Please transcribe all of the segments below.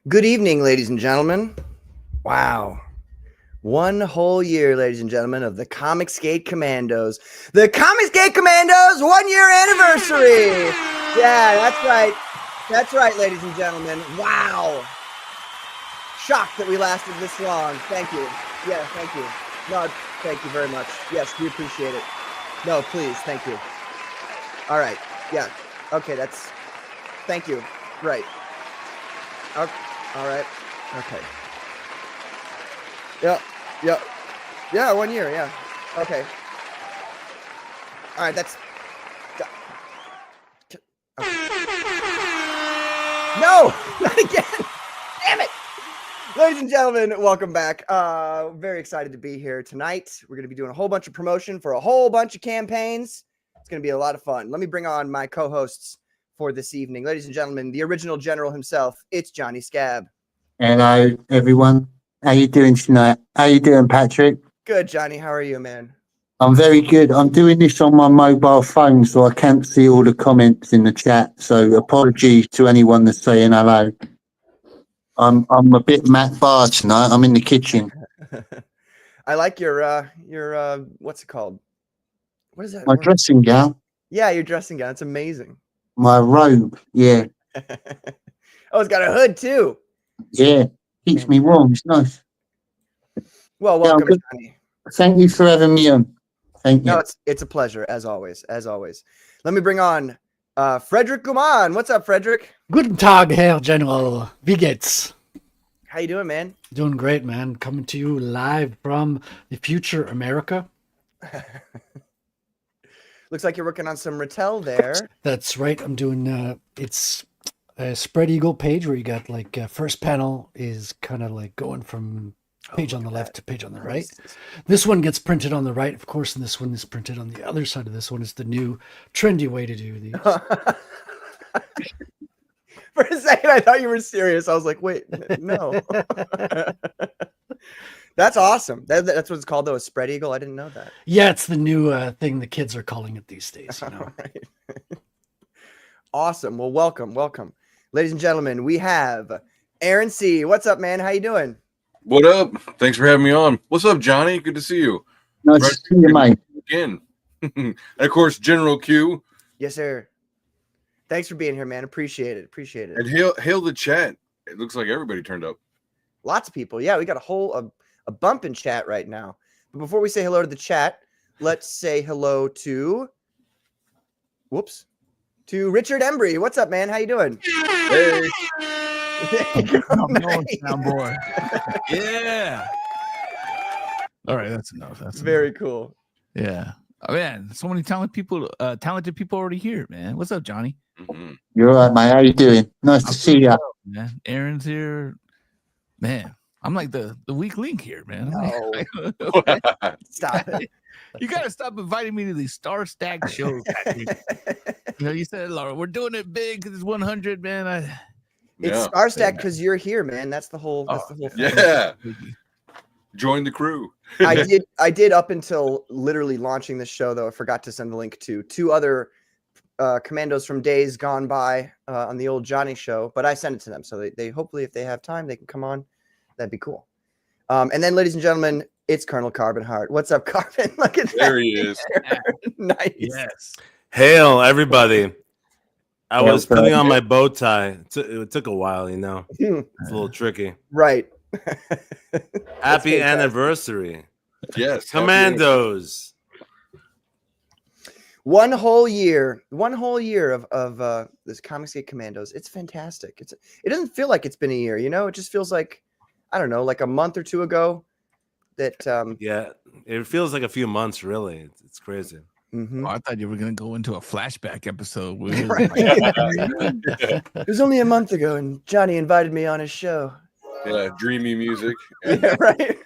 Good evening, ladies and gentlemen. Wow. One whole year, ladies and gentlemen, of the Comicsgate Commandos. The Comicsgate Commandos 1 year anniversary. Yeah, that's right. That's right, ladies and gentlemen. Wow. Shocked that we lasted this long. Thank you. Yeah, thank you. No, thank you very much. Yes, we appreciate it. No, please. Thank you. All right. Yeah. Okay, thank you. Right. Okay. All right. Okay. Yeah, 1 year. Yeah. Okay. All right. That's. Okay. No, not again. Damn it. Ladies and gentlemen, welcome back. Very excited to be here tonight. We're going to be doing a whole bunch of promotion for a whole bunch of campaigns. It's going to be a lot of fun. Let me bring on my co-hosts for this evening. Ladies and gentlemen, the original general himself, it's Johnny Scab. Hello, everyone. How you doing tonight? How you doing, Patrick? Good, Johnny. How are you, man? I'm very good. I'm doing this on my mobile phone, so I can't see all the comments in the chat. So apologies to anyone that's saying hello. I'm a bit Matt Barr tonight. I'm in the kitchen. I like your what's it called? What is that? My dressing gown. Yeah, your dressing gown. It's amazing. My robe. Yeah. Oh, it's got a hood too. Yeah. Keeps me warm. It's nice. Well, welcome, Johnny. Thank you for having me on. Thank you. No, it's a pleasure, as always. As always. Let me bring on Frederick Guman. What's up, Frederick? Guten Tag, Herr General. Wie geht's? How you doing, man? Doing great, man. Coming to you live from the future America. Looks like you're working on some Rattel there. That's right. I'm doing it's a spread eagle page where you got like first panel is kind of like going from page on the left to page on the right. This one gets printed on the right, of course, and this one is printed on the other side of this one. Is the new trendy way to do these. For a second, I thought you were serious. I was like, wait, no. That's awesome. That's what it's called, though, a spread eagle. I didn't know that. Yeah, it's the new thing the kids are calling it these days. You know? Right. Awesome. Well, welcome. Ladies and gentlemen, we have Aaron C. What's up, man? How you doing? What up? Thanks for having me on. What's up, Johnny? Good to see you. Nice to see you, mate. Again. And of course, General Q. Yes, sir. Thanks for being here, man. Appreciate it. And hail the chat. It looks like everybody turned up. Lots of people. Yeah, we got a bump in chat right now. But before we say hello to the chat, let's say hello to Richard Embry. What's up, man? How you doing? Hey. I'm going, boy. Yeah. All right, that's enough. That's very enough. Cool. Yeah. Oh man, so many talented people already here, man. What's up, Johnny? Mm-hmm. You're all right, mate. How you doing? Nice to see you. Man, Aaron's here. Man, I'm like the weak link here, man. No. Stop it. You gotta stop inviting me to these star stacked shows. You know, you said, Laura, we're doing it big because it's 100, man. It's star stacked because you're here, man. That's the whole. Yeah. Join the crew. I did up until literally launching the show, though. I forgot to send the link to two other commandos from days gone by on the old Johnny show, but I sent it to them. So they hopefully, if they have time, they can come on. That'd be cool. And then, ladies and gentlemen, it's Colonel Carbon Hart. What's up, Carbon? Look at there he is. Nice. Yes. Hail, everybody. I was putting on my bow tie. It took a while, you know. It's a little tricky. Right. Happy anniversary. Yes. Commandos. 1 whole year. 1 whole year of this Comicsgate Commandos. It's fantastic. It doesn't feel like it's been a year, you know? It just feels like, I don't know, like a month or two ago that yeah, it feels like a few months, really. It's crazy. Mm-hmm. Oh, I thought you were gonna go into a flashback episode. It was only a month ago, and Johnny invited me on his show. Yeah, dreamy music. Yeah, right.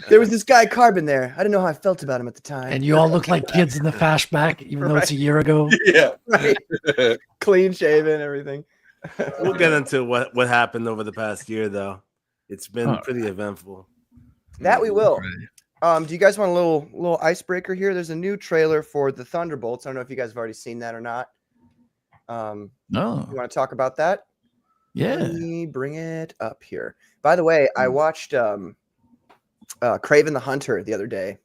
There was this guy Carbon there. I didn't know how I felt about him at the time. And you all look like kids in the flashback, even though it's a year ago. Yeah. Right. Clean shaven, everything. We'll get into what happened over the past year, though. It's been pretty eventful. That we will. Do you guys want a little icebreaker here? There's a new trailer for the Thunderbolts. I don't know if you guys have already seen that or not. No. You want to talk about that? Yeah. Let me bring it up here. By the way, I watched Craven the Hunter the other day.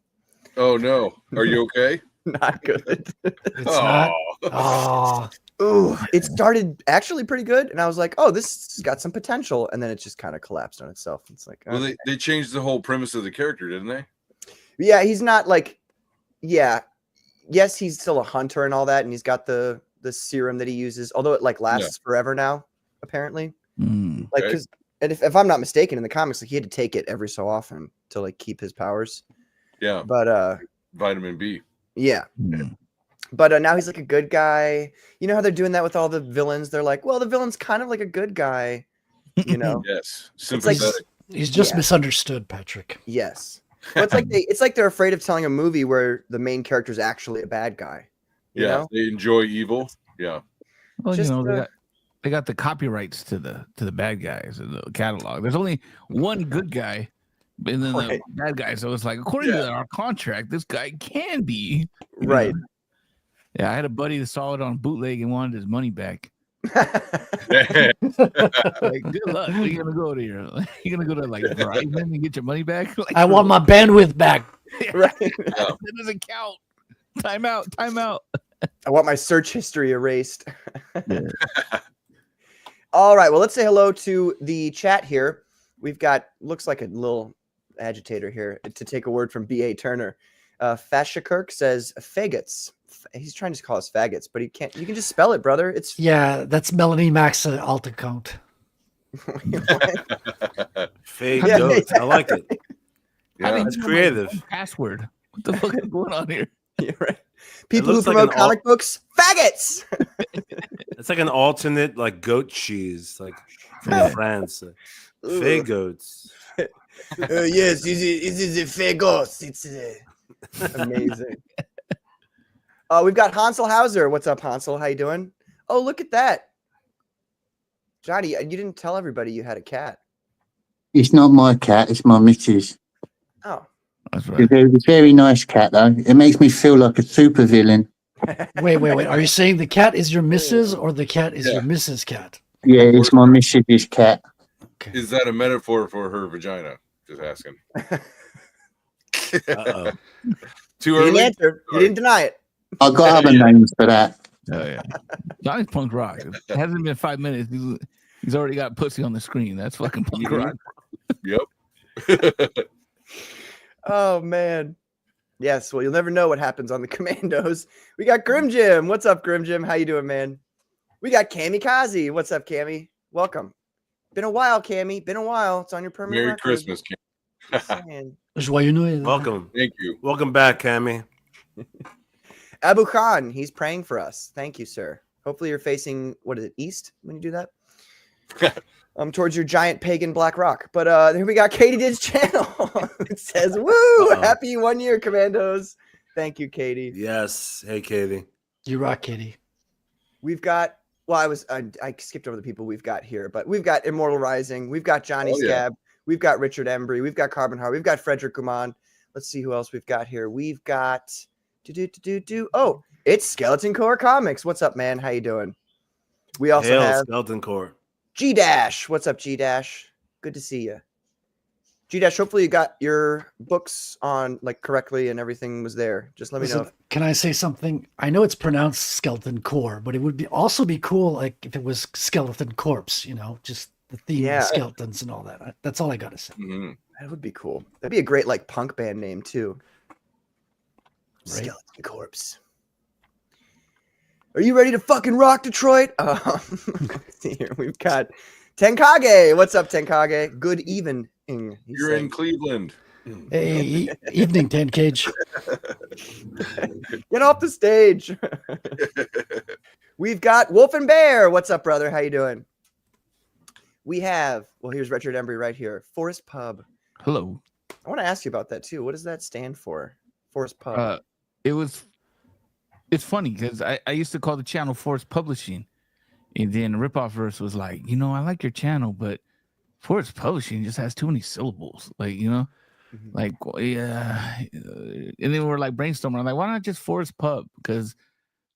Oh no, are you okay? Not good. It's not. Oh, Ooh, it started actually pretty good, and I was like, "Oh, this has got some potential," and then it just kind of collapsed on itself. It's like, Well, okay. they changed the whole premise of the character, didn't they? Yeah, he's not like, yeah, yes, he's still a hunter and all that, and he's got the serum that he uses, although it like lasts forever now, apparently. Mm. Like, Okay. because if I'm not mistaken, in the comics, like he had to take it every so often to like keep his powers. Yeah, But vitamin B. yeah. Mm. But now he's like a good guy. You know how they're doing that with all the villains? They're like, well, the villain's kind of like a good guy, you know? Yes, It's like, sympathetic. he's just Yeah. misunderstood, Patrick. yes. Well, it's like they're afraid of telling a movie where the main character is actually a bad guy. You Yeah, know? they enjoy evil. Yeah, Well, Just, they got the copyrights to the bad guys in the catalog. There's only one good guy, and then Right. the bad guy. So it's like, according to our contract, this guy can be you know. Right. Yeah, I had a buddy that saw it on bootleg and wanted his money back. yeah. Like, good luck. Are you gonna go to you're gonna go to like Verizon and get your money back? Like, I want my bandwidth back. Right. that doesn't count. Time out. Time out. I want my search history erased. Yeah. All right. Well, let's say hello to the chat here. We've got, looks like a little agitator here to take a word from B.A. Turner. Fashakirk says faggots. He's trying to call us faggots, but he can't. You can just spell it, brother. It's Yeah, that's Melanie Max alt account. Fake Yeah, goats. I like it. I mean, That's you know, creative. my password. What the fuck is going on here? You're right. People who looks like promote an comic books, faggots. It's like an alternate, like goat cheese, like from Yeah. France. Fake goats. Yes, this is a faggots. It's amazing. We've got Hansel Hauser. What's up, Hansel? How you doing? Oh, look at that. Johnny, you didn't tell everybody you had a cat. It's not my cat, it's my missus. Oh. That's It's right. a very nice cat, though. It makes me feel like a supervillain. Wait. Are you saying the cat is your missus or the cat is your Mrs. Cat? Yeah, it's my missus's cat. Okay. Is that a metaphor for her vagina? Just asking. Uh-oh. Too He didn't early. answer. He didn't deny it. I got other names for that. Oh yeah. Johnny's punk rock. It hasn't been 5 minutes. He's already got pussy on the screen. That's fucking punk rock. Yep. Oh man. Yes, well, you'll never know what happens on the Commandos. We got Grim Jim. What's up, Grim Jim? How you doing, man? We got Cammy Kazi. What's up, Cammy? Welcome. Been a while, Cammy. Been a while. It's on your permanent Merry record. Christmas, Kim. Just saying. Joyeux Noël. Welcome. Thank you. Welcome back, Cammy. Abu Khan, he's praying for us. Thank you, sir. Hopefully you're facing, what is it, east when you do that? Towards your giant pagan black rock. But here we got Katie Did's channel. It says, woo, Uh-oh. happy 1 year, Commandos. Thank you, Katie. Yes. Hey, Katie. You rock, Katie. We've got, well, I skipped over the people we've got here, but we've got Immortal Rising. We've got Johnny Oh, yeah. Scab. We've got Richard Embry. We've got Carbon Heart. We've got Frederick Guman. Let's see who else we've got here. We've got, oh, it's Skeleton Core Comics. What's up, man? How you doing? We also Hail, have Skeleton Core. G-Dash. What's up, G-Dash? Good to see you. G-Dash, hopefully you got your books on like correctly and everything was there. Just let me know. Listen, can I say something? I know it's pronounced Skeleton Core, but it would also be cool like if it was Skeleton Corpse, you know, just the theme Yeah. of skeletons and all that. That's all I gotta say. Mhm. That would be cool. That'd be a great like punk band name too. Right? Skeleton Corpse. Are you ready to fucking rock Detroit? Here we've got Tenkage. What's up, Tenkage? Good evening. he's You're saying. in Cleveland. Hey, evening, 10 Cage. Get off the stage. We've got Wolf and Bear. What's up, brother? How you doing? We have, well, here's Richard Embry right here. Forest Pub. Hello. I want to ask you about that too. What does that stand for? Forest Pub. It's funny because I used to call the channel Forest Publishing, and then Ripoff Verse was like, you know, I like your channel, but Forest Publishing just has too many syllables. Like, you know, Mhm. like, yeah. And then we're like brainstorming. I'm like, why not just Forest Pub? Because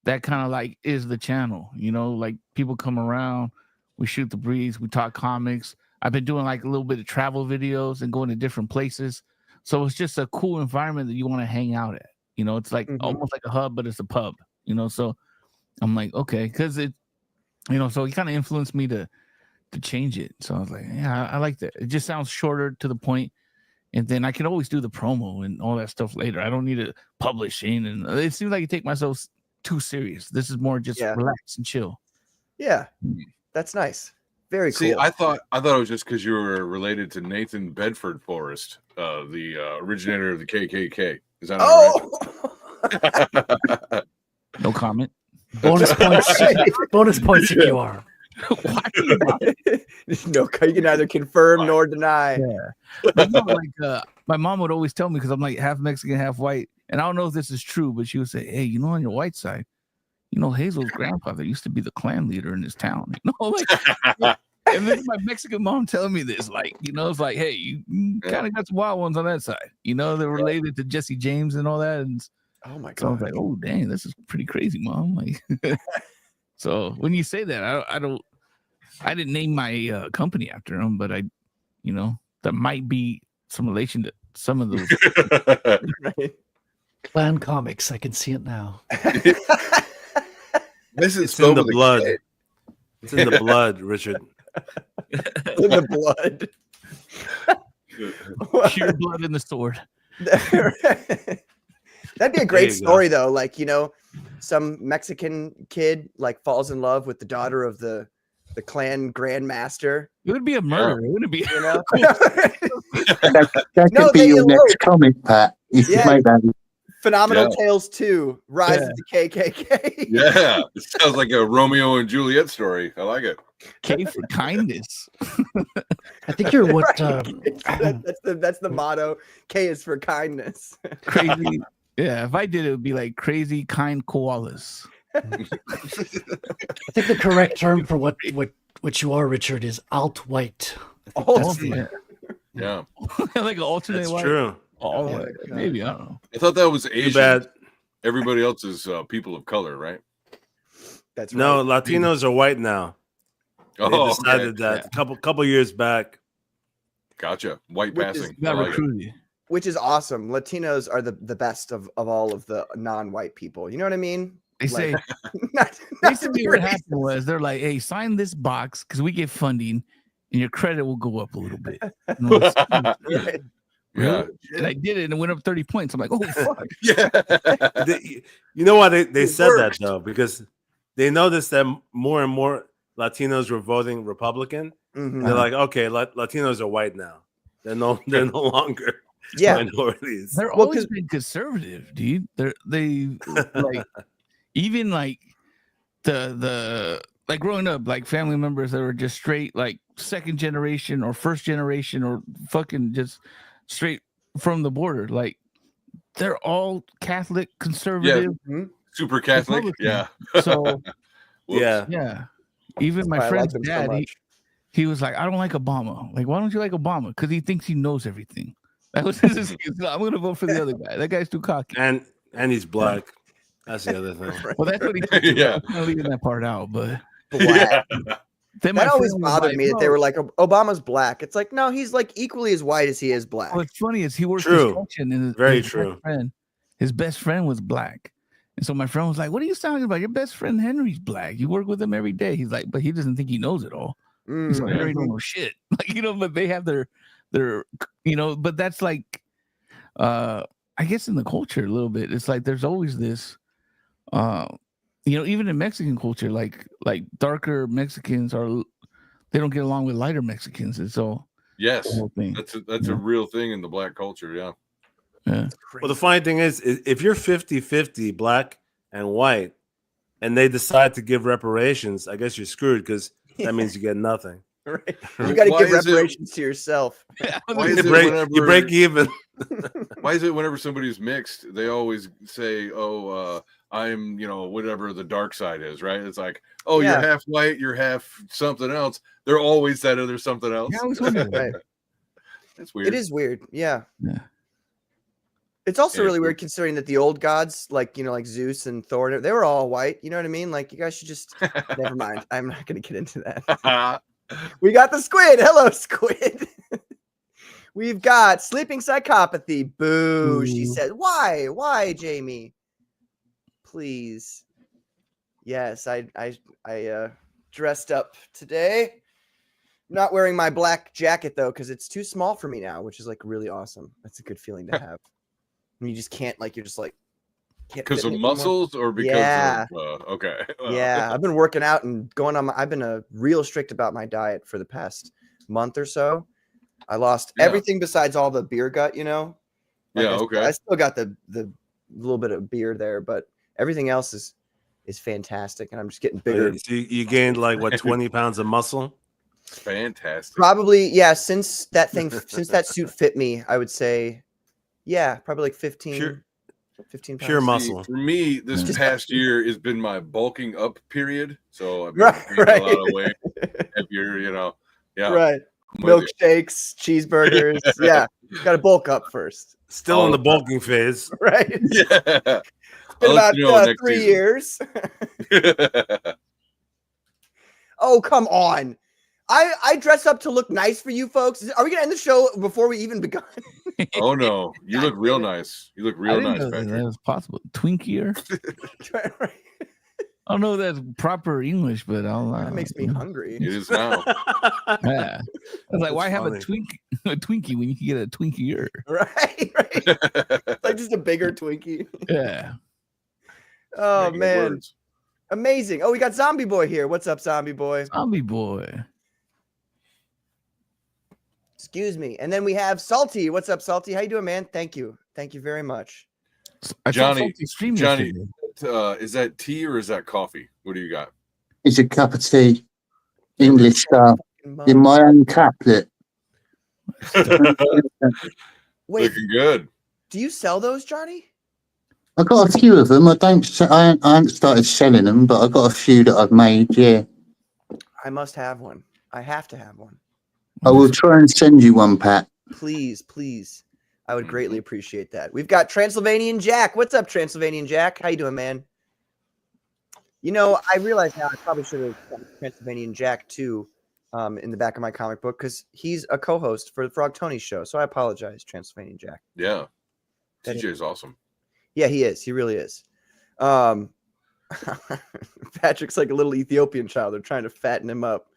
that kind of like is the channel, you know, like people come around We shoot the breeze. We talk comics. I've been doing like a little bit of travel videos and going to different places. So it's just a cool environment that you want to hang out at. You know, it's like almost like a hub, but it's a pub. You know, so I'm like, okay, because it, you know, so it kind of influenced me to change it. So I was like, yeah, I like that. It just sounds shorter to the point, and then I can always do the promo and all that stuff later. I don't need to publishing, and it seems like I take myself too serious. This is more just relax and chill. Yeah, that's nice. Very cool. See, I thought it was just because you were related to Nathan Bedford Forrest, the originator of the KKK. Is that right? No comment. Bonus points. Bonus points if you are. No, you can neither confirm nor deny. Yeah. But no, like my mom would always tell me, because I'm like half Mexican, half white, and I don't know if this is true, but she would say, "Hey, you know, on your white side, you know, Hazel's grandfather used to be the clan leader in his town." You know, like, and then my Mexican mom telling me this, like, you know, it's like, hey, you kind of got some wild ones on that side. You know, they're related to Jesse James and all that. And oh my god, so I was like, oh dang, this is pretty crazy, mom. Like, so when you say that, I didn't name my company after him, but I, you know, there might be some relation to some of those. Right. Clan Comics, I can see it now. This is It's in the blood. K. It's in the blood, Richard. In the blood. Pure blood in the sword. That'd be a great story, though. Like, you know, some Mexican kid like falls in love with the daughter of the clan grandmaster. It would be a murder. It wouldn't be, you know. That could be your next comic, Pat. If you make that. Phenomenal Tales 2, Rise of the KKK. Yeah, it sounds like a Romeo and Juliet story. I like it. K for kindness. I think you're what that's the motto. K is for kindness. Crazy. Yeah, if I did, it would be like crazy kind koalas. I think the correct term for what you are, Richard, is alt-white. Yeah. Like an alternate That's white. true. Oh, maybe, I don't know. I thought that was Asian. Bad. Everybody else is people of color, right? That's No, right. Latinos are white now. They decided that a couple years back. Gotcha. White Which passing. Got I like it. recruited. Which is awesome. Latinos are the best of all of the non-white people. You know what I mean? They say not basically to what be happened was they're like, hey, sign this box because we get funding and your credit will go up a little bit. right. Yeah. And I did it and it went up 30 points. I'm like, oh fuck. Yeah. You know why they said that though? Because they noticed that more and more Latinos were voting Republican. Mhm. They're like, okay, Latinos are white now. They're no longer minorities. They're always been conservative, dude. They like even like the like growing up, like family members that were just straight like second generation or first generation or fucking just straight from the border. Like they're all Catholic, conservative, Super Catholic. Republican. Yeah. So Yeah. Even my why I friend's like them so dad, much. he was like, I don't like Obama. Like, why don't you like Obama? Because he thinks he knows everything. That was his excuse. No, I'm gonna vote for the other guy. That guy's too cocky. And he's black. That's the other thing. Well, that's what he thinks. Yeah. I'm kind of leaving that part out, but Black. then my That always friend was bothered like, me that they "No." were like, Obama's black. It's like, no, he's like equally as white as he is black. What's funny is he worked True. construction, and Very his true. His best friend was black, and so my friend was like, "What are you talking about? Your best friend Henry's black. You work with him every day." He's like, "But he doesn't think he knows it all." He's like, "Henry don't know shit." Like, you know, but they have their, you know, but that's like, I guess in the culture a little bit. It's like there's always this, you know, even in Mexican culture, like darker Mexicans they don't get along with lighter Mexicans, and so Yes. the whole thing. That's a real thing in the black culture. Yeah. Yeah. Well, the funny thing is if you're 50-50 black and white, and they decide to give reparations, I guess you're screwed because that means you get nothing. Right. You got to Why give is it- reparations to yourself. Why is You it break, whenever, you break even. Why is it whenever somebody's mixed, they always say, "Oh, I'm, you know, whatever the dark side is," right? It's like, "Oh, Yeah. you're half white, you're half something else." They're always that other something else. Yeah, I was wondering. Right. That's weird. It is weird. Yeah. Yeah. It's also Yeah. really weird considering that the old gods, like like Zeus and Thor, they were all white. You know what I mean? Like you guys should just never mind. I'm not going to get into that. We got the squid. Hello, squid. We've got sleeping psychopathy. Boo. She Ooh. said, "Why? Why, Jamie? Please." Yes, I dressed up today. Not wearing my black jacket though, because it's too small for me now, which is like really awesome. That's a good feeling to have. And you just can't you're just like can't Because fit of me anymore. muscles or because Yeah. of okay. Yeah, I've been working out and going on. I've been real strict about my diet for the past month or so. I lost Yeah. everything besides all the beer gut. Like Yeah, I okay. still got the little bit of beer there, but everything else is fantastic, and I'm just getting bigger. So you gained like what 20 pounds of muscle? Fantastic. Probably, yeah. Since that suit fit me, I would say, yeah, probably like 15 pounds. Pure See, muscle. for me, this Just- past year has been my bulking up period. So I've been Right, gaining right. a lot of weight. Heavier, yeah. Right. I'm with you. Milkshakes, cheeseburgers. Yeah. Got to bulk up first. Still All in the the time. bulking phase. Right. Yeah. It's been I'll let about you know next 3 season. years. Oh, come on. I dress up to look nice for you folks. Are we going to end the show before we even begun? Oh no, you God look real damn it. nice. You look I real didn't nice, know that Patrick. was possible. Twinkier. Right. I don't know if that's proper English, but I'll. That makes me hungry. It is now. Yeah. I was like, why have a funny. Twinkie when you can get a Twinkier? Right. It's like just a bigger Twinkie. Yeah. Oh, Making man. words. Amazing. Oh, we got Zombie Boy here. What's up, Zombie Boy? Zombie boy. Excuse me. And then we have Salty. What's up, Salty? How you doing, man? Thank you. Thank you very much. I saw Johnny, Salty stream Johnny, yesterday. is that tea or is that coffee? What do you got? It's a cup of tea, English style, Mug. in my own caplet. Wait, Looking good. do you sell those, Johnny? I got a few of them. I haven't started selling them, but I got a few that I've made. Yeah, I must have one. I have to have one. I will try and send you one, Pat. Please, please. I would greatly appreciate that. We've got Transylvanian Jack. What's up, Transylvanian Jack? How you doing, man? I realize now I probably should have done Transylvanian Jack too in the back of my comic book because he's a co-host for the Frog Tony show. So I apologize, Transylvanian Jack. Yeah. That TJ is awesome. Yeah, he is. He really is. Patrick's like a little Ethiopian child. They're trying to fatten him up.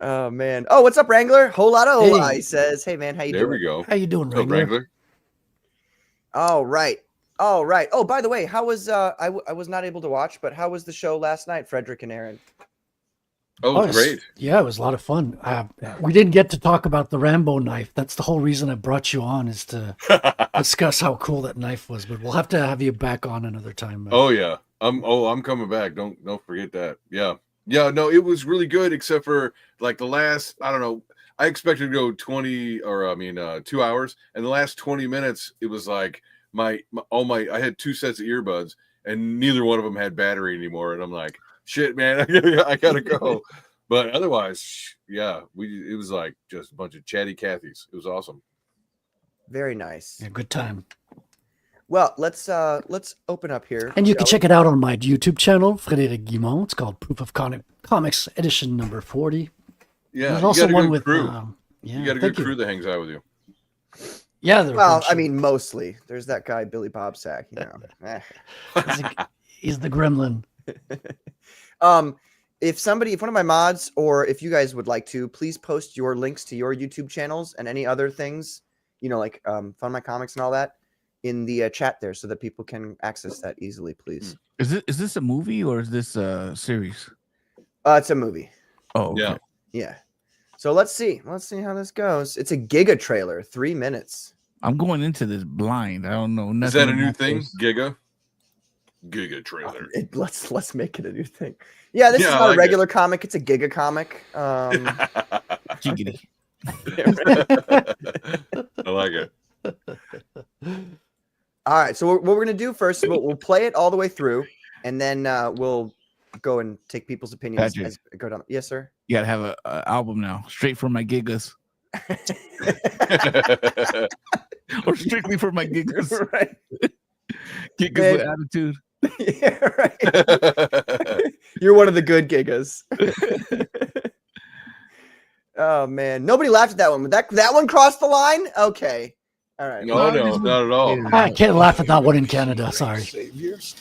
Oh man. Oh, what's up, Wrangler? Whole lot of hola. Hey. He says, "Hey man, how you There doing?" we go. How you doing, What's up, Wrangler? Wrangler? All right. All right. Oh, by the way, how was I was not able to watch, but how was the show last night, Frederick and Aaron? Oh, it's it's- great. Yeah, it was a lot of fun. We didn't get to talk about the Rambo knife. That's the whole reason I brought you on, is to discuss how cool that knife was. But we'll have to have you back on another time. Oh yeah. I'm coming back. Don't forget that. Yeah. Yeah, no, it was really good except for like the last, I don't know, I expected to go 2 hours, and the last 20 minutes it was like I had 2 sets of earbuds and neither one of them had battery anymore, and I'm like, shit, man, I gotta go. But otherwise, yeah, it was like just a bunch of chatty Cathys. It was awesome. Very nice. Yeah, good time. Well, let's open up here. And you can shall check it out on my YouTube channel, Frédéric Guimont. It's called Proof of Comics edition number 40. Yeah, There's you also got a one good with crew. yeah, You got a thank good crew that hangs out with you. Yeah, we? they're Well, a bunch I of- mean, mostly. There's that guy Billy Bobsack. he's the gremlin. If one of my mods, or if you guys would like to, please post your links to your YouTube channels and any other things, like Fun My Comics and all that, in the chat there, so that people can access that easily, please. Is this a movie or is this a series? It's a movie. Oh, okay. Yeah. Yeah. So let's see how this goes. It's a Giga trailer, 3 minutes. I'm going into this blind. I don't know nothing. Is that a new about thing? this. Giga trailer. Let's make it a new thing. Yeah, this is Yeah, I not a like regular comic. It's a Giga comic. Jiggity. I like it. All right. So what we're gonna do first, we'll play it all the way through, and then we'll go and take people's opinions Patrick. as we go down. Yes, sir. You gotta have a album now, straight from my gigas. Or strictly for my giggles. Right. Giggles Babe. with attitude. Yeah, right. You're one of the good gigas. Oh man, nobody laughed at that one. That one crossed the line. Okay, all right. No, not at all. I can't laugh at that one in Canada. Sorry. Saviors.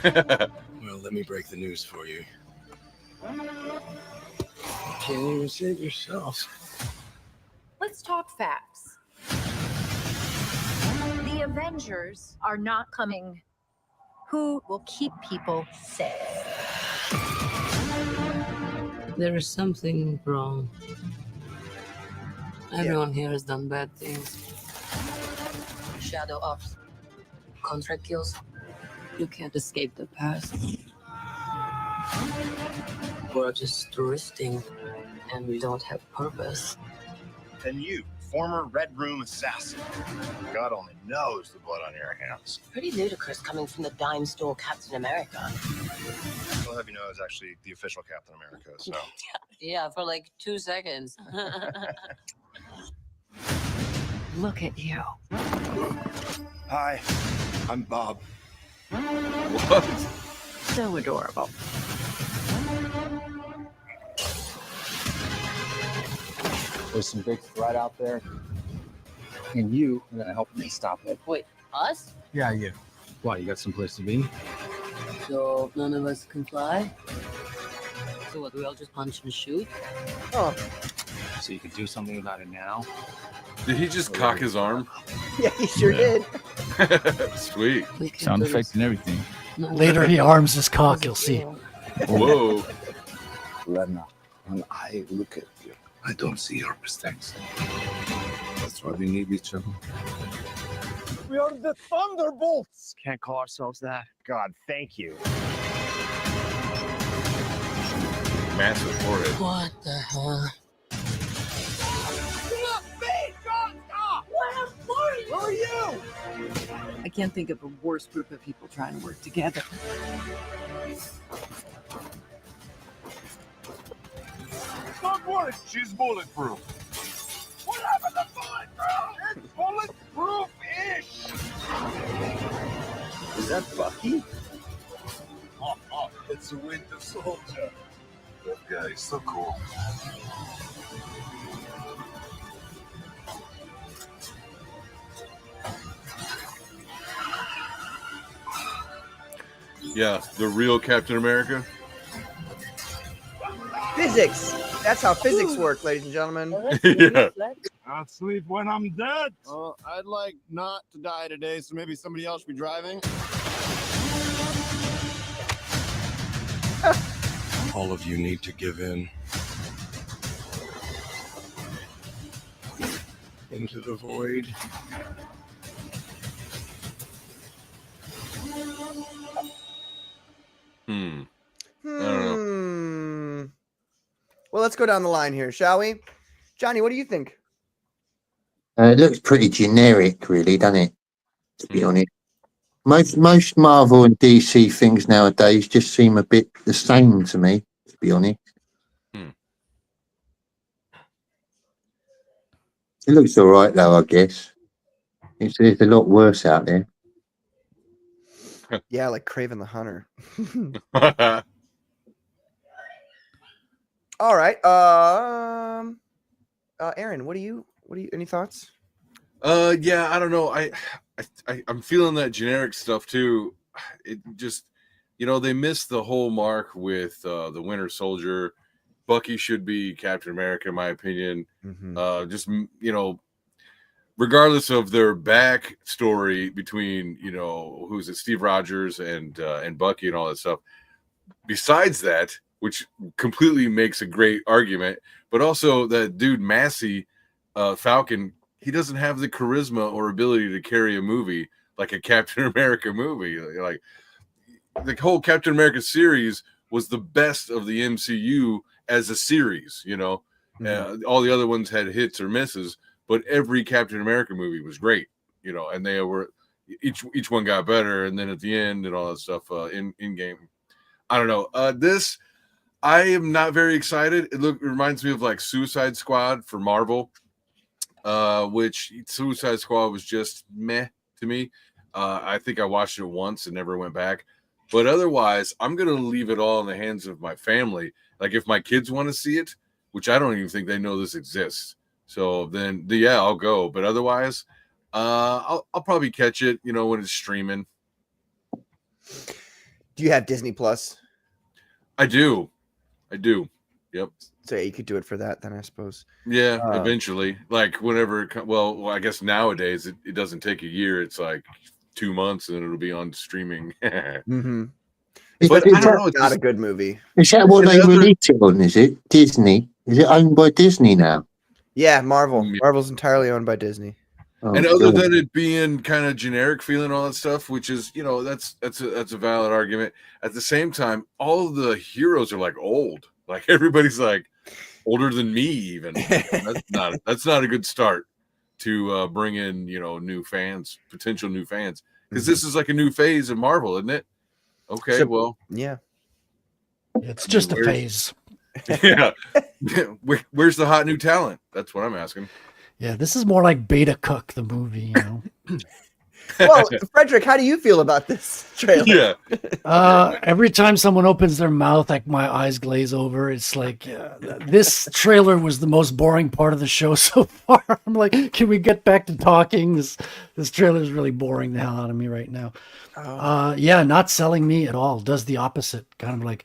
Well, let me break the news for you. You can't even save yourself. Let's talk facts. The Avengers are not coming. Who will keep people safe? There is something wrong. Everyone here has done bad things. Shadow ops, contract kills. You can't escape the past. We're just touristing, and we don't have purpose. And you, former Red Room assassin. God only knows the blood on your hands. Pretty ludicrous coming from the dime store Captain America. I'll have you know I was actually the official Captain America, so. Yeah, for like 2 seconds. Look at you. Hi, I'm Bob. What? So adorable. There's some big threat out there, and you are gonna help me stop it. Wait, us? Yeah, you. Why, you got someplace to be? So none of us can fly? So what, we all just punch and shoot? Oh, So you could do something about it now? Did he just cock his arm? yeah, he sure did. Sweet. We can Sound do effects this. and everything. No, Later, he arms his cock. You'll see. Whoa. Lena, when I look at you, I don't see your mistakes. That's why we need each other. We are the Thunderbolts! Can't call ourselves that. God, thank you. Massive forehead. What the hell? Who are you? I can't think of a worse group of people trying to work together. Don't worry, she's bulletproof. What happened to bulletproof? It's bulletproof-ish! Is that Bucky? It's a Winter Soldier. That guy is so cool. Yeah, the real Captain America. Physics. That's how physics work, ladies and gentlemen. Yeah. I'll sleep when I'm dead. I'd like not to die today, so maybe somebody else should be driving. All of you need to give in. Into the void. I don't Well, let's go down the line here, shall we? Johnny, what do you think? It looks pretty generic, really, doesn't it? To be honest, most Marvel and DC things nowadays just seem a bit the same to me. To be honest, it looks all right though. I guess there's a lot worse out there. Yeah, like Kraven the Hunter. know. All right. Aaron, what do you any thoughts? Yeah, I don't know. I'm feeling that generic stuff too. It just, they missed the whole mark with the Winter Soldier. Bucky should be Captain America, in my opinion. Just regardless of their backstory between who's it, Steve Rogers and Bucky and all that stuff. Besides that, which completely makes a great argument, but also that dude Massey, Falcon, he doesn't have the charisma or ability to carry a movie like a Captain America movie. Like the whole Captain America series was the best of the MCU as a series. All the other ones had hits or misses, but every Captain America movie was great. And they were each one got better, and then at the end and all that stuff in game. I don't know. This I am not very excited. It reminds me of like Suicide Squad for Marvel. which Suicide Squad was just meh to me. I think I watched it once and never went back. But otherwise, I'm going to leave it all in the hands of my family. Like if my kids want to see it, which I don't even think they know this exists. So then, yeah, I'll go. But otherwise, I'll probably catch it, when it's streaming. Do you have Disney Plus? I do. Yep. So you could do it for that then, I suppose. Yeah, eventually. Like whenever well, I guess nowadays it doesn't take a year. It's like 2 months and it'll be on streaming. Mm-hmm. But I don't know. It's not a good movie. Is that what they released it on? Is it Disney? Is it owned by Disney now? Yeah, Marvel. Marvel's entirely owned by Disney. And other than it being kind of generic feeling, all that stuff, which is, that's a valid argument. At the same time, all of the heroes are like old. Like everybody's like older than me, even. That's not a good start to bring in, new fans, potential new fans, because this is like a new phase of Marvel, isn't it? Okay, well, yeah, it's just a phase. Yeah, where's the hot new talent? That's what I'm asking. Yeah, this is more like Beta Cook, the movie, Well, Frederick, how do you feel about this trailer? Yeah. Every time someone opens their mouth, like my eyes glaze over. It's like this trailer was the most boring part of the show so far. I'm like, can we get back to talking? This trailer is really boring the hell out of me right now. Yeah, not selling me at all. Does the opposite. Kind of like,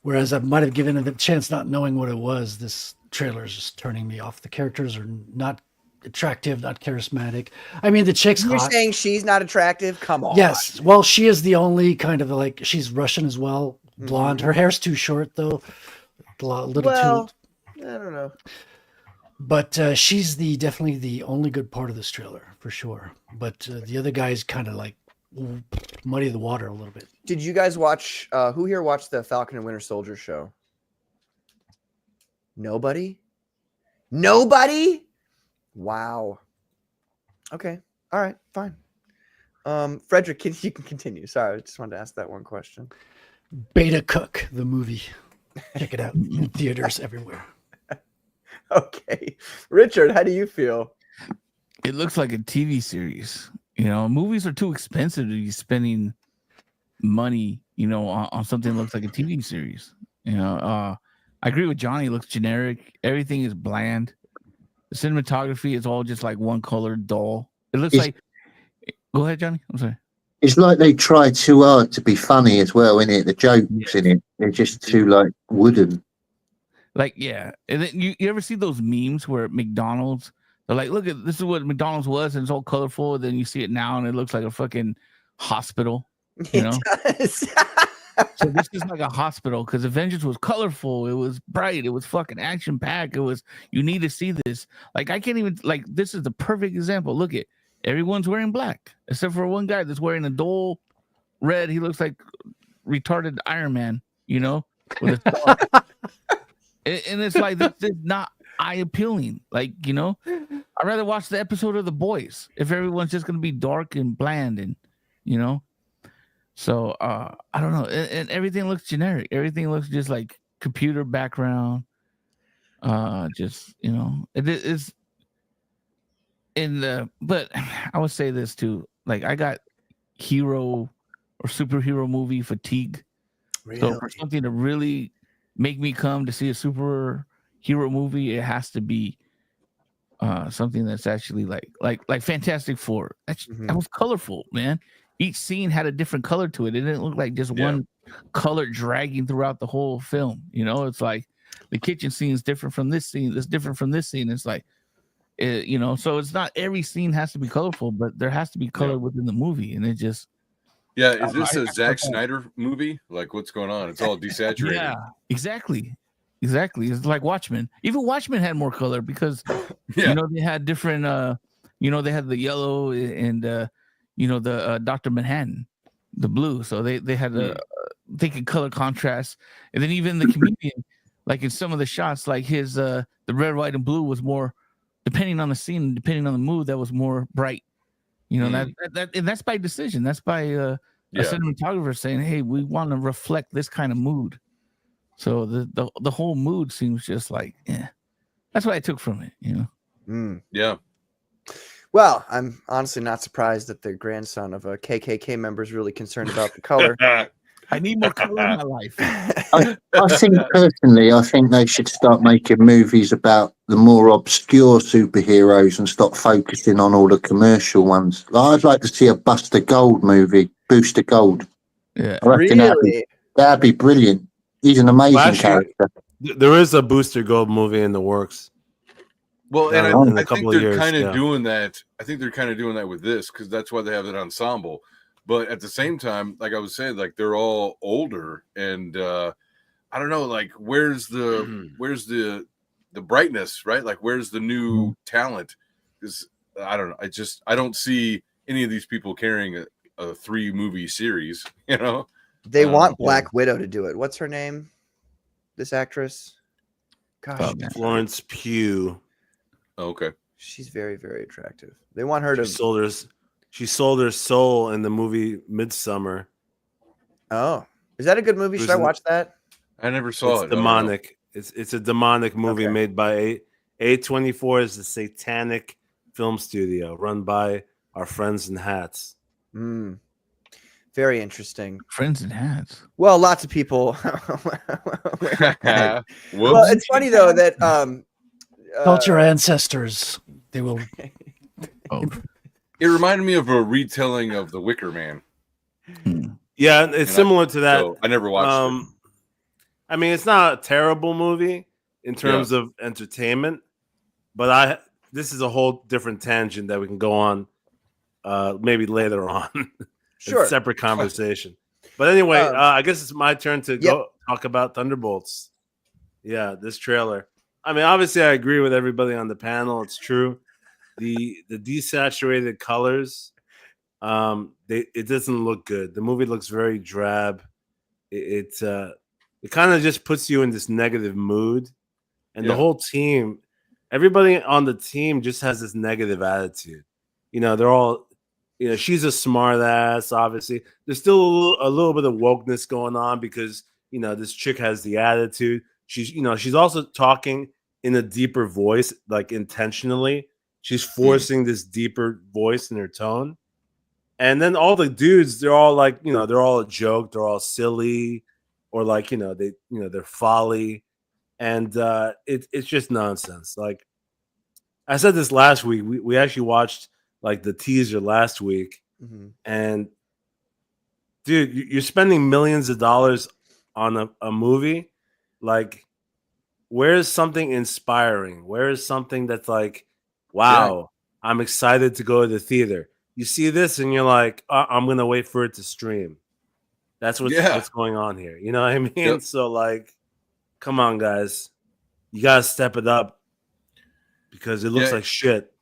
whereas I might have given it a chance not knowing what it was, this trailer is just turning me off. The characters are not attractive, not charismatic. I mean, the chick's You're hot. saying she's not attractive? Come on. Yes. Well, she is the only kind of like, she's Russian as well. Blonde. Her hair's too short though. A little too. I don't know. But she's definitely the only good part of this trailer for sure. But the other guys kind of like muddy the water a little bit. Did you guys watch? Who here watched the Falcon and Winter Soldier show? Nobody. Wow. Okay. All right. Fine. Frederick, you can continue. Sorry, I just wanted to ask that one question. Beta Cook, the movie. Check it out in theaters everywhere. Okay. Richard, how do you feel? It looks like a TV series. Movies are too expensive to be spending money, on something that looks like a TV series. I agree with Johnny. It looks generic. Everything is bland. The cinematography is all just like one color dull. It looks like. Go ahead, Johnny. I'm sorry. It's like they tried too hard to be funny as well, innit? The jokes in it, they're just too like wooden. Like, yeah. And then you ever see those memes where McDonald's, they're like, look at this is what McDonald's was, and it's all colorful. And then you see it now, and it looks like a fucking hospital. It does. So this is like a hospital because Avengers was colorful. It was bright. It was fucking action packed. It was, you need to see this. Like, I can't even, like, this is the perfect example. Look at, everyone's wearing black except for one guy that's wearing a dull red. He looks like retarded Iron Man, with a and it's like, this is not eye appealing. Like, I'd rather watch the episode of The Boys if everyone's just going to be dark and bland and, So I don't know, and everything looks generic. Everything looks just like computer background. Just it is in the. But I would say this too. Like, I got hero or superhero movie fatigue. Really? So for something to really make me come to see a superhero movie, it has to be something that's actually like Fantastic Four. That was colorful, man. Each scene had a different color to it. It didn't look like just one color dragging throughout the whole film. It's like the kitchen scene is different from this scene. It's different from this scene. It's like, so it's not every scene has to be colorful, but there has to be color within the movie. And it just. Yeah. Is this a Zack Snyder movie? Like, what's going on? It's all desaturated. Yeah, exactly. It's like Watchmen. Even Watchmen had more color because, they had different, they had the yellow and, the Dr. Manhattan, the blue. So they had they could color contrast. And then even the comedian, like in some of the shots, like his the red, white, and blue was more, depending on the scene, depending on the mood, that was more bright. That and that's by decision. That's by a cinematographer saying, hey, we want to reflect this kind of mood. So the whole mood seems just like, that's what I took from it, Yeah. Well, I'm honestly not surprised that the grandson of a KKK member is really concerned about the color. I need more color in my life. I think personally, I think they should start making movies about the more obscure superheroes and stop focusing on all the commercial ones. Like, I'd like to see a Buster Gold movie, Booster Gold. Yeah. I reckon Really? that'd be brilliant. He's an amazing Well, actually, character. there is a Booster Gold movie in the works. Well, and Down in a I couple think of they're years, kind of yeah. doing that. I think they're kind of doing that with this because that's why they have that ensemble. But at the same time, like I was saying, like they're all older, and I don't know, like where's the brightness, right? Like where's the new talent? Because I don't know. I don't see any of these people carrying a 3-movie series. You know, They want Black Widow to do it. What's her name? This actress? Gosh, Oh, man. Florence Pugh. Okay. she's very, very attractive. They want her to. She sold her soul in the movie Midsummer. Oh, is that a good movie? Should I watch that? I never saw It's demonic. It's a demonic movie made by A24 is a satanic film studio run by our friends in hats. Very interesting. Friends in hats. Well, lots of people. Well, it's funny though that Cult your ancestors. They will. It reminded me of a retelling of The Wicker Man. Yeah, it's similar to that. So I never watched it. I mean, it's not a terrible movie in terms of entertainment, but this is a whole different tangent that we can go on maybe later on. Sure. A separate conversation. But anyway, I guess it's my turn to go talk about Thunderbolts. Yeah, this trailer. I mean, obviously, I agree with everybody on the panel. It's true. The desaturated colors, it doesn't look good. The movie looks very drab. It kind of just puts you in this negative mood, and the whole team, everybody on the team, just has this negative attitude. You know, they're all, you know, she's a smart ass. Obviously, there's still a little bit of wokeness going on because you know this chick has the attitude. She's also talking in a deeper voice, like intentionally. She's forcing this deeper voice in her tone. And then all the dudes, they're all like, you know, they're all a joke, they're all silly, or like, they're folly. And it's just nonsense. Like I said this last week, we actually watched like the teaser last week. And dude, you're spending millions of dollars on a movie. Like, where's something inspiring? Where is something that's like, wow, I'm excited to go to the theater. You see this and you're like, I'm going to wait for it to stream. That's what's going on here. You know what I mean? So like, come on, guys. You got to step it up because it looks like shit.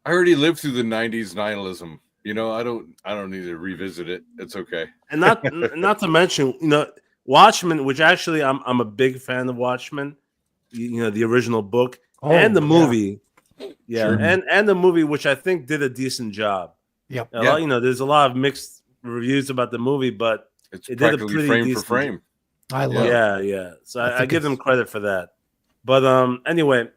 I already lived through the 90s nihilism. You know, I don't need to revisit it. It's okay. And not to mention, you know, Watchmen, which actually I'm a big fan of Watchmen, you know, the original book and the movie. Yeah, Sure. and the movie, which I think did a decent job. Yep. You know, there's a lot of mixed reviews about the movie, but it's it did a practically pretty frame for decent frame. I love it. Yeah. So I give them credit for that. But anyway,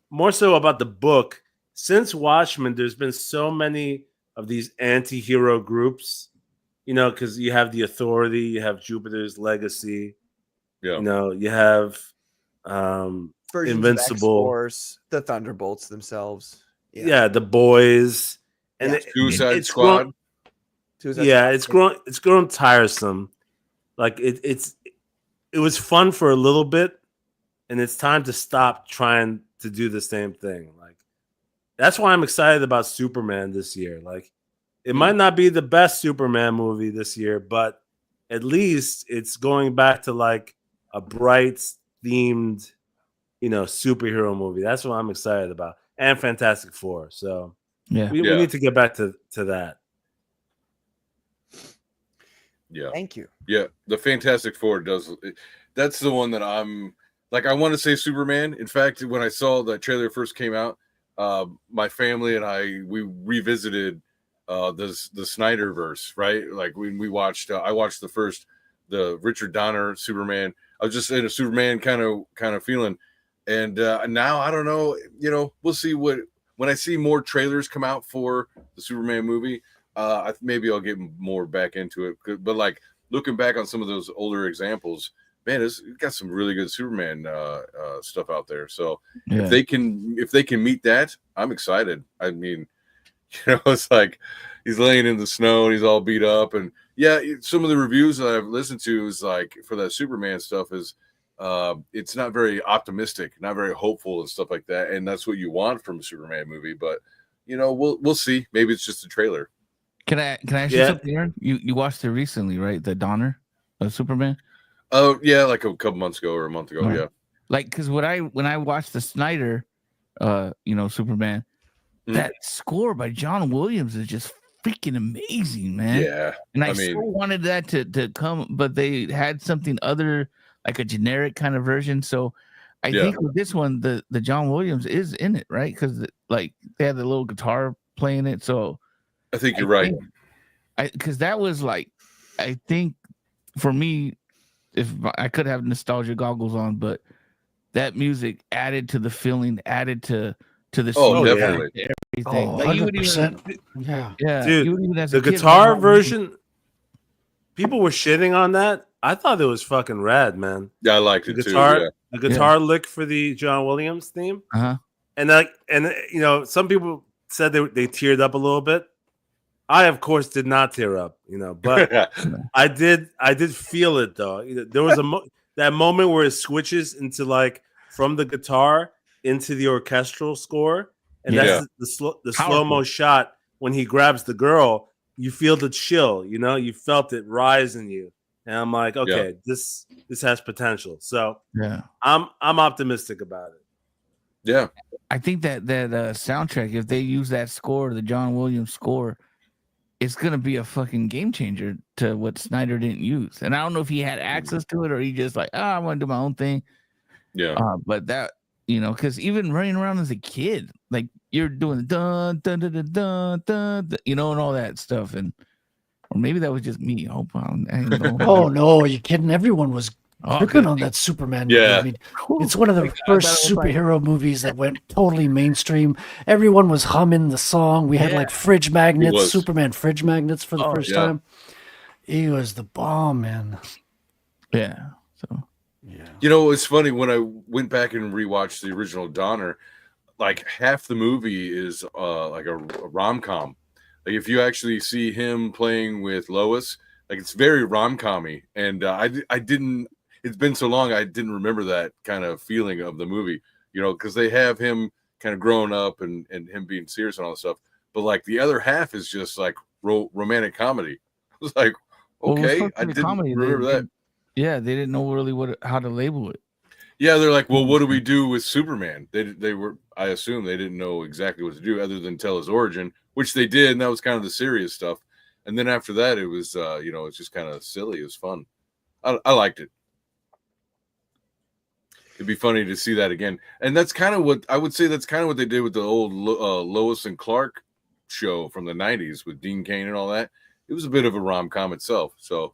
more so about the book. Since Watchmen, there's been so many of these anti-hero groups, you know, because you have the Authority, you have Jupiter's Legacy, you know, you have Versions Invincible, of X-Force, the Thunderbolts themselves. Yeah, the Boys, and Suicide Squad. It's grown tiresome. Like it was fun for a little bit, and it's time to stop trying to do the same thing. Like that's why I'm excited about Superman this year. Like it might not be the best Superman movie this year, but at least it's going back to like a bright themed, you know, superhero movie. That's what I'm excited about. And Fantastic Four. So we need to get back to that. Yeah. Thank you. Yeah. The Fantastic Four that's the one that I'm like, I want to say Superman. In fact, when I saw the trailer first came out, my family and we revisited the Snyderverse, right? Like when we watched, I watched the Richard Donner Superman. I was just in a Superman kind of feeling. And now I don't know, you know, we'll see what when I see more trailers come out for the Superman movie, maybe I'll get more back into it. But like looking back on some of those older examples, man, it's got some really good Superman stuff out there. So if they can meet that, I'm excited. I mean, it's like he's laying in the snow and he's all beat up, and some of the reviews that I've listened to is like for that Superman stuff is it's not very optimistic, not very hopeful and stuff like that, and that's what you want from a Superman movie. But we'll see. Maybe it's just a trailer. Can I ask you something, Aaron? You watched it recently, right? The Donner of Superman. Oh yeah, like a couple months ago or a month ago. Right. Yeah. Like because when I watched the Snyder, Superman, that score by John Williams is just freaking amazing, man. Yeah. And I so wanted that to come, but they had something other, like a generic kind of version. So I think with this one, the John Williams is in it, right? Because like they had the little guitar playing it. So I think you're right. Because that was like, I think for me, if I could have nostalgia goggles on, but that music added to the feeling, added to the scene, definitely everything. Oh, like 100%. Yeah. Dude, the guitar version, people were shitting on that. I thought it was fucking rad, man. Yeah, I liked it too. Yeah. The guitar Yeah. lick for the John Williams theme, Uh-huh. and some people said they teared up a little bit. I, of course, did not tear up, but I did feel it though. There was that moment where it switches into like from the guitar into the orchestral score, and that's the slow-mo shot when he grabs the girl. You feel the chill, you felt it rise in you, and I'm like, okay, this has potential. So I'm optimistic about it. Yeah, I think that soundtrack, if they use that score, the John Williams score, it's gonna be a fucking game changer to what Snyder didn't use. And I don't know if he had access to it or he just like, I want to do my own thing. Yeah. But that, because even running around as a kid, like you're doing dun dun dun dun dun dun, and all that stuff, or maybe that was just me. I hope Oh no, are you kidding? Everyone was gripping on that Superman movie. Yeah. I mean, it's one of the first superhero movies that went totally mainstream. Everyone was humming the song. We had like fridge magnets, Superman fridge magnets for the first time. He was the bomb, man. Yeah. So it's funny when I went back and rewatched the original Donner, like half the movie is like a rom-com. Like if you actually see him playing with Lois, like it's very rom-com-y, and I didn't. It's been so long, I didn't remember that kind of feeling of the movie, because they have him kind of growing up and him being serious and all that stuff. But like the other half is just like romantic comedy. I was like, okay, I didn't remember that. Yeah, they didn't know really how to label it. Yeah, they're like, well, what do we do with Superman? They were, I assume they didn't know exactly what to do other than tell his origin, which they did, and that was kind of the serious stuff. And then after that, it was, it's just kind of silly. It was fun. I liked it. It'd be funny to see that again. And that's kind of what I would say. That's kind of what they did with the old Lois and Clark show from the 90s with Dean Cain and all that. It was a bit of a rom-com itself. So,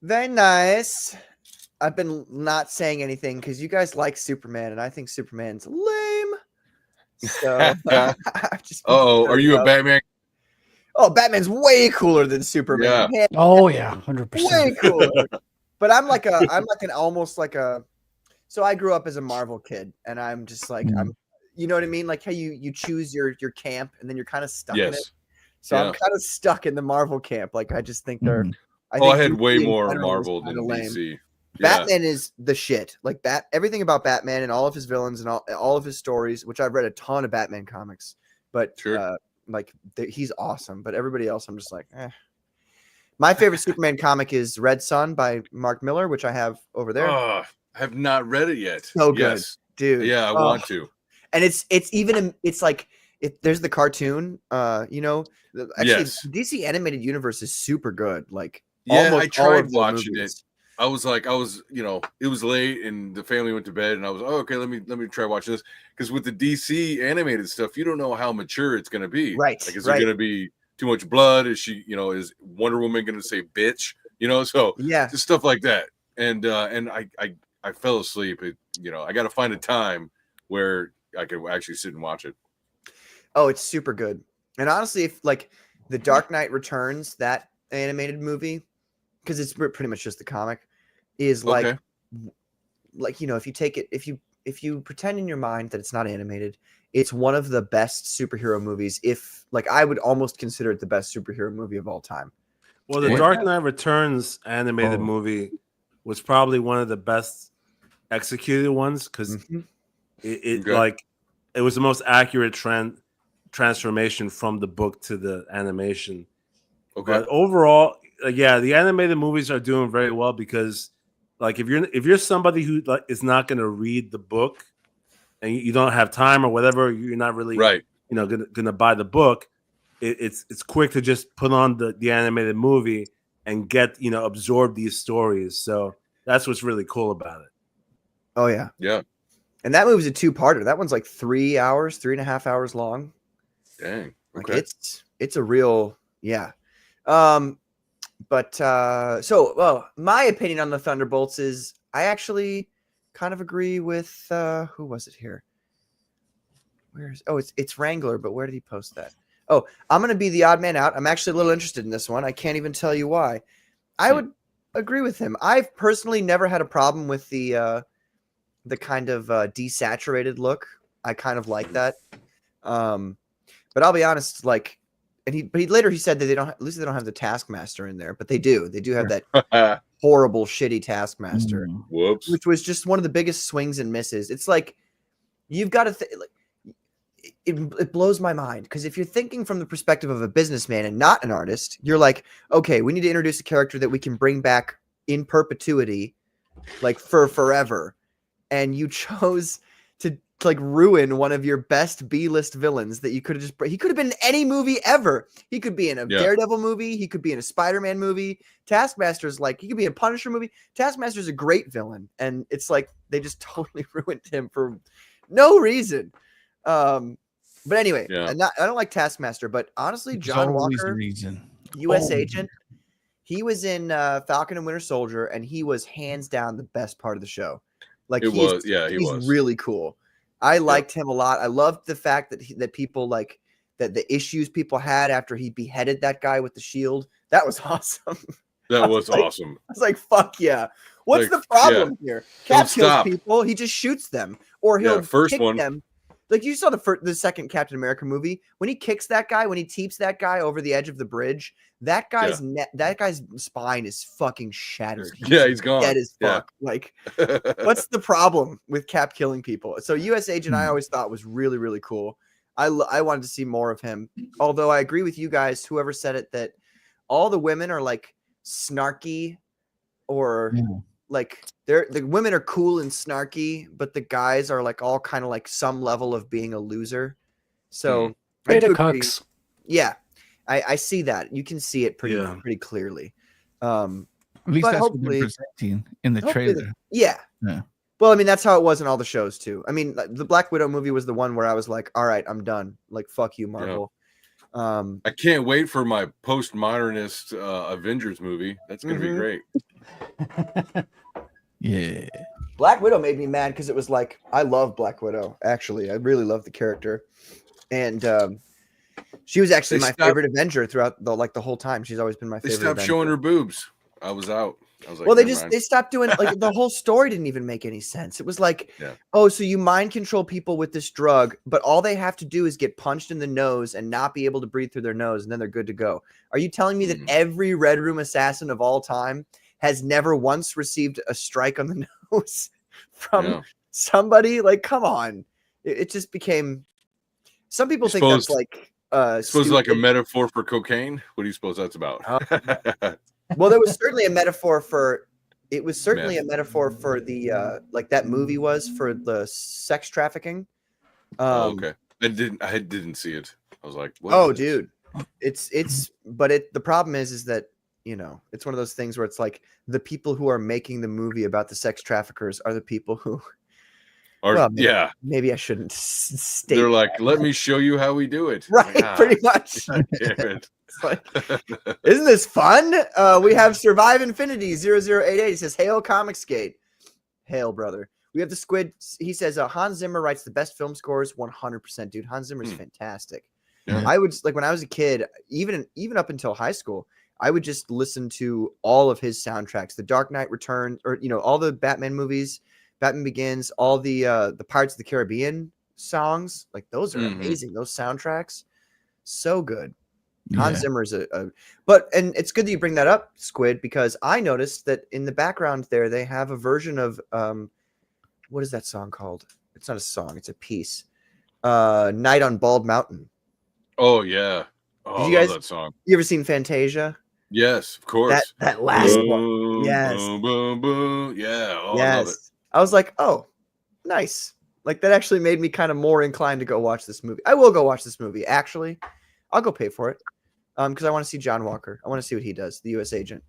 very nice. I've been not saying anything because you guys like Superman, and I think Superman's lame. So, are you a Batman? Oh, Batman's way cooler than Superman. Yeah. Oh yeah, 100%. Way cooler. But I'm an almost like a. So I grew up as a Marvel kid, and I'm just like you know what I mean? Like how you choose your camp, and then you're kind of stuck in it. So I'm kind of stuck in the Marvel camp. Like I just think they're. I had way more Marvel than DC. Batman is the shit. Like everything about Batman and all of his villains and all of his stories, which I've read a ton of Batman comics, but he's awesome. But everybody else, I'm just like, eh. My favorite Superman comic is Red Sun by Mark Miller, which I have over there. I have not read it yet. So good, dude. Yeah, I want to. And it's like there's the cartoon. Actually, DC animated universe is super good. Like, I tried watching it. I was, it was late and the family went to bed, and I was, okay, let me try watching this, because with the DC animated stuff, you don't know how mature it's going to be. Right. Like, is there going to be too much blood? Is she, is Wonder Woman going to say bitch? So just stuff like that. And I fell asleep. I got to find a time where I could actually sit and watch it. Oh, it's super good. And honestly, if like the Dark Knight Returns, that animated movie, because it's pretty much just the comic, is like, you know, if you take it, if you pretend in your mind that it's not animated, it's one of the best superhero movies. If like, I would almost consider it the best superhero movie of all time. Well, the Dark Knight Returns animated movie was probably one of the best executed ones because it was the most accurate transformation from the book to the animation. Okay. But overall, yeah, the animated movies are doing very well because, like, if you're somebody who like is not going to read the book and you don't have time or whatever, you're not really gonna buy the book. It's quick to just put on the animated movie and get absorb these stories. So that's what's really cool about it. Oh yeah, yeah. And that movie's a 2-parter. That one's like 3 hours, 3.5 hours long. Dang. Like Okay. it's a real But my opinion on the Thunderbolts is I actually kind of agree with who was it here? It's Wrangler, but where did he post that? Oh, I'm gonna be the odd man out. I'm actually a little interested in this one. I can't even tell you why. I would agree with him. I've personally never had a problem with the kind of desaturated look. I kind of like that. But I'll be honest, like, he later said that at least they don't have the Taskmaster in there, but they do. They do have that horrible, shitty Taskmaster. Whoops. Which was just one of the biggest swings and misses. It's like you've got to it blows my mind because if you're thinking from the perspective of a businessman and not an artist, you're like, okay, we need to introduce a character that we can bring back in perpetuity, like for forever. And you chose to like ruin one of your best B-list villains that you could have he could have been in any movie ever. He could be in a Daredevil movie. He could be in a Spider-Man movie. Taskmaster's like, he could be in a Punisher movie. Taskmaster's a great villain. And it's like, they just totally ruined him for no reason. But anyway, I don't like Taskmaster, but honestly, John Walker, U.S. agent, he was in Falcon and Winter Soldier, and he was hands down the best part of the show. Like he was really cool. I liked him a lot. I loved the fact that people like that the issues people had after he beheaded that guy with the shield. That was awesome. That was awesome. I was like, fuck yeah. What's the problem here? Cap kills people. He just shoots them, or he'll kick them. Like you saw the second Captain America movie when he kicks that guy, when he teeps that guy over the edge of the bridge, that guy's that guy's spine is fucking shattered. He's gone. Dead as fuck. Like, what's the problem with Cap killing people? So U.S. Agent, I always thought was really, really cool. I wanted to see more of him. Although I agree with you guys, whoever said it, that all the women are like snarky or like the women are cool and snarky, but the guys are like all kind of like some level of being a loser. So beta cucks. Yeah, I see that. You can see it pretty clearly. At least that's what they're presenting in the trailer. Yeah. Well, I mean, that's how it was in all the shows too. I mean, the Black Widow movie was the one where I was like, all right, I'm done. Like, fuck you, Marvel. I can't wait for my postmodernist Avengers movie. That's going to be great. Yeah. Black Widow made me mad because it was like, I love Black Widow. Actually, I really love the character. And she was actually my favorite Avenger throughout the whole time. She's always been my favorite. They stopped showing her boobs. I was out. I was like, well, they stopped doing like the whole story didn't even make any sense. It was like, oh, so you mind control people with this drug, but all they have to do is get punched in the nose and not be able to breathe through their nose, and then they're good to go. Are you telling me that every Red Room assassin of all time has never once received a strike on the nose from somebody? Like, come on. It just became. Some people think that's like suppose like a metaphor for cocaine. What do you suppose that's about? Well, there was certainly a metaphor for it was certainly a metaphor for the like that movie was for the sex trafficking. Okay. I didn't see it. I was like, what oh dude. It's but the problem is that, you know, it's one of those things where it's like the people who are making the movie about the sex traffickers are the people who maybe I shouldn't state. They're like, let me show you how we do it. Right, pretty much. Like, isn't this fun? We have Survive Infinity 0088. He says, "Hail Comicsgate." Hail, brother. We have the Squid. He says Hans Zimmer writes the best film scores. 100%, dude. Hans Zimmer is fantastic. Yeah. I would like when I was a kid, even up until high school, I would just listen to all of his soundtracks. The Dark Knight Returns, or all the Batman movies, Batman Begins, all the Pirates of the Caribbean songs. Like those are amazing. Those soundtracks, so good. Hans Zimmer is and it's good that you bring that up, Squid, because I noticed that in the background there they have a version of what is that song called? It's not a song, it's a piece. Night on Bald Mountain. Oh yeah. Oh, Did you guys love that song. You ever seen Fantasia? Yes, of course. That last one. Boom, Yes. boom, boom, boom. Yeah. Oh, Yes. I love it. I was like, oh, nice. Like that actually made me kind of more inclined to go watch this movie. I will go watch this movie. Actually, I'll go pay for it. Because I want to see John Walker. I want to see what he does, the U.S. agent.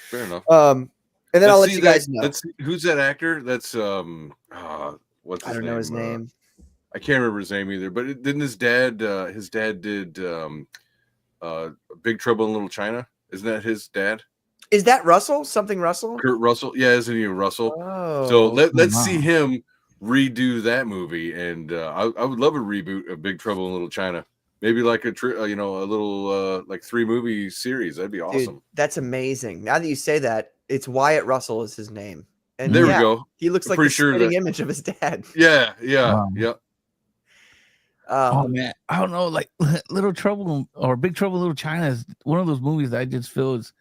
Fair enough. And then I'll let you guys know. Who's that actor? That's what's his name? I don't know his name. I can't remember his name either. But didn't his dad did Big Trouble in Little China? Isn't that his dad? Is that Russell? Something Russell? Kurt Russell? Yeah, isn't he Russell? Oh. So let's see him redo that movie, and I would love a reboot of Big Trouble in Little China. Maybe like a little like 3-movie series. That'd be awesome. Dude, that's amazing. Now that you say that, it's Wyatt Russell is his name. And there we go. He looks like the spitting image of his dad. Yeah. Oh man, I don't know. Like Little Trouble or Big Trouble in Little China is one of those movies that I just feel is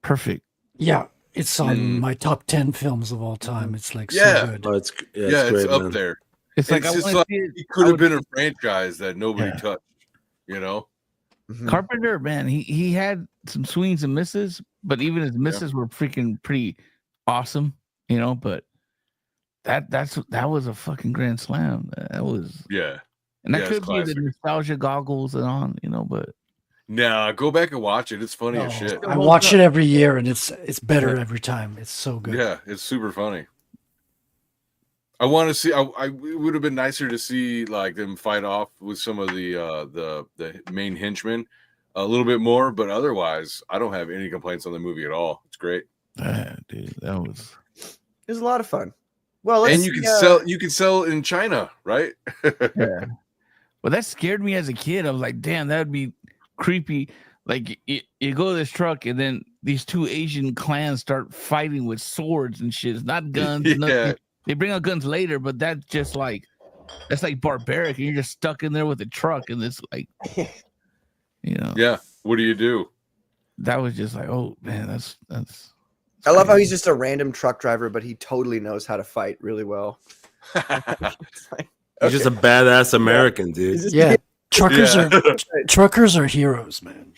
perfect. Yeah, it's on my top 10 films of all time. It's like so good. Oh, it's great, man. up there. It's just like it could have been a franchise that nobody touched. Carpenter, man, he had some swings and misses, but even his misses were freaking pretty awesome. But that was a fucking grand slam. That was and that could be the nostalgia goggles and on, but nah, go back and watch it. It's funny as shit. I watch it every year, and it's better every time. It's so good. Yeah, it's super funny. I want to see. It would have been nicer to see like them fight off with some of the main henchmen a little bit more, but otherwise, I don't have any complaints on the movie at all. It's great. Dude, that was. It was a lot of fun. Well, and you can sell in China, right? Yeah. Well, that scared me as a kid. I was like, damn, that would be creepy. Like you go to this truck and then these two Asian clans start fighting with swords and shit. It's not guns. Nothing. They bring out guns later, but that's just like barbaric. And you're just stuck in there with a truck, and it's like, Yeah. What do you do? That was just like, oh man, that's. I love how he's just a random truck driver, but he totally knows how to fight really well. He's just a badass American, dude. Yeah. Truckers are heroes, man.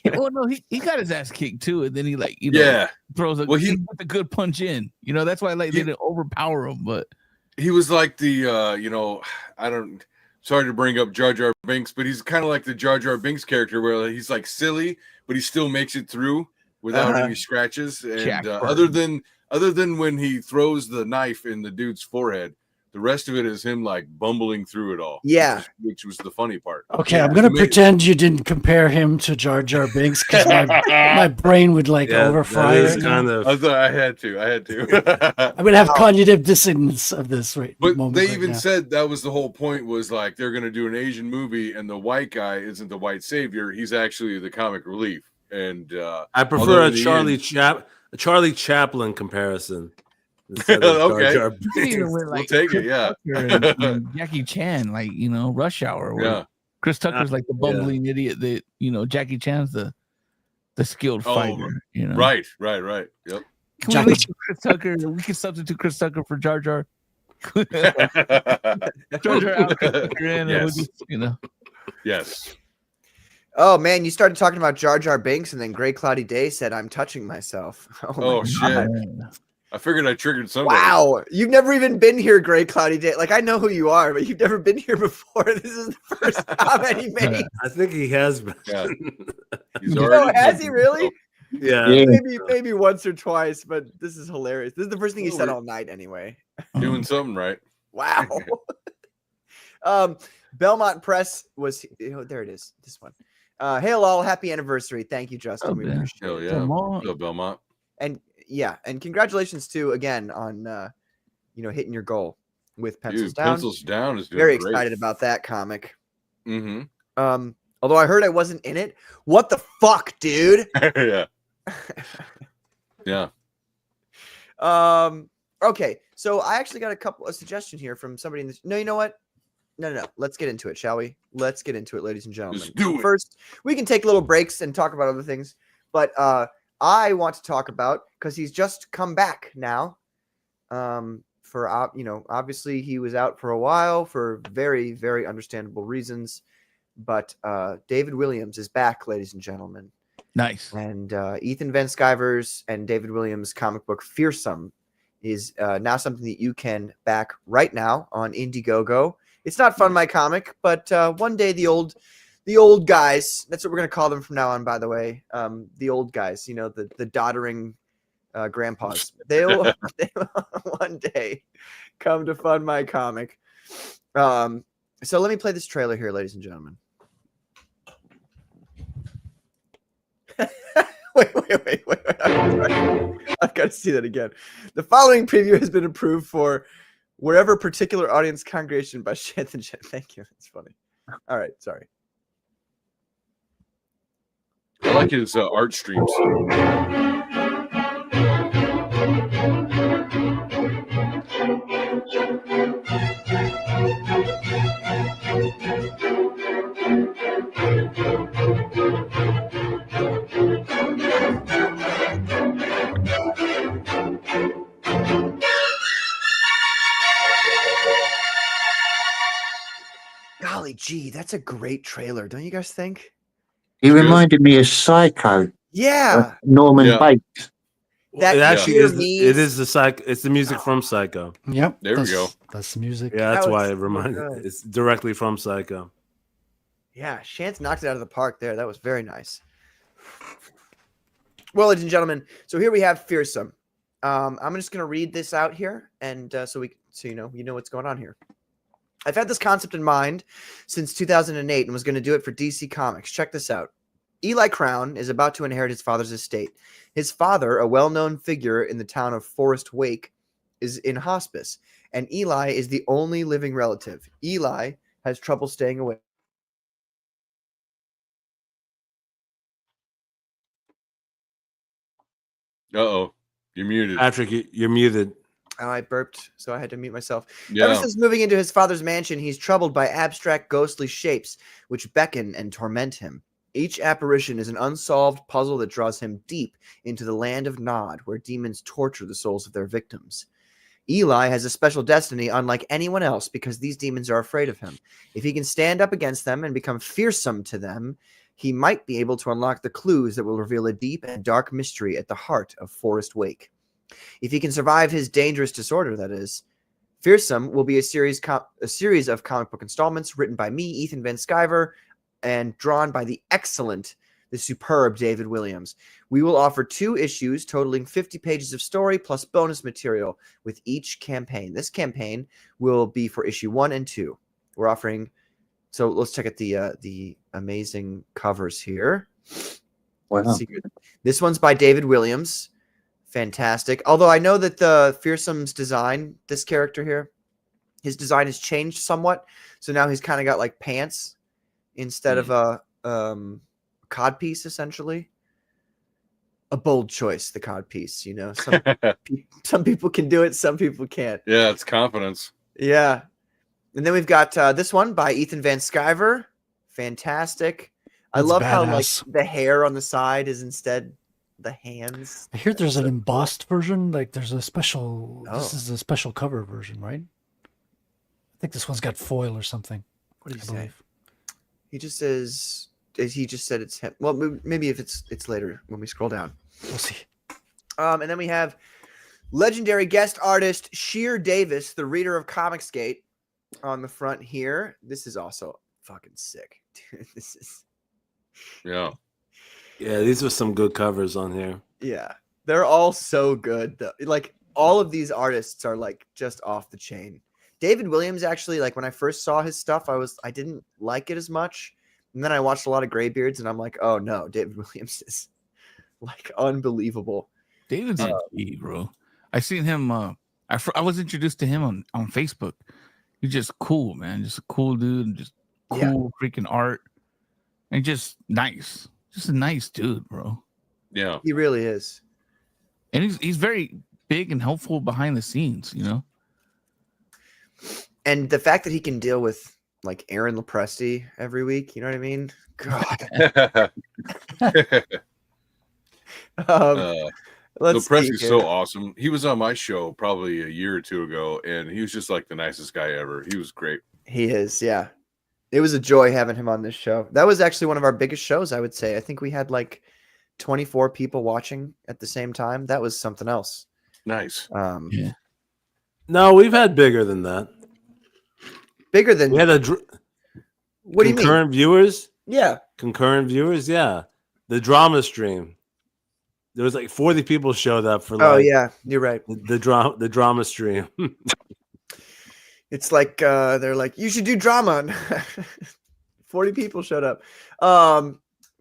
Well, no, he got his ass kicked too, and then he throws a put a good punch in. That's why they didn't overpower him, but he was like the sorry to bring up Jar Jar Binks, but he's kind of like the Jar Jar Binks character where he's like silly, but he still makes it through without any scratches. And other than when he throws the knife in the dude's forehead, the rest of it is him like bumbling through it all. Yeah, which was the funny part. Okay, I'm gonna pretend you didn't compare him to Jar Jar Binks because my brain would overfry. I thought I had to. I'm gonna have cognitive dissonance of this moment. They even said that was the whole point. Was like they're gonna do an Asian movie, and the white guy isn't the white savior. He's actually the comic relief. And I prefer a Charlie Chaplin comparison. Okay, we'll take it. Yeah, and Jackie Chan, Rush Hour. Where Chris Tucker's like the bumbling idiot that Jackie Chan's the skilled fighter. Right. Yep. Can we Chris Tucker? We can substitute Chris Tucker for Jar Jar. Jar Jar out, in, yes. And we'll Yes. Oh man, you started talking about Jar Jar Binks, and then Gray Cloudy Day said, "I'm touching myself." Oh shit. I figured I triggered somebody. Wow, you've never even been here, Gray Cloudy Day. Like I know who you are, but you've never been here before. This is the first comment he made. I think he has been. Yeah. Has he really? Yeah. Maybe once or twice, but this is hilarious. This is the first thing he said all night, anyway. Doing something right. Wow. Belmont Press was there. It is. This one. Hey, all, happy anniversary! Thank you, Justin. We appreciate it. Hell yeah, Belmont. And congratulations too again on hitting your goal with Pencils Dude, Down. Pencils Down is doing Very great. excited about that comic. Mm-hmm. Although I heard I wasn't in it. What the fuck, dude? Yeah. Yeah. Okay, so I actually got a suggestion here from somebody in this. No, you know what? No. Let's get into it, shall we? Let's get into it, ladies and gentlemen. Let's do it. First, we can take little breaks and talk about other things, but I want to talk about, because he's just come back now. Obviously he was out for a while for very, very understandable reasons, but David Williams is back, ladies and gentlemen. Nice. And Ethan Van Sciver's and David Williams' comic book Fearsome is now something that you can back right now on Indiegogo. It's not Fund My Comic, but one day the old guys, that's what we're going to call them from now on, by the way, the old guys, the doddering grandpas, they'll one day come to Fund My Comic. So let me play this trailer here, ladies and gentlemen. Wait. I've got to see that again. The following preview has been approved for wherever particular audience congregation by Shanth and Jen. Thank you. That's funny. All right. Sorry. I like his art streams. Golly gee, that's a great trailer, don't you guys think? He reminded me of Psycho. Yeah. Norman Bates. That it actually Peter is. Mees- It is the psych. It's the music from Psycho. Yep. There we go. That's the music. Yeah, that's That why was it so reminded. good. It's directly from Psycho. Yeah, Shantz knocked it out of the park there. That was very nice. Well, ladies and gentlemen, so here we have Fearsome. I'm just going to read this out here, and so you know what's going on here. I've had this concept in mind since 2008 and was going to do it for DC Comics. Check this out. Eli Crown is about to inherit his father's estate. His father, a well-known figure in the town of Forest Wake, is in hospice, and Eli is the only living relative. Eli has trouble staying away. Uh-oh. You're muted. Patrick, you're muted. Oh, I burped, so I had to mute myself. Yeah. Ever since moving into his father's mansion, he's troubled by abstract ghostly shapes which beckon and torment him. Each apparition is an unsolved puzzle that draws him deep into the land of Nod, where demons torture the souls of their victims. Eli has a special destiny unlike anyone else because these demons are afraid of him. If he can stand up against them and become fearsome to them, he might be able to unlock the clues that will reveal a deep and dark mystery at the heart of Forest Wake. If he can survive his dangerous disorder, that is, Fearsome will be a series of comic book installments written by me, Ethan Van Sciver, and drawn by the superb David Williams. We will offer 2 issues totaling 50 pages of story plus bonus material with each campaign. This campaign will be for issue 1 and 2. We're offering. So let's check out the amazing covers here. Wow. This one's by David Williams. Fantastic. Although I know that the Fearsome's design, this character here, his design has changed somewhat. So now he's kind of got like pants instead of a codpiece, essentially. A bold choice, the codpiece. Some people can do it, some people can't. Yeah, it's confidence. Yeah. And then we've got this one by Ethan Van Sciver. Fantastic. I That's love how badass. like the hair on the side is instead the hands. I hear there's an embossed version. Like there's a special. This Oh. is a special cover version, right? I think this one's got foil or something. What did he I say? believe. He just says. He just said it's him. Well, maybe if it's later when we scroll down. We'll see. And then we have legendary guest artist Sheer Davis, the reader of Comicsgate, on the front here. This is also fucking sick, dude. This is. Yeah. Yeah, these were some good covers on here. Yeah, they're all so good. Like all of these artists are like just off the chain. David Williams actually, like when I first saw his stuff, I didn't like it as much, and then I watched a lot of Graybeards, and I'm like, oh no, David Williams is like unbelievable. David's a G, bro. I I was introduced to him on Facebook. He's just cool, man. Just a cool dude, and just cool freaking art, and just nice. Just a nice dude, bro. Yeah, He really is. And he's very big and helpful behind the scenes, you know. And the fact that he can deal with like Aaron Lopresti every week, you know what I mean? God. Let's see Lopresti's here. so awesome. He was on my show probably a year or two ago, and he was just like the nicest guy ever. He was great. He is, yeah. It was a joy having him on this show. That was actually one of our biggest shows, I would say. I think we had like 24 people watching at the same time. That was something else. Nice. Yeah. No, we've had bigger than that. Bigger than We had what do you mean? concurrent viewers. Yeah. Concurrent viewers, yeah. The drama stream. There was like 40 people showed up for Oh like yeah, you're right. the drama stream. It's like they're like, you should do drama. 40 people showed up.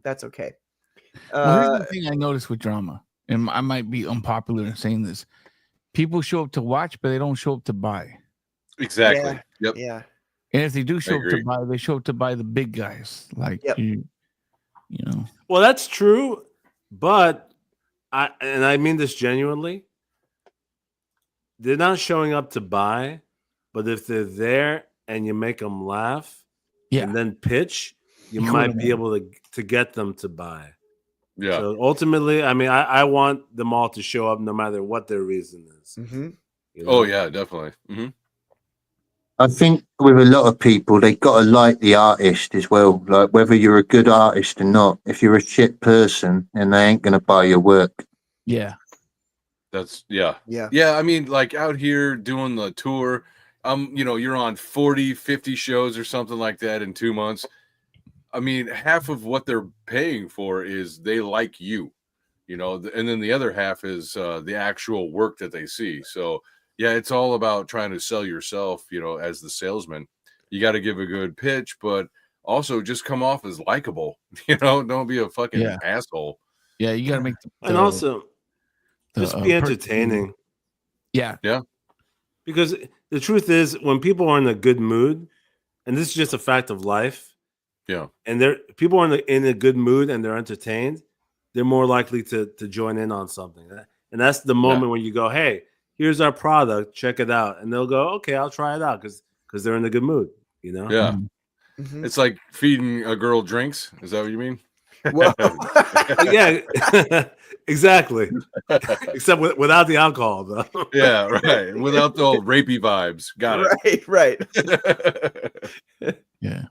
That's okay. Well, here's the thing I noticed with drama, and I might be unpopular in saying this. People show up to watch, but they don't show up to buy. Exactly. Yeah, Yep. yeah. And if they do show up to agree. buy, they show up to buy the big guys. Like you know. Well, that's true, but I mean this genuinely. They're not showing up to buy, but if they're there and you make them laugh, and then pitch, you might be able to get them to buy. Yeah. So ultimately, I mean, I want them all to show up no matter what their reason is. Mm-hmm. You know? Oh yeah, definitely. Mm-hmm. I think with a lot of people, they got to like the artist as well. Like whether you're a good artist or not, if you're a shit person, then they ain't going to buy your work. Yeah. That's yeah. Yeah. I mean, like out here doing the tour, you know, you're on 40, 50 shows or something like that in 2 months. I mean, half of what they're paying for is they like you, you know, and then the other half is the actual work that they see. So yeah, it's all about trying to sell yourself, you know, as the salesman. You got to give a good pitch, but also just come off as likable, you know, don't be a fucking asshole. Yeah, you got to make and also just be entertaining. Yeah. Yeah. Because the truth is, when people are in a good mood, and this is just a fact of life, yeah, and people are in a good mood and they're entertained, they're more likely to join in on something. And that's the moment when you go, hey, here's our product, check it out. And they'll go, okay, I'll try it out because they're in a good mood, you know? Yeah. Mm-hmm. It's like feeding a girl drinks. Is that what you mean? Well, yeah, exactly. Except without the alcohol, though. Yeah, right. Without the old rapey vibes. Got it. Right. Yeah.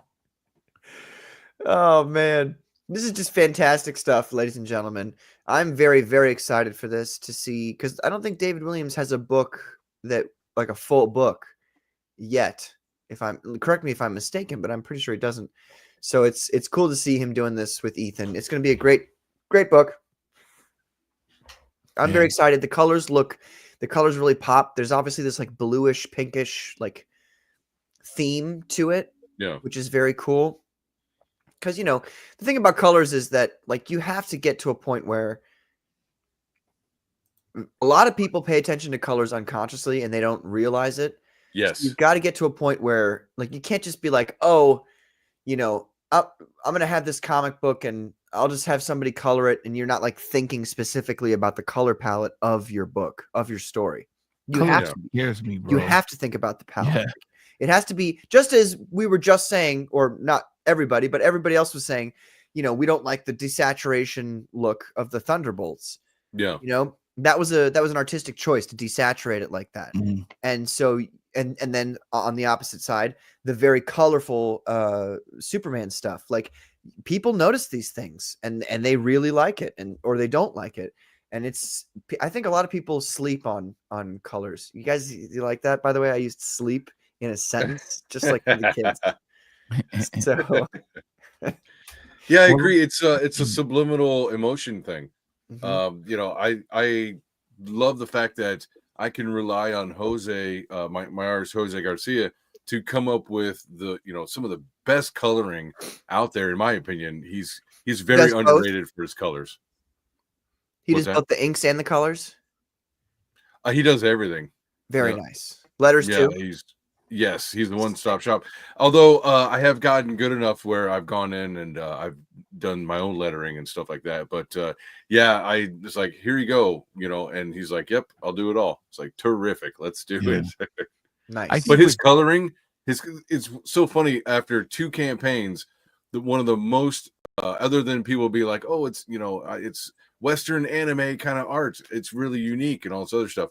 Oh man, this is just fantastic stuff, ladies and gentlemen. I'm very, very excited for this to see, because I don't think David Williams has a book that like a full book yet. Correct me if I'm mistaken, but I'm pretty sure he doesn't. So it's cool to see him doing this with Ethan. It's going to be a great book. I'm very excited. The colors really pop. There's obviously this like bluish, pinkish like theme to it, which is very cool. Because, you know, the thing about colors is that like you have to get to a point where a lot of people pay attention to colors unconsciously and they don't realize it. Yes. So you've got to get to a point where like you can't just be like, oh, you know, I'm going to have this comic book and I'll just have somebody color it, and you're not like thinking specifically about the color palette of your book, of your story. You have to think about the palette. Yeah. It has to be, just as we were just saying, or not everybody, but everybody else was saying, you know, we don't like the desaturation look of the Thunderbolts. Yeah. You know, that was an artistic choice to desaturate it like that. Mm-hmm. And so, and then on the opposite side, the very colorful Superman stuff, like people notice these things and they really like it, or they don't like it. And I think a lot of people sleep on colors. You guys, you like that? By the way, I used sleep in a sentence, just like for the kids. So, yeah, I agree. It's a subliminal emotion thing. Mm-hmm. You know, I love the fact that I can rely on Jose, my artist Jose Garcia, to come up with some of the best coloring out there. In my opinion, he's very underrated for his colors. He does both the inks and the colors. He does everything. Very nice. Letters Yeah, too. He's the one-stop shop. Although I have gotten good enough where I've gone in and I've done my own lettering and stuff like that. But I was like, here you go, and he's like, yep, I'll do it all. It's like terrific. Let's do it. Nice. But his coloring, it's so funny. After 2 campaigns, one of the most other than people be like, oh, it's it's Western anime kind of art. It's really unique and all this other stuff.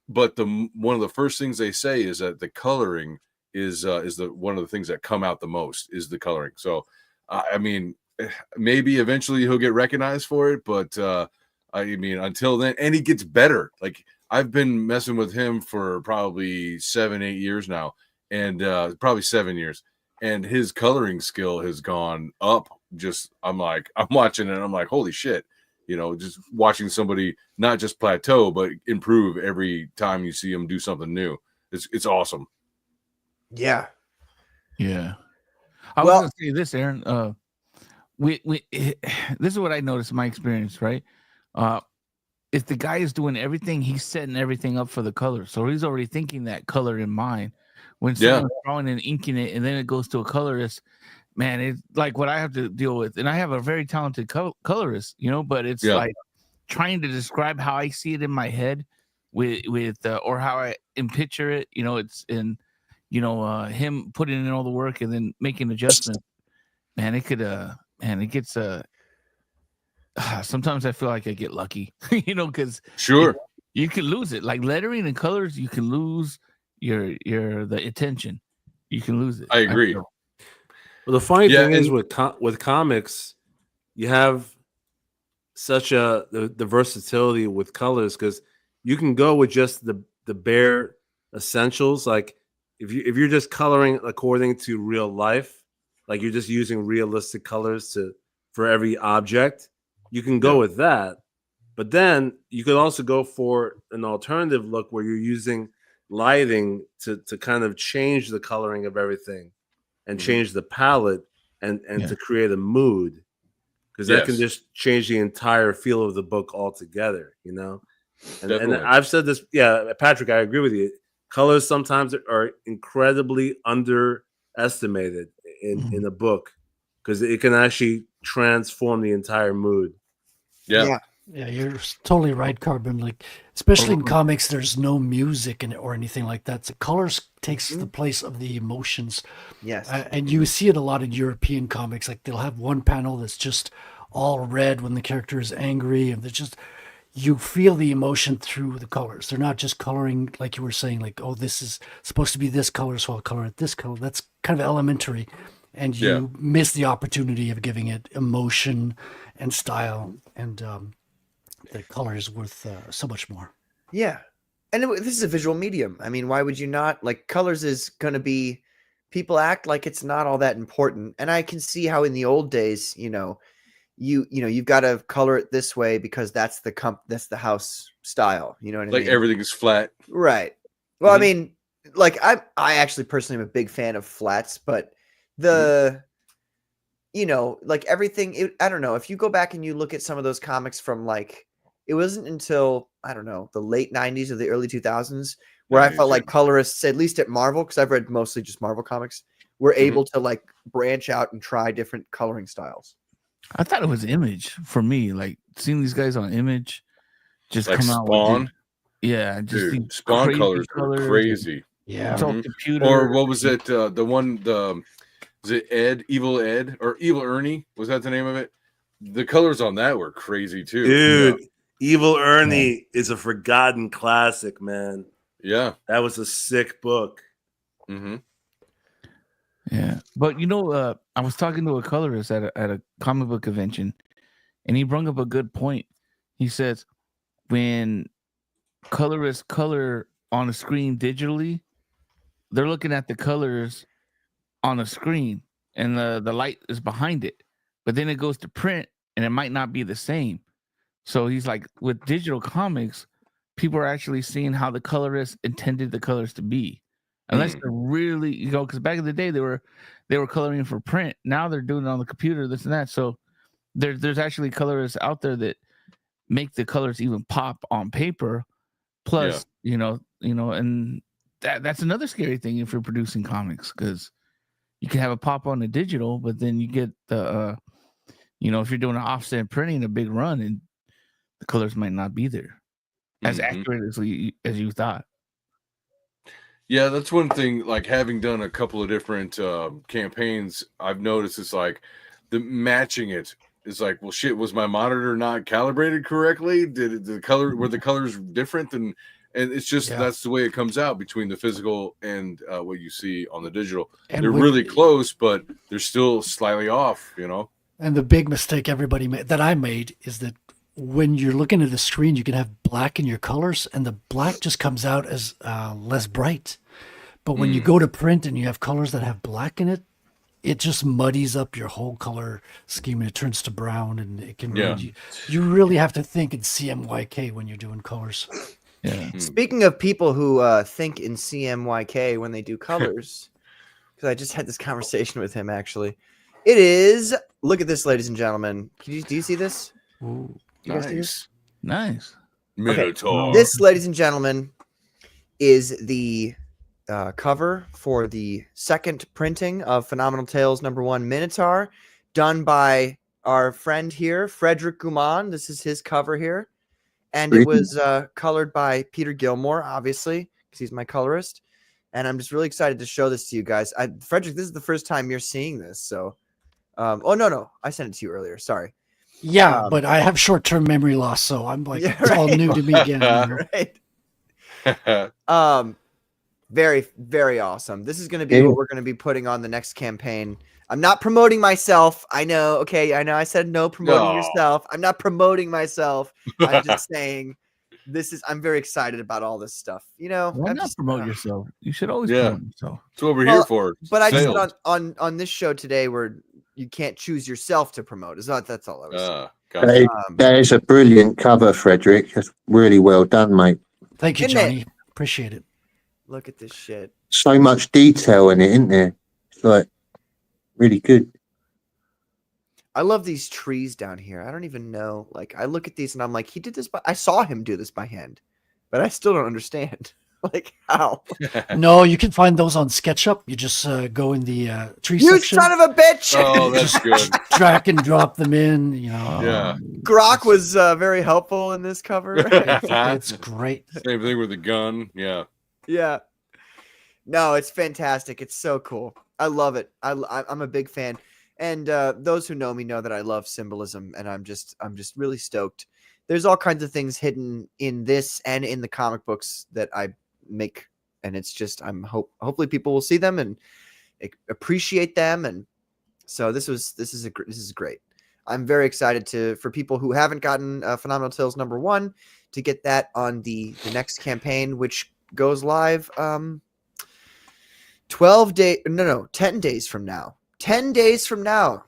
But one of the first things they say is that the coloring is the one of the things that come out the most is the coloring. So I mean, maybe eventually he'll get recognized for it, but I mean, until then, and he gets better. Like I've been messing with him for probably 7-8 years now, and probably 7 years, and his coloring skill has gone up. I'm watching it and I'm like, holy shit. Just watching somebody not just plateau, but improve every time you see them do something new. It's awesome. Yeah. Yeah. I was going to say this, Aaron. This is what I noticed in my experience, right? If the guy is doing everything, he's setting everything up for the color. So he's already thinking that color in mind. When someone's drawing and inking it, and then it goes to a colorist, man, it's like what I have to deal with. And I have a very talented colorist, but it's like trying to describe how I see it in my head with or how I picture it, it's in, him putting in all the work and then making adjustments. Man, it gets sometimes I feel like I get lucky, because you can lose it. Like lettering and colors, you can lose the attention. You can lose it. I agree. Well, the funny thing is with comics, you have such the versatility with colors because you can go with just the bare essentials. Like if you're just coloring according to real life, like you're just using realistic colors for every object, you can go with that. But then you could also go for an alternative look where you're using lighting to kind of change the coloring of everything. And change the palette and to create a mood, because that can just change the entire feel of the book altogether, And I've said this, Patrick, I agree with you. Colors sometimes are incredibly underestimated in a book because it can actually transform the entire mood. Yeah, you're totally right, Carbon. Like, especially in comics, there's no music in it or anything like that. So colors takes the place of the emotions. Yes. And you see it a lot in European comics. Like they'll have one panel that's just all red when the character is angry, and you feel the emotion through the colors. They're not just coloring like you were saying, like, oh, this is supposed to be this color, so I'll color it this color. That's kind of elementary. And you miss the opportunity of giving it emotion and style, and the color is worth so much more. Yeah. And this is a visual medium. I mean, why would you not? Like, colors is going to be, people act like it's not all that important. And I can see how in the old days, you've got to color it this way because that's the house style. You know what I mean? Like everything is flat. Right. Well, I mean, like I actually personally am a big fan of flats, but like everything, I don't know, if you go back and you look at some of those comics from like, it wasn't until, I don't know, the late 90s or the early 2000s where I felt like colorists, at least at Marvel, because I've read mostly just Marvel comics, were able to like branch out and try different coloring styles. I thought it was Image for me, like seeing these guys on Image just like come out Spawn. Just Spawn colors are crazy. Yeah. It's all computer. Or what was it? Was it Ed, Evil Ed, or Evil Ernie? Was that the name of it? The colors on that were crazy too. Dude, Evil Ernie is a forgotten classic, man. Yeah. That was a sick book. Mm-hmm. Yeah. But I was talking to a colorist at a comic book convention, and he brought up a good point. He says when colorists color on a screen digitally, they're looking at the colors on a screen and the light is behind it, but then it goes to print and it might not be the same. So he's like, with digital comics, people are actually seeing how the colorist intended the colors to be, unless they're really, because back in the day they were coloring for print. Now they're doing it on the computer, this and that. So there's actually colorists out there that make the colors even pop on paper, Plus, and that's another scary thing if you're producing comics, because you can have a pop on the digital, but then you get the if you're doing an offset printing, a big run, and the colors might not be there as accurate as you thought. Yeah, that's one thing. Like, having done a couple of different campaigns, I've noticed it's like the matching it is like, well, shit, was my monitor not calibrated correctly? Were the colors different? And it's just that's the way it comes out between the physical and what you see on the digital. And they're really close, but they're still slightly off. And the big mistake everybody made, that I made, is that when you're looking at the screen, you can have black in your colors, and the black just comes out as less bright. But when you go to print and you have colors that have black in it, it just muddies up your whole color scheme, and it turns to brown, and it can you really have to think in CMYK when you're doing colors. Yeah. Speaking of people who think in CMYK when they do colors, because I just had this conversation with him actually. It is, look at this, ladies and gentlemen. Do you see this? Ooh, you guys see this? Nice. Minotaur. Okay. This, ladies and gentlemen, is the cover for the second printing of Phenomenal Tales #1 Minotaur, done by our friend here, Frederick Guman. This is his cover here. And it was colored by Peter Gilmore, obviously, because he's my colorist. And I'm just really excited to show this to you guys. Frederick, this is the first time you're seeing this. So, no. I sent it to you earlier. Sorry. Yeah, but I have short-term memory loss, so I'm like, it's all new to me again. Right. Very, very awesome. This is going to be what we're going to be putting on the next campaign. I'm not promoting myself. I know. Okay. I know I said no promoting yourself. I'm not promoting myself. I'm just saying I'm very excited about all this stuff. Why not promote yourself? You should always promote yourself. That's what we're here for. But I just on this show today where you can't choose yourself to promote. That's all I was saying. That is a brilliant cover, Frederick. That's really well done, mate. Thank you, Johnny. Appreciate it. Look at this shit. So much detail in it, isn't there? It's like really good. I love these trees down here. I don't even know. Like, I look at these and I'm like, he did this, I saw him do this by hand, but I still don't understand. Like, how? No, you can find those on SketchUp. You just go in the tree you section. You son of a bitch! Oh, that's good. Drag and drop them in. Yeah. Grok was very helpful in this cover. It's great. Same thing with the gun. Yeah. Yeah. No, it's fantastic. It's so cool. I love it. I'm a big fan. And those who know me know that I love symbolism, and I'm just really stoked. There's all kinds of things hidden in this and in the comic books that I make, and it's just hopefully people will see them and appreciate them. And so this is great. I'm very excited for people who haven't gotten Phenomenal Tales #1 to get that on the next campaign, which goes live 10 days from now. 10 days from now,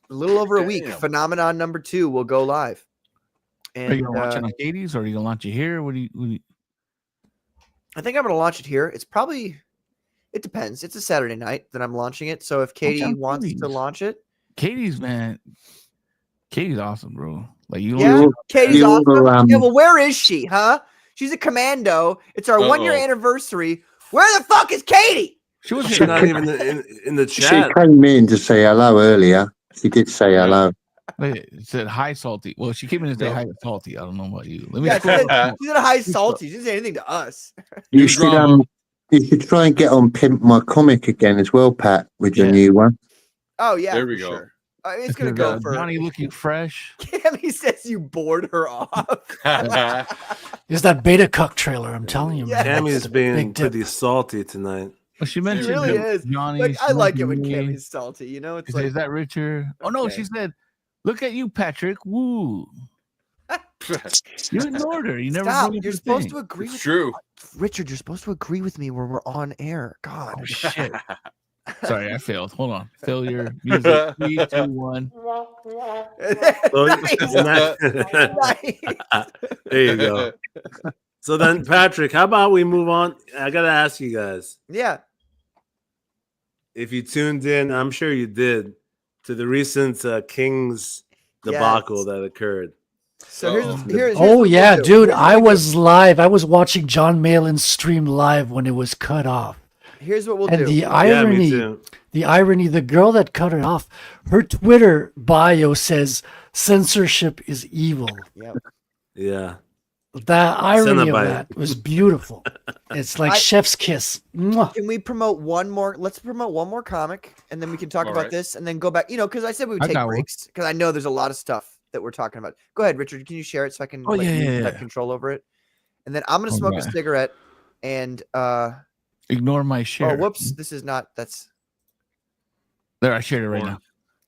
a little over a week, Phenomenon #2 will go live. And, are you gonna launch it on Katie's, or are you gonna launch it here? What do you... I think I'm gonna launch it here. It depends. It's a Saturday night that I'm launching it. So if Katie wants to launch it, Katie's awesome, bro. Like Katie's awesome. Yeah, well, where is she? Huh? She's a commando. It's our 1 year anniversary. Where the fuck is Katie? She's not even in the chat. She came in to say hello earlier. She did say hello. It said hi, salty. Well, she came in to say hi, salty. I don't know about you. She said hi, salty. She didn't say anything to us. You should try and get on Pimp My Comic again as well, Pat, with your new one. Oh yeah, there we go. Sure. It's gonna go for Johnny looking fresh. Cammy says you bored her off. Is that Beta Cuck trailer? I'm telling you, man. Cammy's being pretty salty tonight. Well, she mentioned it really is. Johnny. Like, I like it when Cammy's salty. It's is that Richard? Oh no, she said, "Look at you, Patrick. Woo." You ignored her. You never. Stop. You're supposed to agree. It's true. Richard, you're supposed to agree with me when we're on air. God. Oh shit. Sorry, I failed. Hold on. Failure. Music. 3, 2, 1. There you go. So then, Patrick, how about we move on? I gotta ask you guys. Yeah. If you tuned in, I'm sure you did, to the recent Kings debacle that occurred. So Uh-oh. here's Oh what yeah, we'll do. dude! Here's what I we do. was live. I was watching John Malin stream live when it was cut off. Here's what we'll And do. the Yeah, me irony, too. the girl that cut it off, her Twitter bio says censorship is evil. Yep. Yeah. The irony of Cenobite. that was beautiful. It's like chef's kiss. Mwah. Can we promote one more? Let's promote one more comic, and then we can talk All about right. this, and then go back. Because I said we would I take got one. breaks because I know there's a lot of stuff that we're talking about. Go ahead, Richard. Can you share it so I can Oh, yeah, yeah, have yeah. control over it? And then I'm gonna Oh, smoke my. a cigarette. And Ignore my share. oh, whoops, this is not. That's There, I shared it right Porn. now.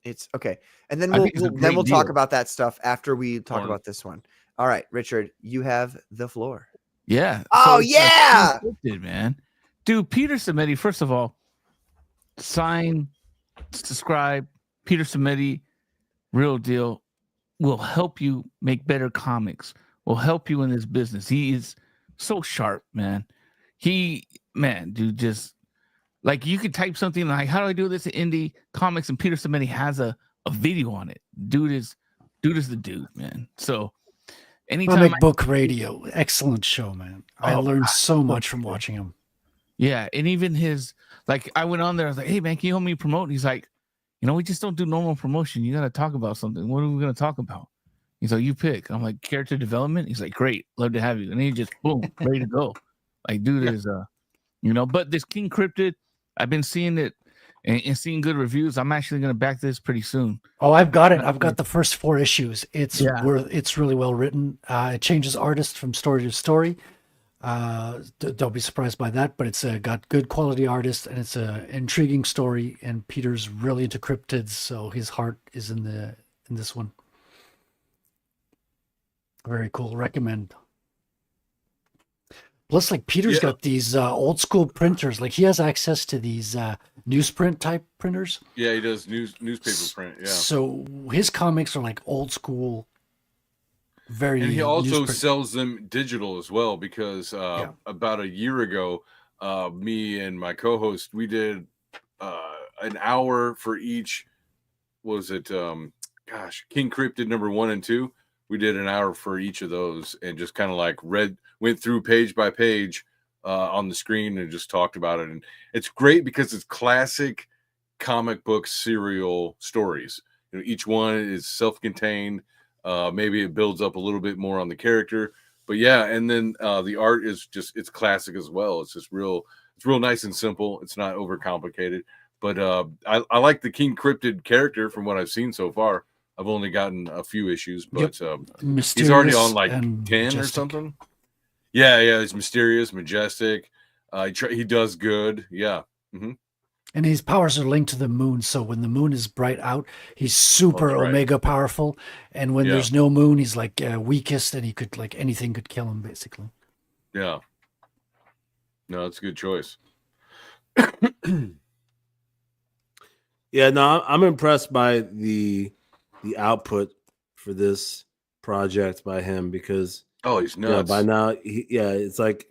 it's okay. And then I we'll, think it's a then great we'll talk deal. about that stuff after we talk Porn. about this one. All right, Richard, you have the floor. Yeah. Oh, it's yeah! unscripted, man. Dude, Peter Samedi, first of all, sign, subscribe. Peter Samedi, real deal, will help you make better comics, will help you in this business. He is so sharp, man. Dude, just like you could type something like, how do I do this in indie comics? And Peter Samedi has a video on it. Dude is the dude, man. So anytime Comic Book Radio, excellent show, man. I Oh, learned so much from watching him. yeah, and even his, like, I went on there, I was like, hey man, can you help me promote? And he's like, we just don't do normal promotion. You got to talk about something. What are we going to talk about? He's like, you pick. I'm like, character development. He's like, great, love to have you. And then he just boom, ready to go. Like, dude is but this King Cryptid, I've been seeing it and seeing good reviews. I'm actually going to back this pretty soon. Oh, I've got it. I've got the first 4 issues. It's Yeah. it's really well written. It changes artist from story to story. Don't be surprised by that, but it's got good quality artists and it's a intriguing story. And Peter's really into cryptids, so his heart is in this one. Very cool. Recommend. Plus, like Peter's Yeah. got these old school printers. Like he has access to these newsprint type printers. Yeah, he does newspaper print. Yeah. So his comics are like old school. Very. And he also newsprint. sells them digital as well because about a year ago, me and my co-host, we did an hour for each. Was it King Cryptid number 1 and 2? We did an hour for each of those and just kind of like went through page by page on the screen and just talked about it. And it's great because it's classic comic book serial stories. Each one is self-contained. Maybe it builds up a little bit more on the character, but yeah. And then the art is it's classic as well. It's just real nice and simple. It's not overcomplicated, but I like the King Cryptid character from what I've seen so far. I've only gotten a few issues, but he's already on like 10 majestic. or something. Yeah. He's mysterious, majestic. He does good. Yeah. Mm-hmm. And his powers are linked to the moon. So when the moon is bright out, he's super That's right. omega powerful. And when Yeah. there's no moon, he's like weakest and he could like anything could kill him basically. Yeah. No, it's a good choice. Yeah, no, I'm impressed by the output for this project by him because he's nuts. yeah, by now it's like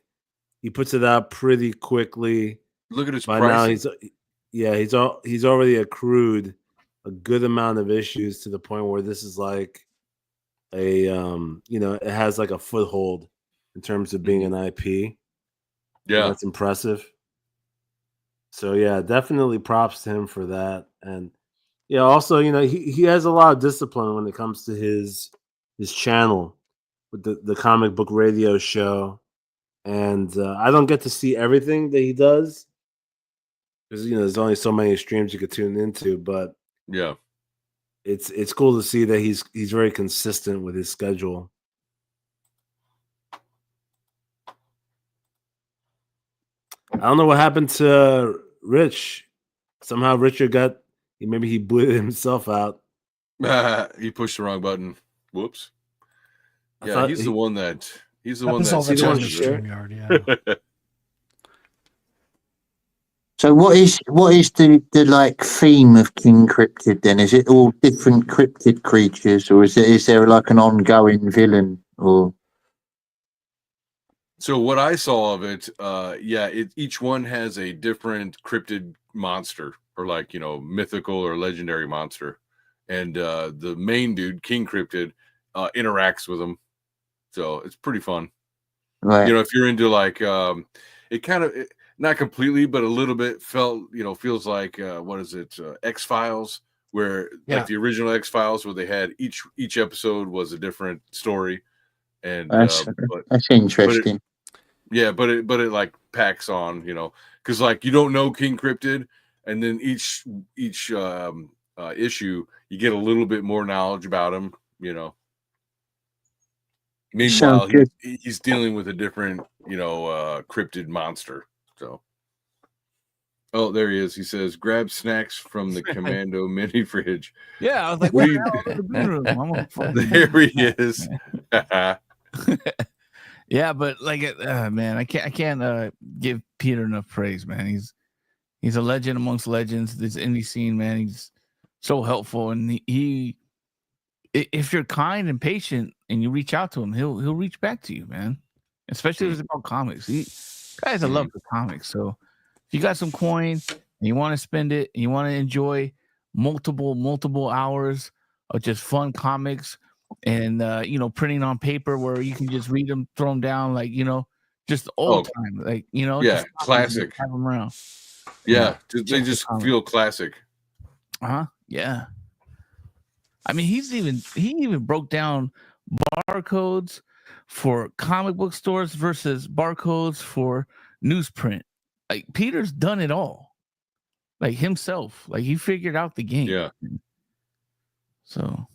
he puts it out pretty quickly. Look at his by pricing. now he's already accrued a good amount of issues to the point where this is like a it has like a foothold in terms of being an IP. Yeah, that's impressive. So yeah, definitely props to him for that. And yeah, also, he has a lot of discipline when it comes to his channel with the comic book radio show. And I don't get to see everything that he does because there's only so many streams you could tune into, but yeah, it's cool to see that he's very consistent with his schedule. I don't know what happened to Rich. Somehow Richard maybe he blew himself out. He pushed the wrong button. Whoops. I Yeah, thought he's the one that Happens all the sends time in it. StreamYard, yeah. So what is the like theme of King Cryptid then? Is it all different cryptid creatures, or is there like an ongoing villain? Or So what I saw of it, each one has a different cryptid monster, or mythical or legendary monster, and the main dude, King Cryptid, interacts with them. So it's pretty fun. Right. You know, if you're into like it kind of not completely, but a little bit feels like what is it? X-Files, where like the original X-Files, where they had each episode was a different story, and That's interesting. but it like packs on, because like you don't know King Cryptid, and then each issue you get a little bit more knowledge about him, Meanwhile, he's dealing with a different, cryptid monster. So, oh, there he is. He says, "Grab snacks from the Commando mini fridge." Yeah, I was like, What "What do the hell in the green room?" I'm a fucking there he is. Yeah, but like, man, I can't give Peter enough praise, man. He's a legend amongst legends. This indie scene, man. He's so helpful, and he if you're kind and patient and you reach out to him, he'll reach back to you, man. Especially if it's about comics. Guys, I love the comics. So if you got some coin and you want to spend it and you want to enjoy multiple hours of just fun comics and printing on paper where you can just read them, throw them down, like just old time, like yeah, classic. Have them around. Yeah, they just feel classic. Yeah. I mean, he even broke down barcodes for comic book stores versus barcodes for newsprint. Like Peter's done it all, like himself. Like he figured out the game. Yeah. So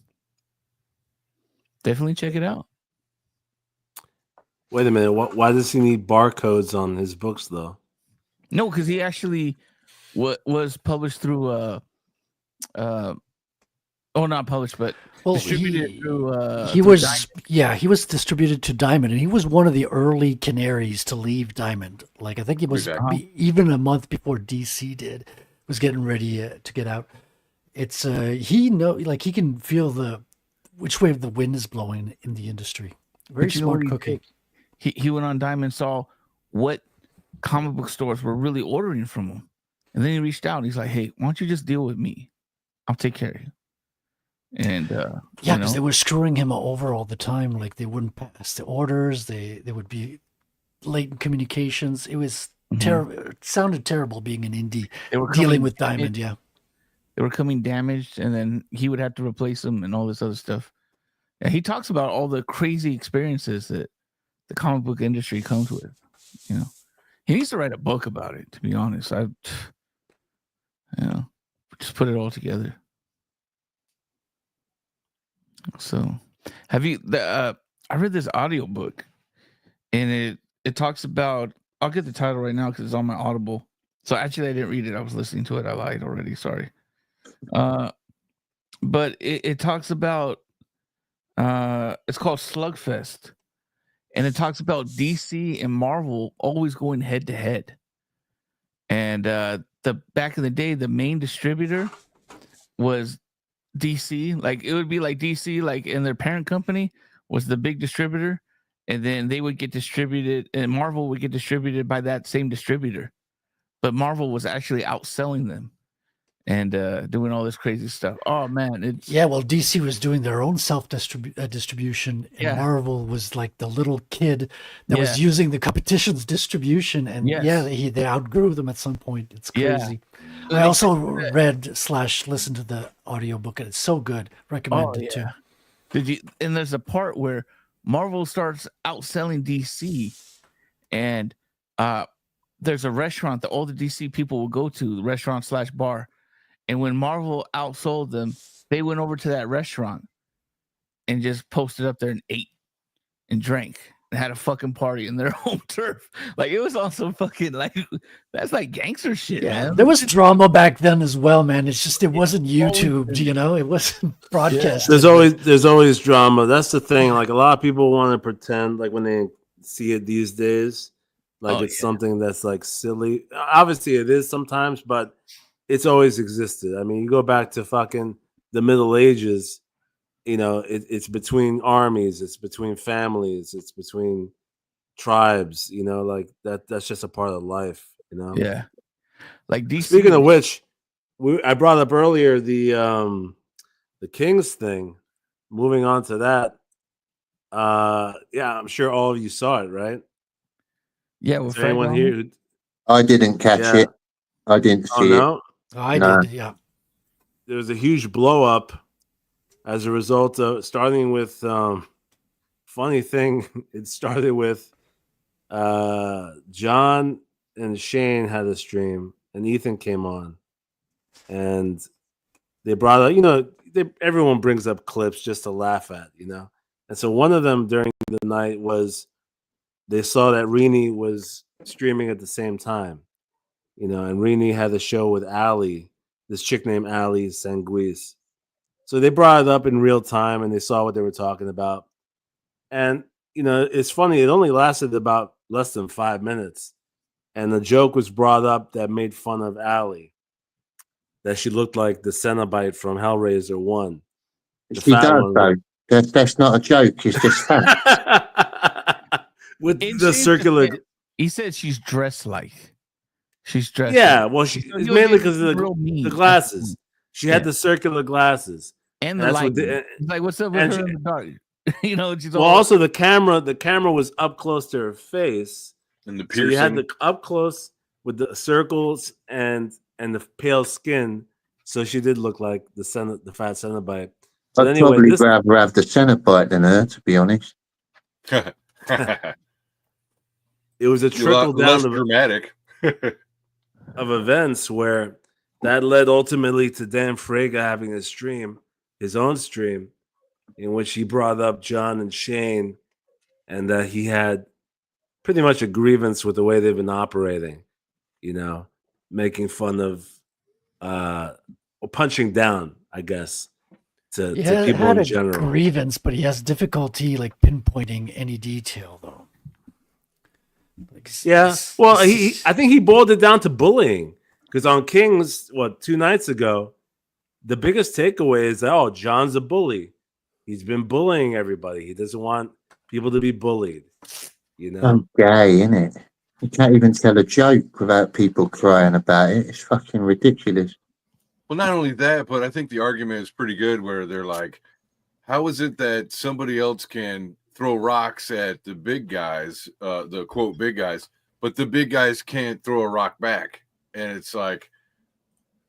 definitely check it out. Wait a minute. Why does he need barcodes on his books, though? No, because he actually was published through not published, but distributed through. He was distributed to Diamond, and he was one of the early canaries to leave Diamond. Like I think he was even a month before DC was getting ready to get out. It's he can feel which way the wind is blowing in the industry. Very smart cookie. He went on Diamond, saw what comic book stores were really ordering from him, and then he reached out. And he's like, "Hey, why don't you just deal with me? I'll take care of you." And because they were screwing him over all the time. Like they wouldn't pass the orders. They would be late in communications. It was terrible. It sounded terrible being an indie dealing with Diamond. Yeah, they were coming damaged, and then he would have to replace them and all this other stuff. And he talks about all the crazy experiences that the comic book industry comes with. He needs to write a book about it. To be honest, just put it all together. So, have you? I read this audiobook, and it talks about. I'll get the title right now because it's on my Audible. So actually, I didn't read it. I was listening to it. I lied already. Sorry. But it talks about. It's called Slugfest, and it talks about DC and Marvel always going head to head. And the back in the day, the main distributor was DC. Like it would be like DC, like in their parent company was the big distributor, and then they would get distributed, and Marvel would get distributed by that same distributor. But Marvel was actually outselling them and doing all this crazy stuff. Oh man, well, DC was doing their own distribution, and Marvel was like the little kid that was using the competition's distribution, and they outgrew them at some point. It's crazy. I also read/listened to the audiobook, and it's so good. Recommend it too. Did you? And there's a part where Marvel starts outselling DC, and there's a restaurant that all the DC people will go to, restaurant/bar. And when Marvel outsold them, they went over to that restaurant and just posted up there and ate and drank and had a fucking party in their home turf. Like it was on some fucking that's like gangster shit, man. There was drama back then as well, man. It's just it wasn't YouTube, it wasn't broadcast. There's always drama. That's the thing. Like a lot of people want to pretend like when they see it these days, like it's something that's like silly. Obviously it is sometimes, but it's always existed. I mean, you go back to fucking the Middle Ages, it's between armies, it's between families, it's between tribes, like that's just a part of life, Yeah. Like DC. Speaking of which, I brought up earlier the Kings thing. Moving on to that, Yeah, I'm sure all of you saw it, right? Yeah, Is with there anyone here? Who, I didn't catch yeah. it. I didn't Oh see it. no, I No. did, yeah. there was a huge blow up as a result of starting with. Funny thing, it started with John and Shane had a stream, and Ethan came on, and they brought up, everyone brings up clips just to laugh at, and so one of them during the night was they saw that Rini was streaming at the same time, and Rini had a show with Ali, this chick named Ali Sanguis. So they brought it up in real time, and they saw what they were talking about, and it's funny. It only lasted about less than 5 minutes, and the joke was brought up that made fun of Ali, that she looked like the Cenobite from Hellraiser 1. The She fat does, one though. That's not a joke. It's just fact. with And the Shane circular. said- He said she's dressed like. She's dressed. Yeah, like. well, So it's he mainly was because of real mean. the That's glasses. She had Yeah. the circular glasses, and the that's what lighting. they- He's like, what's up with and her she- in the dark? She's well, all also the camera was up close to her face, And the so you had piercing. the up close with the circles and the pale skin. So she did look like the fat Cenobite. But I'd anyway, probably this rather have the Cenobite than her, to be honest. it was a A trickle lot less down dramatic. of events where that led ultimately to Dan Frega having his own stream, in which he brought up John and Shane, and that he had pretty much a grievance with the way they've been operating, making fun of or punching down, I guess, to people had in a general. grievance, but he has difficulty like pinpointing any detail, though. Like, Yeah, well, I think he boiled it down to bullying, because on Kings, 2 nights ago, the biggest takeaway is that John's a bully. He's been bullying everybody. He doesn't want people to be bullied. So gay, isn't it? You can't even tell a joke without people crying about it. It's fucking ridiculous. Well, not only that, but I think the argument is pretty good where they're like, how is it that somebody else can throw rocks at the big guys, the quote big guys, but the big guys can't throw a rock back? And it's like,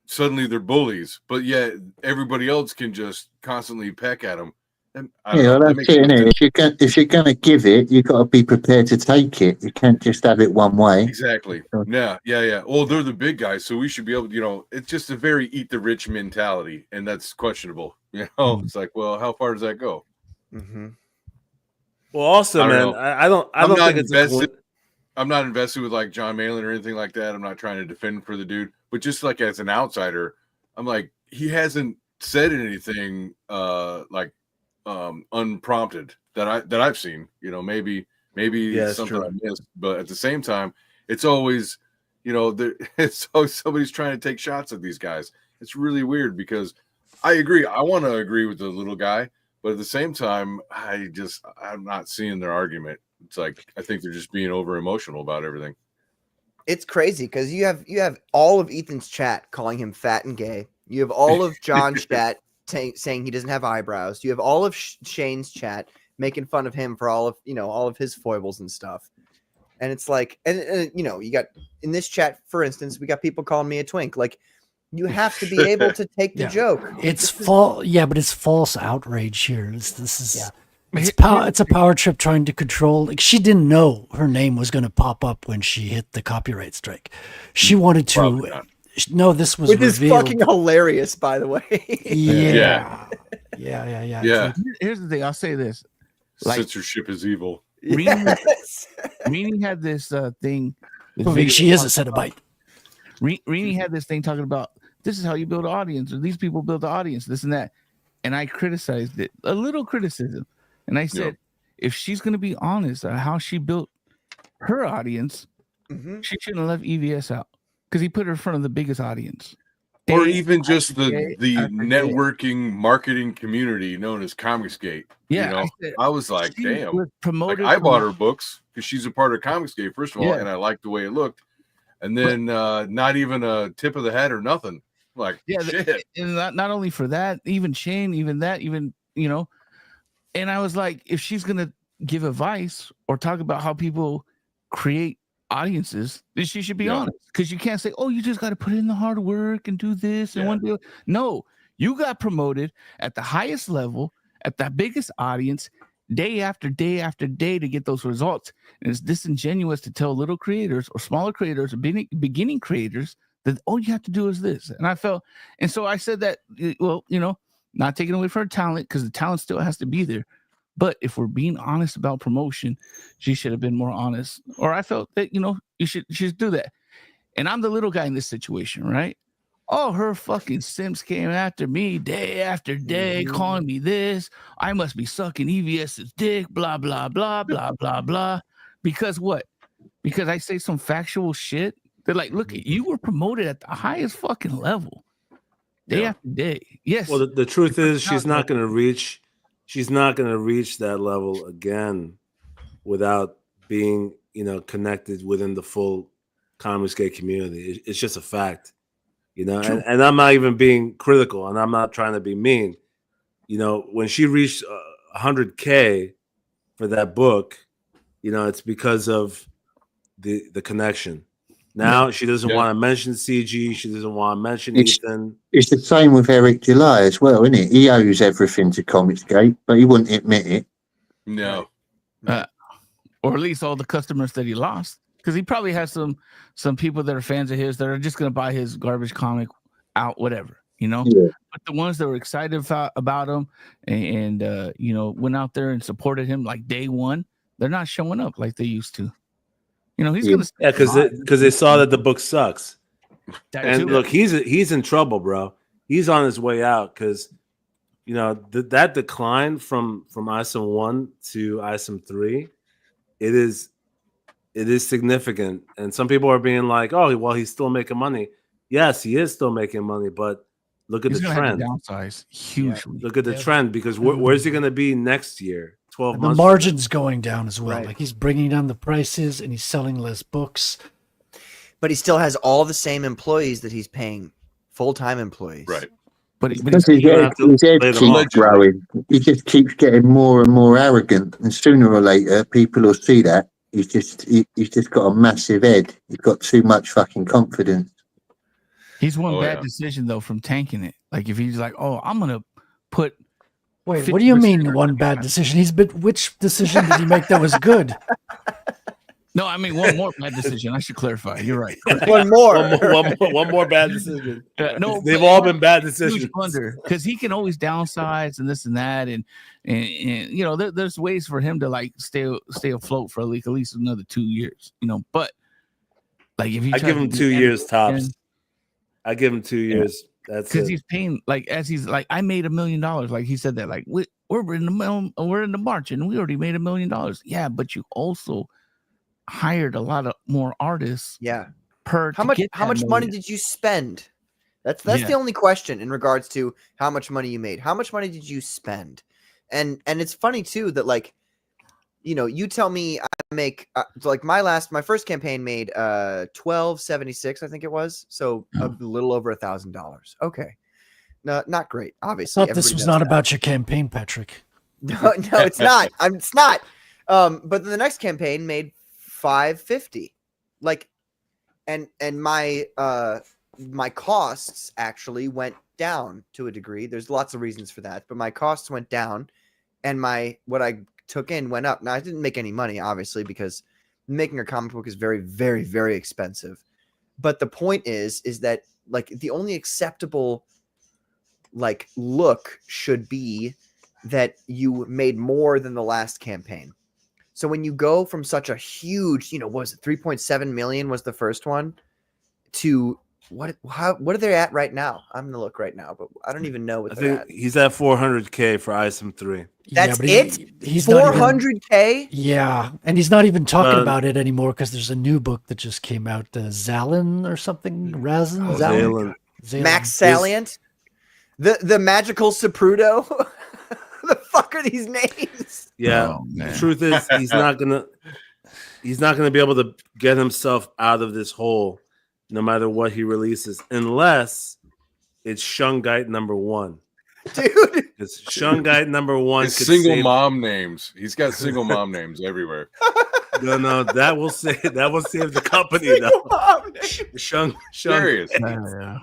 suddenly they're bullies, but yet everybody else can just constantly peck at them. And I don't know, that That's makes it, no innit? sense. If you're going to give it, you've got to be prepared to take it. You can't just have it one way. Exactly. Yeah. Well, they're the big guys, so we should be able to, it's just a very eat the rich mentality, and that's questionable. It's like, well, how far does that go? Mm-hmm. Well, also, I don't man, know. I don't I'm not think it's invested. I'm not invested with like John Malin or anything like that. I'm not trying to defend for the dude, but just like as an outsider, I'm like, he hasn't said anything unprompted that I've seen. Maybe it's something true. I missed, but at the same time, it's always it's always somebody's trying to take shots at these guys. It's really weird because I agree. I want to agree with the little guy, but at the same time, I'm not seeing their argument. It's like I think they're just being over emotional about everything. It's crazy because you have all of Ethan's chat calling him fat and gay. You have all of John's chat saying he doesn't have eyebrows. You have all of Shane's chat making fun of him for all of his foibles and stuff. And it's like, and you got in this chat, for instance, we got people calling me a twink. Like, you have to be able to take the joke. It's but it's false outrage here. It's a power trip trying to control. Like, she didn't know her name was going to pop up when she hit the copyright strike. She wanted to. No, this was which is revealed. fucking hilarious, by the way. Yeah. Here's the thing. I'll say this: censorship is evil. Rini had this thing. She is a Cenobite. Rini had this thing talking about this is how you build an audience, or these people build the audience, this and that. And I criticized it, a little criticism. And I said, if she's going to be honest on how she built her audience, she shouldn't have left EVS out because he put her in front of the biggest audience. Or even just the networking marketing community known as Comicsgate. Yeah, I was like, damn. Like, I bought her books because she's a part of Comicsgate, first of all, and I liked the way it looked. And then not even a tip of the hat or nothing. Like, shit. And not only for that, even Shane, And I was like, if she's gonna give advice or talk about how people create audiences, then she should be honest. Because you can't say, "Oh, you just got to put in the hard work and do this and one day." No, you got promoted at the highest level, at the biggest audience, day after day after day to get those results. And it's disingenuous to tell little creators or smaller creators or beginning creators that all you have to do is this. And I felt, and so I said that, well, not taking away from her talent, because the talent still has to be there. But if we're being honest about promotion, she should have been more honest. Or I felt that, you should do that. And I'm the little guy in this situation, right? Oh, her fucking simps came after me day after day, calling me this. I must be sucking EVS's dick, blah, blah, blah, blah, blah, blah. Because what? Because I say some factual shit. They're like, look, you were promoted at the highest fucking level day after day. Yes. Well, the truth is she's not going to reach that level again without being, connected within the full Comicsgate community. It's just a fact, and I'm not even being critical, and I'm not trying to be mean. When she reached 100K for that book, it's because of the connection. Now she doesn't want to mention CG. She doesn't want to mention Ethan. It's the same with Eric July as well, isn't it? He owes everything to Comicsgate, but he wouldn't admit it. No. Or at least all the customers that he lost. Because he probably has some people that are fans of his that are just going to buy his garbage comic out, whatever, Yeah. But the ones that were excited about him and went out there and supported him like day one, they're not showing up like they used to. He's gonna because they saw that the book sucks. And look, he's in trouble, bro. He's on his way out because that decline from ISOM 1 to ISOM 3, it is significant. And some people are being like, "Oh, well, he's still making money." Yes, he is still making money, but look at the trend. Downsize hugely. Look at the trend, because where's he going to be next year? 12 months. The margin's going down as well. Right. Like he's bringing down the prices and he's selling less books. But he still has all the same employees that he's paying, full-time employees. Right. But his head keeps growing. He just keeps getting more and more arrogant, and sooner or later, people will see that he's just got a massive head. He's got too much fucking confidence. He's one bad decision though from tanking it. Like if he's like, "Oh, I'm gonna put." Wait, what do you mean one bad decision? Which decision did he make that was good? No, I mean one more bad decision. I should clarify. You're right. One more bad decision. No, they've all been bad decisions. Because he can always downsize and this and that, and there's ways for him to like stay afloat for like at least another 2 years. But like if I give him 2 years tops. I give him 2 years. That's because he's paying like as he's like, I made $1 million. Like he said that like we're in the March and we already made $1 million. Yeah, but you also hired a lot of more artists. Yeah. How much money did you spend? That's the only question in regards to how much money you made. How much money did you spend? And it's funny too that like, you tell me I make like my first campaign made $12.76, I think it was. So a little over $1,000. Okay. No, not great. Obviously. I thought this was not about your campaign, Patrick. No, it's not. It's not. But then the next campaign made $550. Like, and my costs actually went down to a degree. There's lots of reasons for that, but my costs went down, and what I took in went up. Now I didn't make any money, obviously, because making a comic book is very, very, very expensive. But the point is that like the only acceptable like look should be that you made more than the last campaign. So when you go from such a huge, what was it, 3.7 million was the first one, to what are they at right now? I'm gonna look right now, but I don't even know what I they're think at. He's at 400K for ISOM 3. That's it? He's 400K? Yeah, and he's not even talking about it anymore because there's a new book that just came out, Zalin or something. Zalin. Max Salient? The magical Sapruto? The fuck are these names? Yeah, the truth is he's not gonna be able to get himself out of this hole no matter what he releases, unless it's Shungite #1. dude. It's Shungite #1. His could single save- mom names. He's got single mom names everywhere. No, that will save the company Single though. mom name. Shung, Serious. Yeah.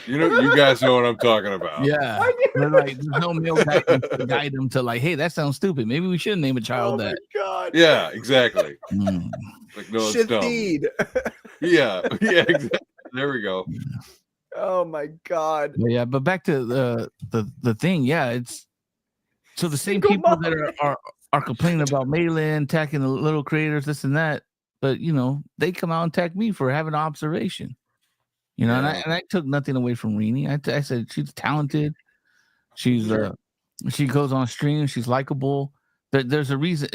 You guys know what I'm talking about. Yeah. But like, there's no male guidance to guide them to like, hey, that sounds stupid. Maybe we shouldn't name a child Oh that. my god. Yeah, exactly. Mm. Like, no, it's dumb. Shadid. Yeah, exactly. There we go. Oh my god. But yeah, but back to the thing. Yeah, it's so the same Single people mom that are complaining about Malin attacking the little creators, this and that. But they come out and attack me for having an observation. And I took nothing away from Rini. I said she's talented. She's she goes on stream. She's likable. There's a reason.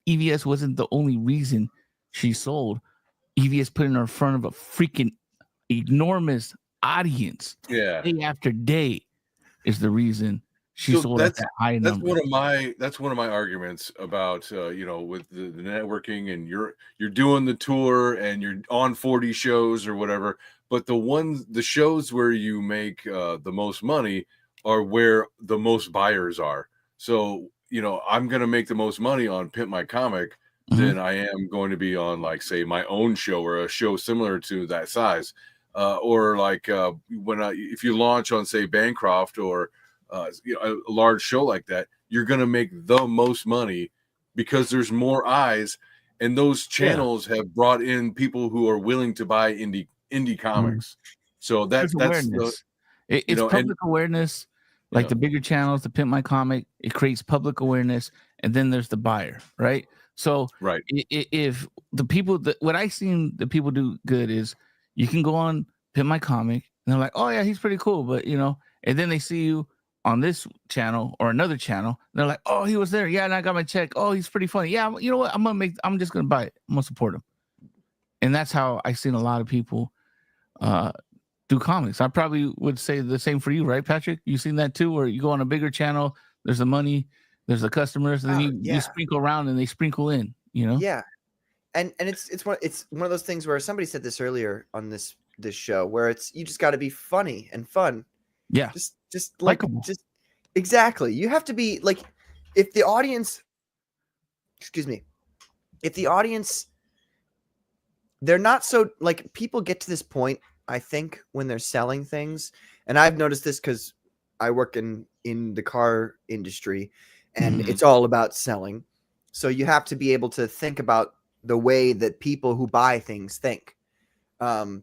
EVS wasn't the only reason she sold. EVS put in her in front of a freaking enormous audience. Yeah, day after day is the reason she sold at that high number. That's one of my arguments about with the networking, and you're doing the tour and you're on 40 shows or whatever. But the shows where you make the most money are where the most buyers are. So, I'm going to make the most money on Pimp My Comic than I am going to be on, like, say, my own show or a show similar to that size. Or like if you launch on, say, Bancroft or a large show like that, you're going to make the most money because there's more eyes. And those channels have brought in people who are willing to buy indie comics. So that's awareness. It's public awareness. Like the bigger channels, the Pimp My Comic, it creates public awareness, and then there's the buyer, right? So if the people what I seen the people do good is you can go on Pimp My Comic and they're like, oh yeah, he's pretty cool, but and then they see you on this channel or another channel, and they're like, oh, he was there, yeah, and I got my check. Oh, he's pretty funny. Yeah, you know what? I'm just gonna buy it. I'm gonna support him. And that's how I seen a lot of people do comics. I probably would say the same for you, right, Patrick? You seen that too, where you go on a bigger channel, there's the money, there's the customers, and then you sprinkle around and they sprinkle in, Yeah. And it's one of those things where somebody said this earlier on this show, where you just got to be funny and fun. Yeah. Just like exactly. You have to be like, if the audience they're not so, like, people get to this point, I think, when they're selling things, and I've noticed this because I work in the car industry, and it's all about selling. So you have to be able to think about the way that people who buy things think. So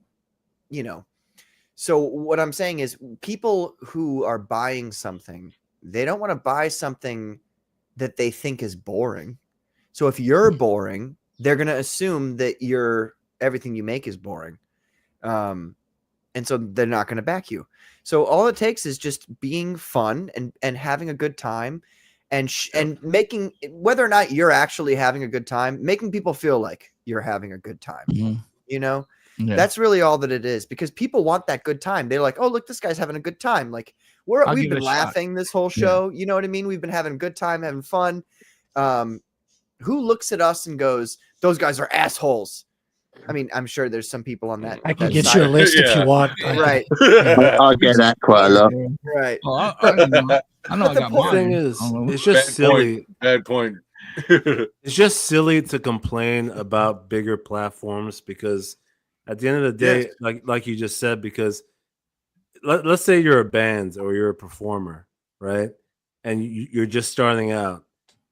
what I'm saying is, people who are buying something, they don't want to buy something that they think is boring. So if you're boring, they're going to assume that everything you make is boring. And so they're not going to back you. So all it takes is just being fun and having a good time, and making, whether or not you're actually having a good time, making people feel like you're having a good time. That's really all that it is, because people want that good time. They're like, oh, look, this guy's having a good time. Like, we've been laughing this whole show. You know what I mean? We've been having a good time, having fun. Who looks at us and goes, those guys are assholes? I mean, I'm sure there's some people on that. I can get you a list if you want. Right. I get that quite a lot. Right. Well, I know I got mine. The thing is, it's just silly. Bad point. It's just silly to complain about bigger platforms, because at the end of the day, like you just said, because let's say you're a band or you're a performer, right? And you're just starting out.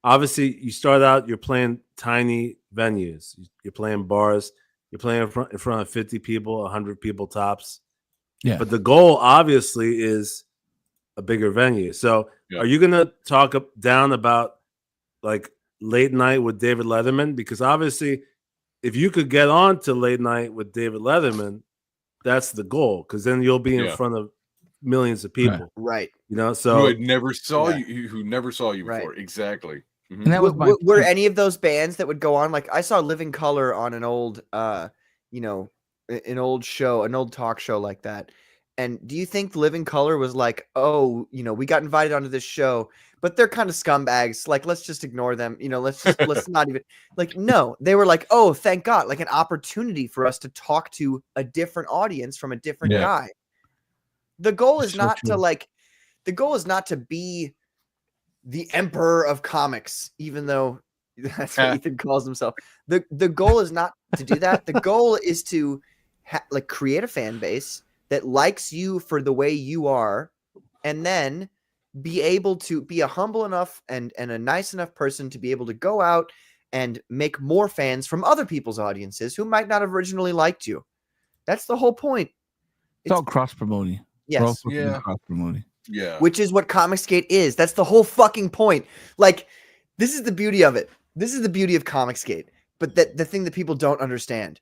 Obviously, you start out, you're playing tiny venues. You're playing bars. You're playing in front of 50 people, 100 people tops. Yeah. But the goal, obviously, is a bigger venue. So are you going to talk down about, like, Late Night with David Letterman? Because obviously, if you could get on to Late Night with David Letterman, that's the goal, because then you'll be in front of millions of people. Right. So who never saw you before. Exactly. And that was were any of those bands that would go on, like, I saw Living Color on an old an old show, an old talk show like that. And do you think Living Color was like, oh, we got invited onto this show, but they're kind of scumbags, like, let's just ignore them, let's not even, like, no, they were like, oh, thank God, like, an opportunity for us to talk to a different audience from a different guy. The goal is not to, like, the goal is not to be the emperor of comics, even though that's what Ethan calls himself. The goal is not to do that. The goal is to like create a fan base that likes you for the way you are, and then be able to be a humble enough and a nice enough person to be able to go out and make more fans from other people's audiences who might not have originally liked you. That's the whole point. It's all cross promoting. Yes. Yeah. Cross promoting. Yeah. Which is what Comicsgate is. That's the whole fucking point. Like, this is the beauty of it. This is the beauty of Comicsgate. But the thing that people don't understand.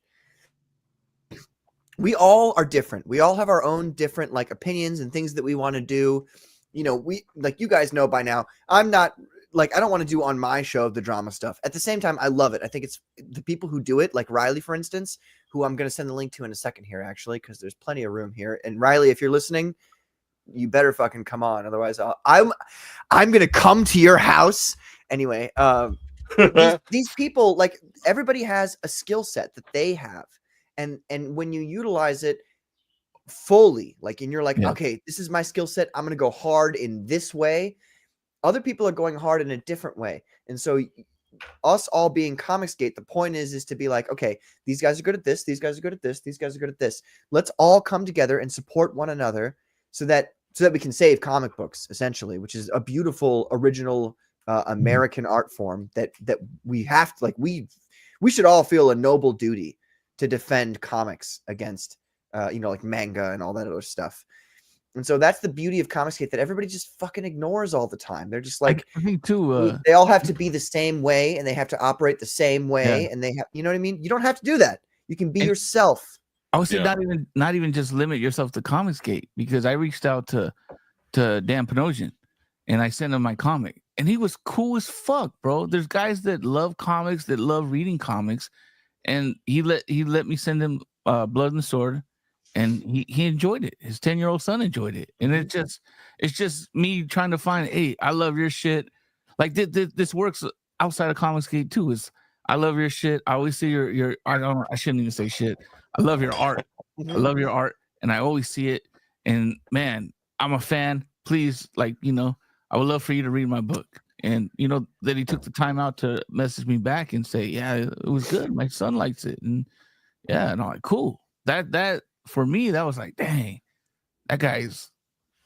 We all are different. We all have our own different like opinions and things that we want to do. You know, we like you guys know by now. I'm not like I don't want to do on my show the drama stuff. At the same time, I love it. I think it's the people who do it, like Riley, for instance, who I'm going to send the link to in a second here, actually, because there's plenty of room here. And Riley, if you're listening, you better fucking come on. Otherwise, I'm going to come to your house anyway. These people, like everybody has a skill set that they have. And when you utilize it fully, like, and you're like, okay, this is my skill set. I'm going to go hard in this way. Other people are going hard in a different way. And so us all being Comicsgate, the point is to be like, okay, these guys are good at this. These guys are good at this. These guys are good at this. Let's all come together and support one another so that we can save comic books, essentially, which is a beautiful, original American art form that we have to, like, we should all feel a noble duty to defend comics against, like manga and all that other stuff. And so that's the beauty of Comicsgate that everybody just fucking ignores all the time. They're just like, I think too, they all have to be the same way and they have to operate the same way. And they have, you know what I mean? You don't have to do that. You can be yourself. I would say not even just limit yourself to Comicsgate, because I reached out to Dan Panosian and I sent him my comic and he was cool as fuck, bro. There's guys that love comics, that love reading comics, and he let me send him Blood and the Sword. And he enjoyed it. His 10-year-old son enjoyed it. And it's just me trying to find, hey, I love your shit. Like this works outside of Comicsgate too. Is I love your shit. I always see your I shouldn't even say shit. I love your art. I love your art. And I always see it. And man, I'm a fan. Please, like, I would love for you to read my book. And that he took the time out to message me back and say, yeah, it was good. My son likes it. And yeah, and I'm like, cool. That for me, that was like, dang, that guy's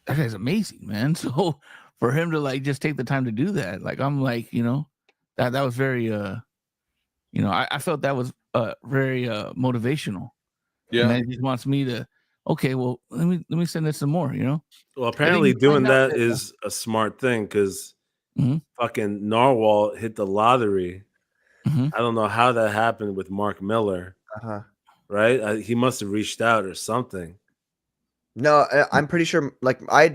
amazing, man. So for him to like just take the time to do that, like I'm like, that was very I felt that was very motivational. Yeah. And he just wants me to, okay, well, let me send this some more, Well, apparently doing that is a smart thing because fucking Narwhal hit the lottery. I don't know how that happened with Mark Miller. Right? He must have reached out or something. No, I'm pretty sure. Like I've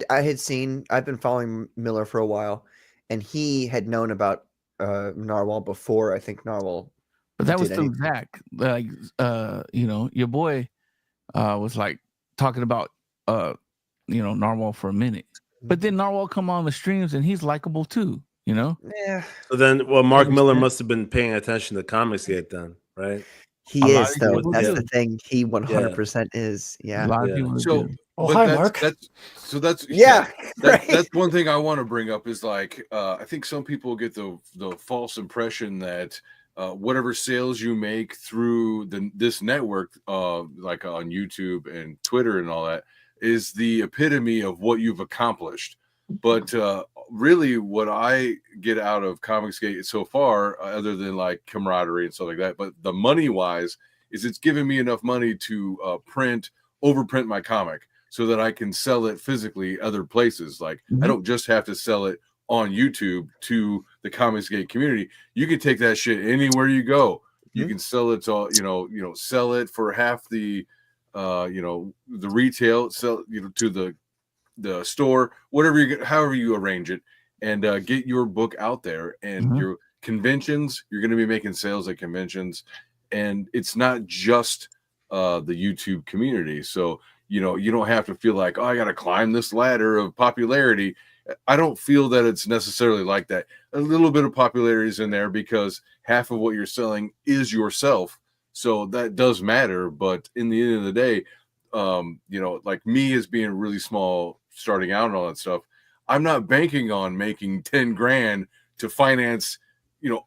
been following Miller for a while, and he had known about Narwhal before. I think Narwhal. But that was through Zach. Like, your boy was like talking about Narwhal for a minute, but then Narwhal come on the streams and he's likable too. Yeah. So then, Mark Miller must have been paying attention to Comicsgate then, right? He is, though. That's the thing. He 100% is. Yeah. So, hi, Mark. That's one thing I want to bring up is like, I think some people get the false impression that whatever sales you make through this network, like on YouTube and Twitter and all that, is the epitome of what you've accomplished. But really, what I get out of Comicsgate so far, other than like camaraderie and stuff like that, but the money wise, is it's given me enough money to overprint my comic so that I can sell it physically other places. Like I don't just have to sell it on YouTube to the Comicsgate community. You can take that shit anywhere you go. You can sell it to sell it for half the the retail, sell to the store, however you arrange it, and get your book out there. And your conventions, you're going to be making sales at conventions, and it's not just the YouTube community. So you don't have to feel like, oh, I got to climb this ladder of popularity. I don't feel that it's necessarily like that. A little bit of popularity is in there because half of what you're selling is yourself, so that does matter. But in the end of the day, like me as being really small, starting out and all that stuff, I'm not banking on making 10 grand to finance,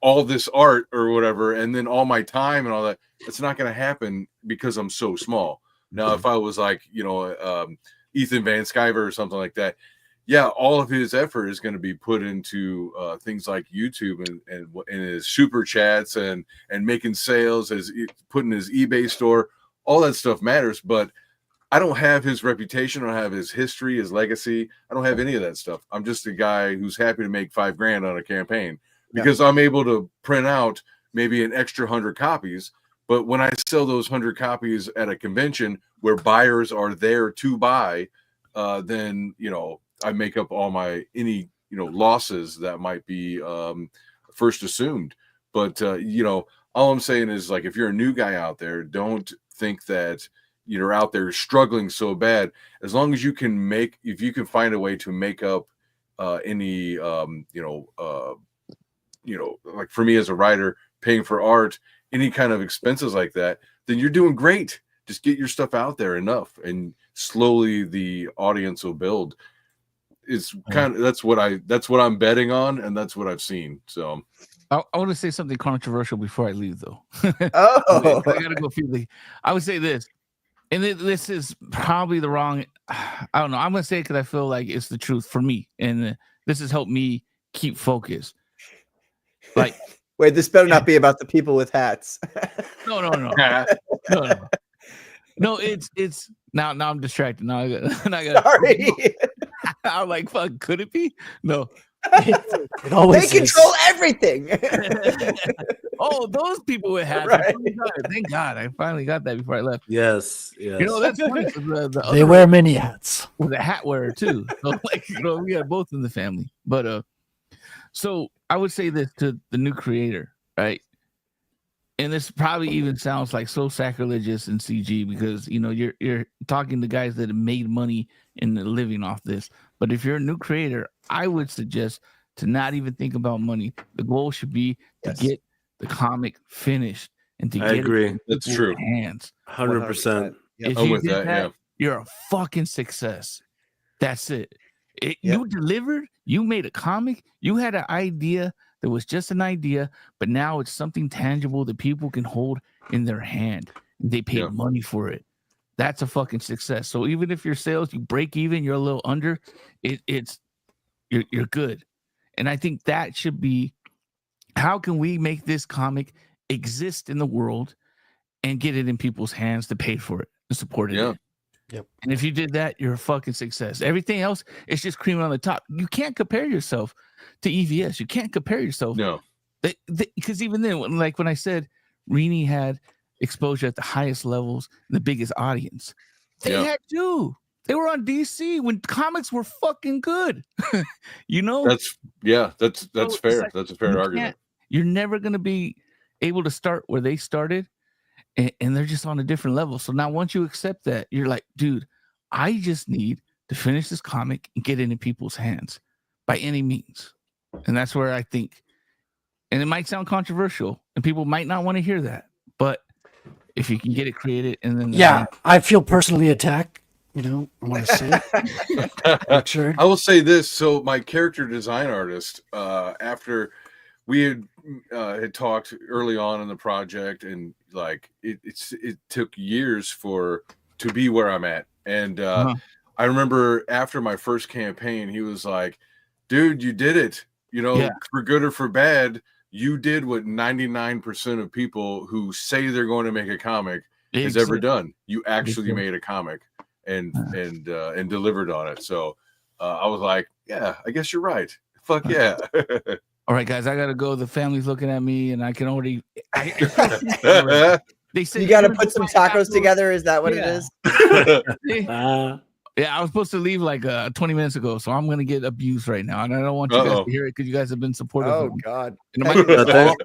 all this art or whatever, and then all my time and all that. It's not going to happen because I'm so small. Now, if I was like, Ethan Van Sciver or something like that, yeah, all of his effort is going to be put into things like YouTube and his super chats and making sales, as putting his eBay store. All that stuff matters, but I don't have his reputation. I don't have his history, his legacy. I don't have any of that stuff. I'm just a guy who's happy to make $5 grand on a campaign because I'm able to print out maybe an extra 100 copies. But when I sell those 100 copies at a convention where buyers are there to buy, then, I make up all my losses that might be first assumed. But, all I'm saying is, like, if you're a new guy out there, don't think that you're out there struggling so bad. As long as you can if you can find a way to make up any, like for me as a writer, paying for art, any kind of expenses like that, then you're doing great. Just get your stuff out there enough, and slowly the audience will build. It's kind of that's what I'm betting on, and that's what I've seen. So I want to say something controversial before I leave, though. Oh, I gotta go feel I would say this, and this is probably the wrong. I don't know. I'm gonna say it because I feel like it's the truth for me, and this has helped me keep focused. Like, wait, this better not be about the people with hats. no. No, it's now I'm distracted. Now I got Sorry. I'm like, fuck, could it be? No. It always They control everything. Oh, those people with hats. Right. Thank God. I finally got that before I left. Yes. That's funny. The They wear many hats. With a hat wearer too. So, like, we got both in the family. But so I would say this to the new creator, right? And this probably even sounds like so sacrilegious in CG because you're talking to guys that have made money and living off this. But if you're a new creator, I would suggest to not even think about money. The goal should be to get the comic finished and to get agree. it in That's people's true. hands. 100%. If I'm you with did that, yeah. you're a fucking success. That's it. You delivered. You made a comic. You had an idea that was just an idea, but now it's something tangible that people can hold in their hand. They paid money for it. That's a fucking success. So even if your sales, you break even, you're a little under, you're good. And I think that should be, how can we make this comic exist in the world and get it in people's hands to pay for it and support it? Yeah. Yep. And if you did that, you're a fucking success. Everything else is just cream on the top. You can't compare yourself to EVS. You can't compare yourself. No. Because even then, when I said Rini had exposure at the highest levels, the biggest audience, they had too. They were on DC when comics were fucking good. That's fair. Like, that's a fair argument. You're never going to be able to start where they started, and they're just on a different level. So now once you accept that, you're like, dude, I just need to finish this comic and get it in people's hands by any means. And that's where I think, and it might sound controversial and people might not want to hear that, but if you can get it created and then I feel personally attacked. I want to say it. Sure. I will say this. So my character design artist, after we had talked early on in the project, and like it took years to be where I'm at. And I remember after my first campaign, he was like, dude, you did it. For good or for bad, you did what 99% of people who say they're going to make a comic has ever done. You actually made a comic and delivered on it. So I was like, yeah, I guess you're right. Fuck yeah. All right, guys, I gotta go. The family's looking at me, and I can already. They said you got to put some tacos together. Is that what it is? Yeah, I was supposed to leave like 20 minutes ago, so I'm gonna get abused right now, and I don't want you guys to hear it because you guys have been supportive. Oh God!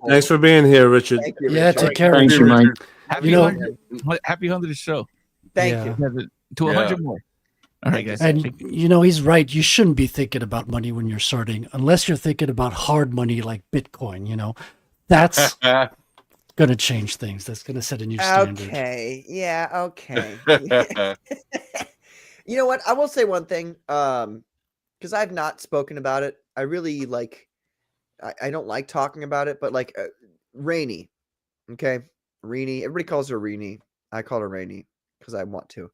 Thanks for being here, Richard. Thank you, Yeah, Richard. take care. Thank you, mate. Happy 100th show. Thank you. To 100 more. All right, guys. And he's right. You shouldn't be thinking about money when you're starting, unless you're thinking about hard money like Bitcoin. That's going to change things. That's going to set a new standard. Okay. Yeah. Okay. You know what? I will say one thing. because I've not spoken about it. I really like. I don't like talking about it, but like Rainy, okay, Rainy. Everybody calls her Rainy. I call her Rainy because I want to.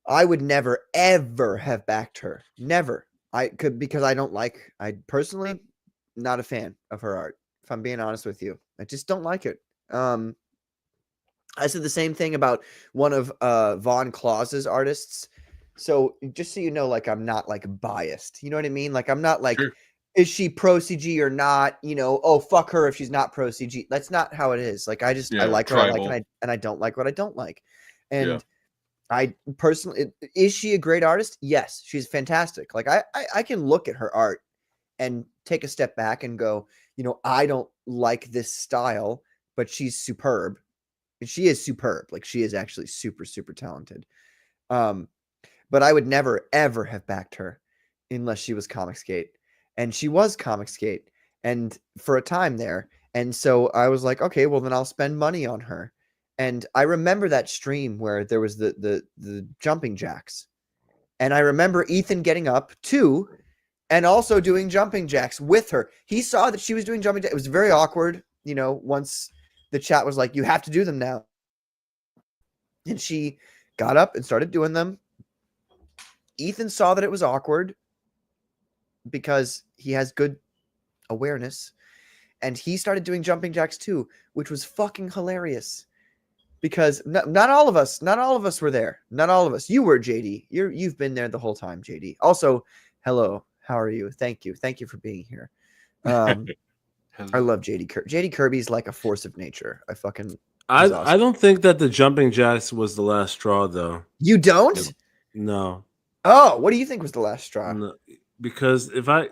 I would never ever have backed her. Never. I could because I don't like. I personally not a fan of her art. If I'm being honest with you, I just don't like it. I said the same thing about one of Von Claus's artists. So just so you know, like I'm not like biased. You know what I mean? Like I'm not like, Sure. is she pro CG or not? You know, oh fuck her if she's not pro CG. That's not how it is. Like I just I Yeah, like what I like tribal. and I don't like what I don't like. And Yeah. I personally is she a great artist? Yes, she's fantastic. Like I can look at her art and take a step back and go, you know, I don't like this style, but she's superb. She is superb. Like she is actually super, super talented. But I would never, ever have backed her unless she was Comicsgate. And she was Comicsgate and for a time there. And so I was like, okay, well then I'll spend money on her. And I remember that stream where there was the jumping jacks. And I remember Ethan getting up too and also doing jumping jacks with her. He saw that she was doing jumping jacks. It was very awkward, you know, once the chat was like, you have to do them now. And she got up and started doing them. Ethan saw that it was awkward because he has good awareness. And he started doing jumping jacks too, which was fucking hilarious. Because not all of us were there. Not all of us. You were, JD. You've been there the whole time, JD. Also, hello. How are you? Thank you. Thank you for being here. I love JD Kirby. JD Kirby's like a force of nature. Awesome. I don't think that the jumping jacks was the last straw, though. You don't? No. Oh, what do you think was the last straw? No, because I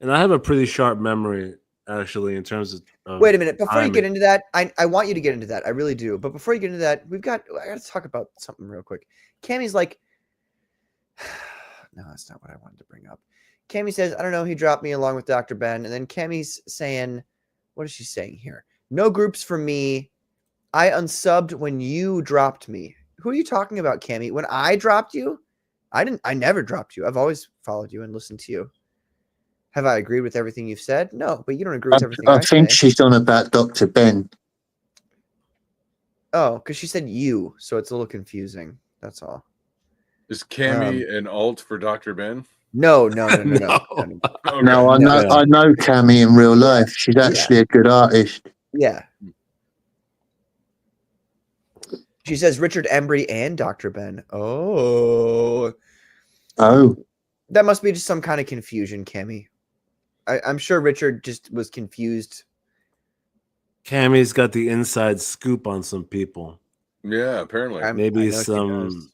have a pretty sharp memory actually in terms of wait a minute before timing. you get into that. I want you to get into that. I really do. But before you get into that, I got to talk about something real quick. Cammy's like, no, that's not what I wanted to bring up. Cammy says, I don't know. He dropped me along with Dr. Ben. And then Cammy's saying, what is she saying here? No groups for me. I unsubbed when you dropped me. Who are you talking about, Cammy? When I dropped you? I never dropped you. I've always followed you and listened to you. Have I agreed with everything you've said? No, but you don't agree with everything I think say. she's on about Dr. Ben. Oh, because she said you, so it's a little confusing. That's all. Is Cammy an alt for Dr. Ben? No. No, I know Cammy in real life. She's actually a good artist. Yeah. She says Richard Embry and Dr. Ben. Oh. That must be just some kind of confusion, Cammy. I'm sure Richard just was confused. Cammy's got the inside scoop on some people. Yeah, apparently. Maybe some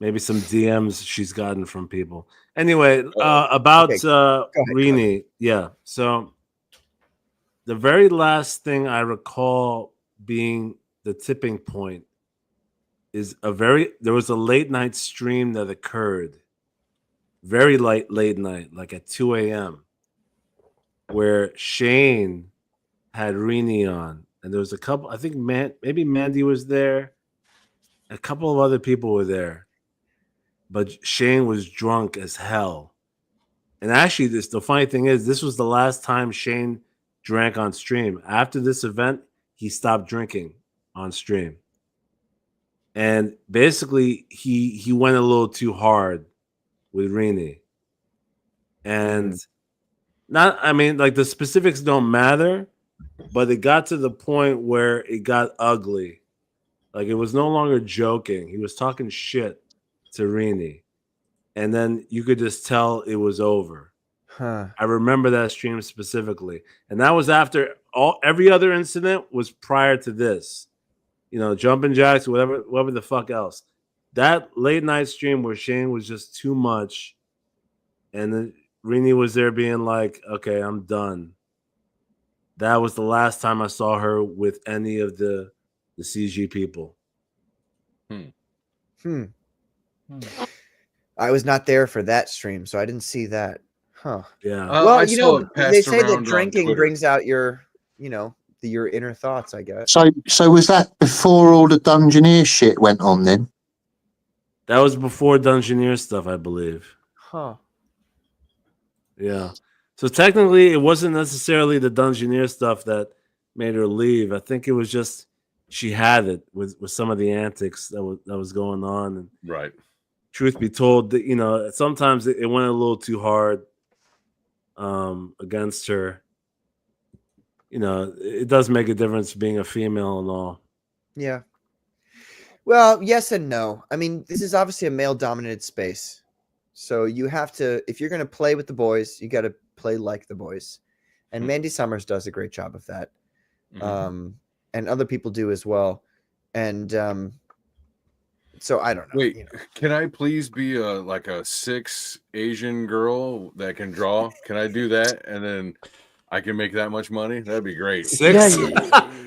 DMs she's gotten from people. Anyway, about Rini. Yeah. So the very last thing I recall being the tipping point is there was a late night stream that occurred. Very late night, like at 2 a.m. where Shane had Rini on. And there was a couple, I think maybe Mandy was there. A couple of other people were there. But Shane was drunk as hell. And actually, the funny thing is, this was the last time Shane drank on stream. After this event, he stopped drinking on stream. And basically, he went a little too hard with Rini. And the specifics don't matter, but it got to the point where it got ugly. Like, it was no longer joking. He was talking shit to Rini. And then you could just tell it was over. Huh. I remember that stream specifically. And that was after every other incident was prior to this. You know, jumping jacks, whatever the fuck else. That late night stream where Shane was just too much. And then Rini was there being like, okay, I'm done. That was the last time I saw her with any of the CG people. I was not there for that stream, so I didn't see that. Huh. Yeah. Well, you know, they say that drinking brings out your inner thoughts, I guess. So was that before all the Dungeoneer shit went on then? That was before Dungeoneer stuff, I believe. Huh. Yeah. So technically, it wasn't necessarily the Dungeoneer stuff that made her leave. I think it was just she had it with some of the antics that was going on. And Right. truth be told, that sometimes it went a little too hard against her. It does make a difference being a female and all. Yeah. Well, yes and no. I mean, this is obviously a male-dominated space. So you have to, if you're going to play with the boys, you got to play like the boys. And Mandy Summers does a great job of that. And other people do as well. And so I don't know. Wait, can I please be like a 6 Asian girl that can draw? Can I do that? And then I can make that much money? That'd be great. 6?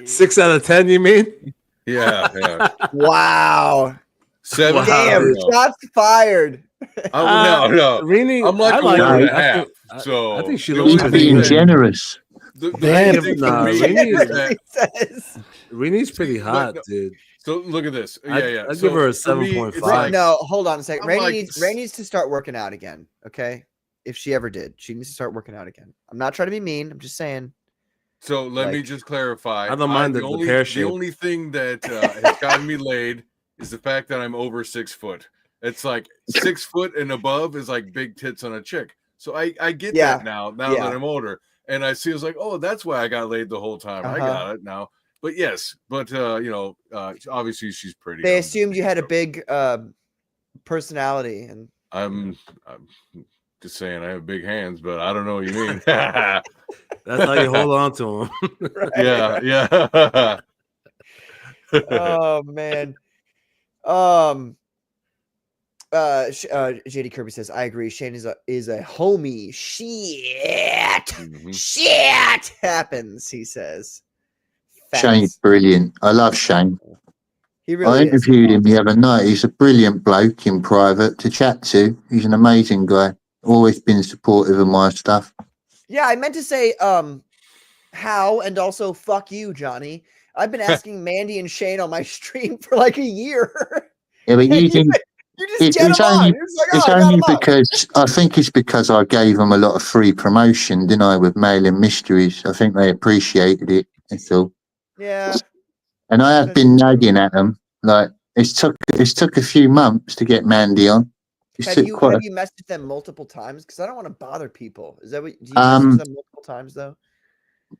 6 out of 10, you mean? Yeah. Wow. 7. Damn, shots fired. No. Rini, I'm like I 1.5. So I think she He's being generous. Rini's pretty hot, dude. So look at this. I'd give her a 7.5. No, hold on a second. I'm Ray needs to start working out again. Okay, if she ever did, she needs to start working out again. I'm not trying to be mean. I'm just saying. So let me just clarify. I don't mind the pear shape. The only thing that has gotten me laid is the fact that I'm over 6 foot. It's like 6 foot and above is like big tits on a chick. So I get that now that I'm older. And I see, I was like, oh, that's why I got laid the whole time. I got it now. But yes, obviously she's pretty. They assumed you had a big personality, and I'm just saying I have big hands, but I don't know what you mean. That's how you hold on to them. Right. Yeah. Oh man. JD Kirby says, I agree. Shane is a homie. Shit happens, he says. Facts. Shane's brilliant. I love Shane. He really I interviewed him the other night. He's a brilliant bloke in private to chat to. He's an amazing guy. Always been supportive of my stuff. Yeah, I meant to say how, and also fuck you, Johnny. I've been asking Mandy and Shane on my stream for like a year. Yeah, but you didn't. It's only because I think it's because I gave them a lot of free promotion, didn't I, with Mailing Mysteries? I think they appreciated it. That's all. Yeah. And I have been nagging at them. Like it's took a few months to get Mandy on. Have you messaged them multiple times? Because I don't want to bother people. Is that what do you message them multiple times though?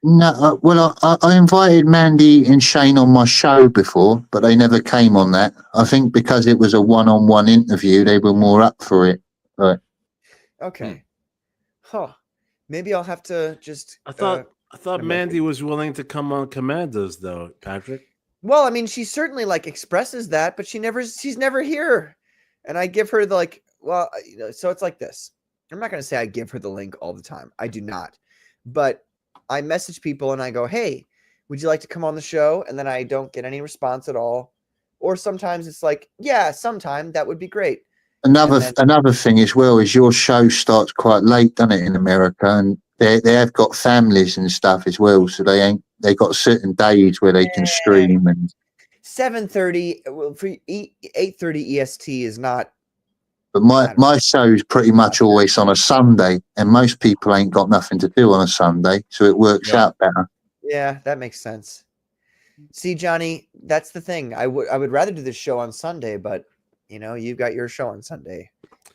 No, well, I invited Mandy and Shane on my show before, but they never came on that. I think because it was a one-on-one interview, they were more up for it. Right. Okay. Huh. Maybe I'll have to just. I thought Mandy was willing to come on Commandos, though, Patrick. Well, I mean, she certainly like expresses that, but she's never here, and I give her so it's like this. I'm not going to say I give her the link all the time. I do not, but I message people and I go, hey, would you like to come on the show? And then I don't get any response at all. Or sometimes it's like, yeah, sometime that would be great. Another thing as well is your show starts quite late, doesn't it, in America? And they have got families and stuff as well. So they got certain days where they can stream. And 7:30 for 8:30 EST is not. But my show's pretty much always on a Sunday, and most people ain't got nothing to do on a Sunday, so it works out better. Yeah, that makes sense. See, Johnny, that's the thing. I would rather do this show on Sunday, but you've got your show on Sunday.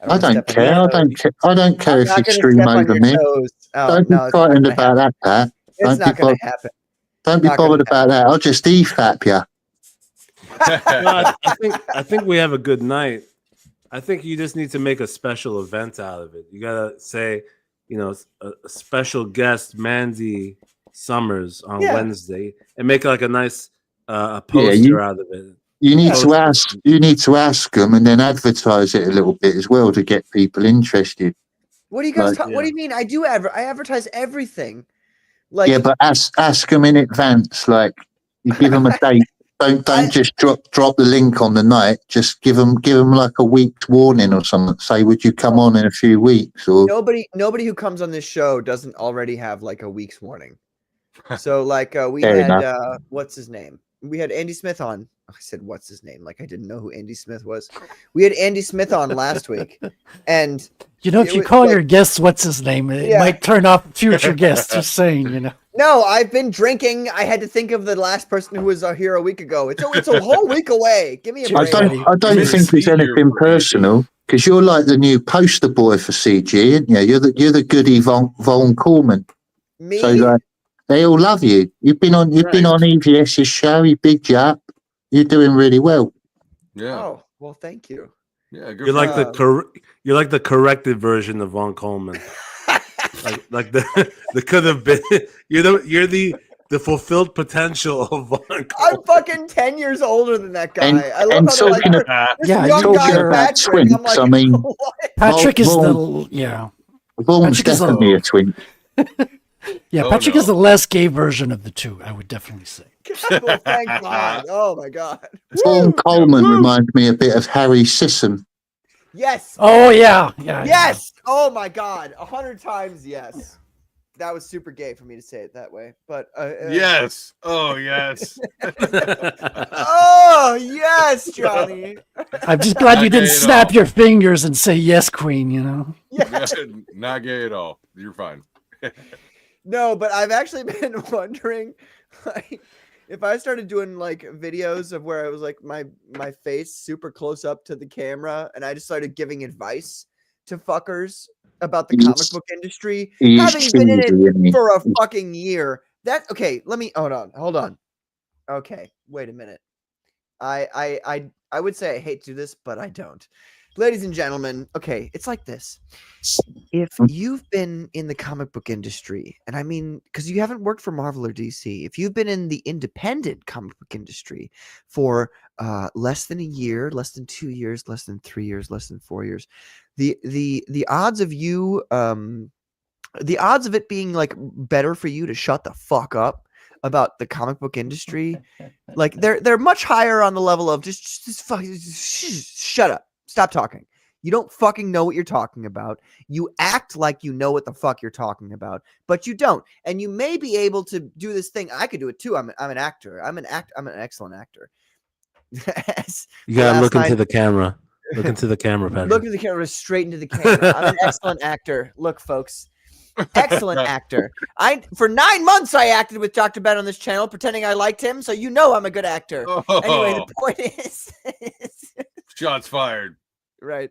I don't care. I don't care if you stream over me. Don't be frightened about that, Pat. It's not going to happen. Don't be bothered about that. I'll just EFAP you. I think we have a good night. I think you just need to make a special event out of it. You gotta say, a special guest, Mandy Summers on Wednesday, and make like a nice poster out of it. You need to ask them, and then advertise it a little bit as well to get people interested. What do you guys? What do you mean? I advertise everything. But ask them in advance. Like you give them a date. Don't just drop the link on the night. Just give them like a week's warning or something. Say, would you come on in a few weeks? Or nobody who comes on this show doesn't already have like a week's warning. So we Fair had enough. what's his name? We had Andy Smith on I said, what's his name? Like I didn't know who Andy Smith was. We had Andy Smith on last week, and You know, if you call your guests, what's his name? It might turn off future guests. Just saying, you know. No, I've been drinking. I had to think of the last person who was here a week ago. It's a whole week away. Give me a break. I don't think it's anything personal because you're like the new poster boy for CG, aren't you? You're the goody Von Coleman. Me? So like, they all love you. You've been on EVS's show. You bigged you up. You're doing really well. Yeah. Oh well, thank you. Yeah, You're like you're like the corrected version of Von Coleman. like the could have been. You're the fulfilled potential of Von Coleman. I'm fucking 10 years older than that guy. I love and how talking like, about, young guy about Patrick. I'm twinks, like, I mean, what? Patrick is Vaughn's definitely a twink. Yeah, Oh, Patrick no. is the less gay version of the two, I would definitely say. Well, thank God. Oh my God. Vaughn Coleman reminds me a bit of Harry Sisson. Yes. Oh yeah. Yes. Oh my God. 100 times yes. That was super gay for me to say it that way, but yes. Oh yes. Oh yes, Johnny. I'm just glad you Not didn't gay at snap all. your fingers and say yes, Queen. You know. Not gay at all. You're fine. No, but I've actually been wondering, like, if I started doing like videos of where I was like my face super close up to the camera, and I just started giving advice to fuckers about the comic book industry, having been in it for a fucking year. That okay? Let me hold on. Okay, wait a minute. I would say I hate to do this, but I don't. Ladies and gentlemen, okay, it's like this. If you've been in the comic book industry, and I mean, because you haven't worked for Marvel or DC, if you've been in the independent comic book industry for less than a year, less than 2 years, less than 3 years, less than 4 years, the odds of you, the odds of it being like better for you to shut the fuck up about the comic book industry, like they're much higher on the level of just fucking shut up. Stop talking. You don't fucking know what you're talking about. You act like you know what the fuck you're talking about, but you don't. And you may be able to do this thing. I could do it too. I'm an actor. I'm an excellent actor. You gotta look into the camera. Look into the camera, Patrick. Look into the camera, straight into the camera. I'm an excellent actor. Look, folks. Excellent actor. For 9 months I acted with Dr. Ben on this channel, pretending I liked him, so you know I'm a good actor. Oh. Anyway, the point is Shots fired. right.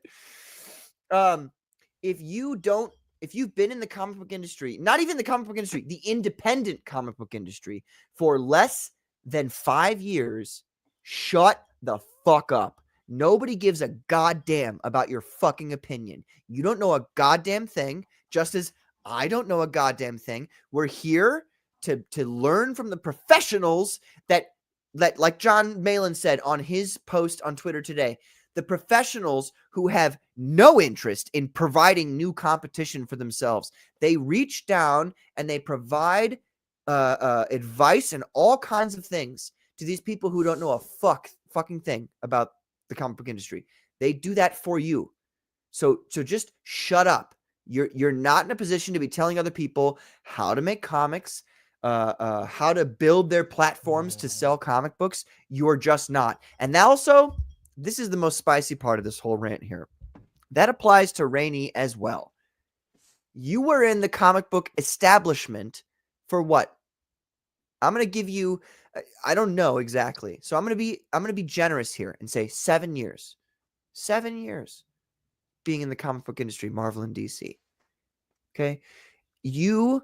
If you've been in the comic book industry, not even the comic book industry, the independent comic book industry for less than 5 years, shut the fuck up. Nobody gives a goddamn about your fucking opinion. You don't know a goddamn thing, just as I don't know a goddamn thing. We're here to learn from the professionals that like John Malin said on his post on Twitter today, the professionals who have no interest in providing new competition for themselves. They reach down and they provide advice and all kinds of things to these people who don't know a fucking thing about the comic book industry. They do that for you. So just shut up. You're not in a position to be telling other people how to make comics, how to build their platforms to sell comic books. You're just not. And also, this is the most spicy part of this whole rant here. That applies to Rainey as well. You were in the comic book establishment for what? I'm going to give you, I don't know exactly. So I'm going to be generous here and say 7 years. 7 years being in the comic book industry, Marvel and DC. Okay? You're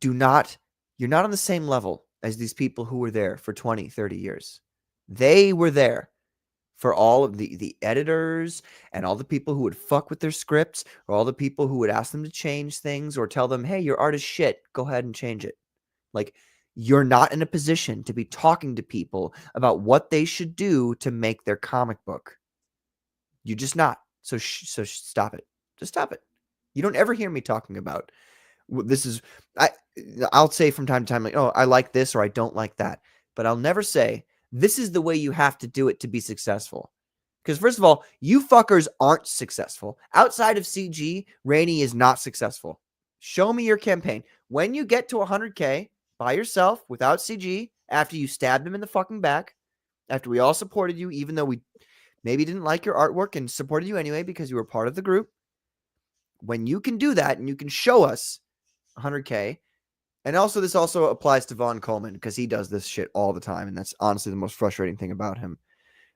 not on the same level as these people who were there for 20, 30 years. They were there for all of the editors and all the people who would fuck with their scripts, or all the people who would ask them to change things or tell them, hey, your art is shit. Go ahead and change it. Like, you're not in a position to be talking to people about what they should do to make their comic book. You're just not. So stop it. Just stop it. You don't ever hear me talking about this is, I'll say from time to time, like, oh, I like this or I don't like that. But I'll never say, this is the way you have to do it to be successful. Because first of all, you fuckers aren't successful. Outside of CG, Rainey is not successful. Show me your campaign. When you get to 100K by yourself without CG, after you stabbed him in the fucking back, after we all supported you, even though we maybe didn't like your artwork and supported you anyway because you were part of the group, when you can do that and you can show us 100K, and also this also applies to Vaughn Coleman because he does this shit all the time, and that's honestly the most frustrating thing about him.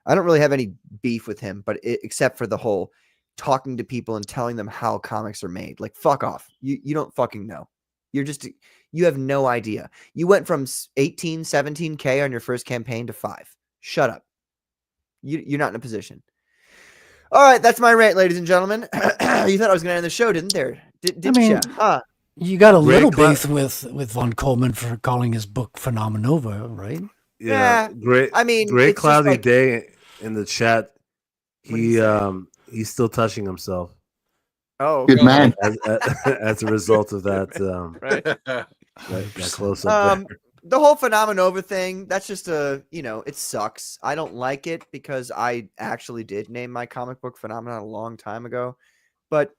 I don't really have any beef with him, but except for the whole talking to people and telling them how comics are made. Like, fuck off. You don't fucking know. You have no idea. You went from 18, 17K on your first campaign to 5. Shut up. You're not in a position. All right, that's my rant, ladies and gentlemen. You thought I was going to end the show, didn't there? Didn't you? Huh? You got a little beef with Von Coleman for calling his book Phenomenova, right? Yeah, great. I mean, great it's cloudy just like, day in the chat. He's still touching himself. Oh, Good man. As a result of that, right? that close up. The whole Phenomenova thing, that's just it sucks. I don't like it because I actually did name my comic book Phenomenon a long time ago. But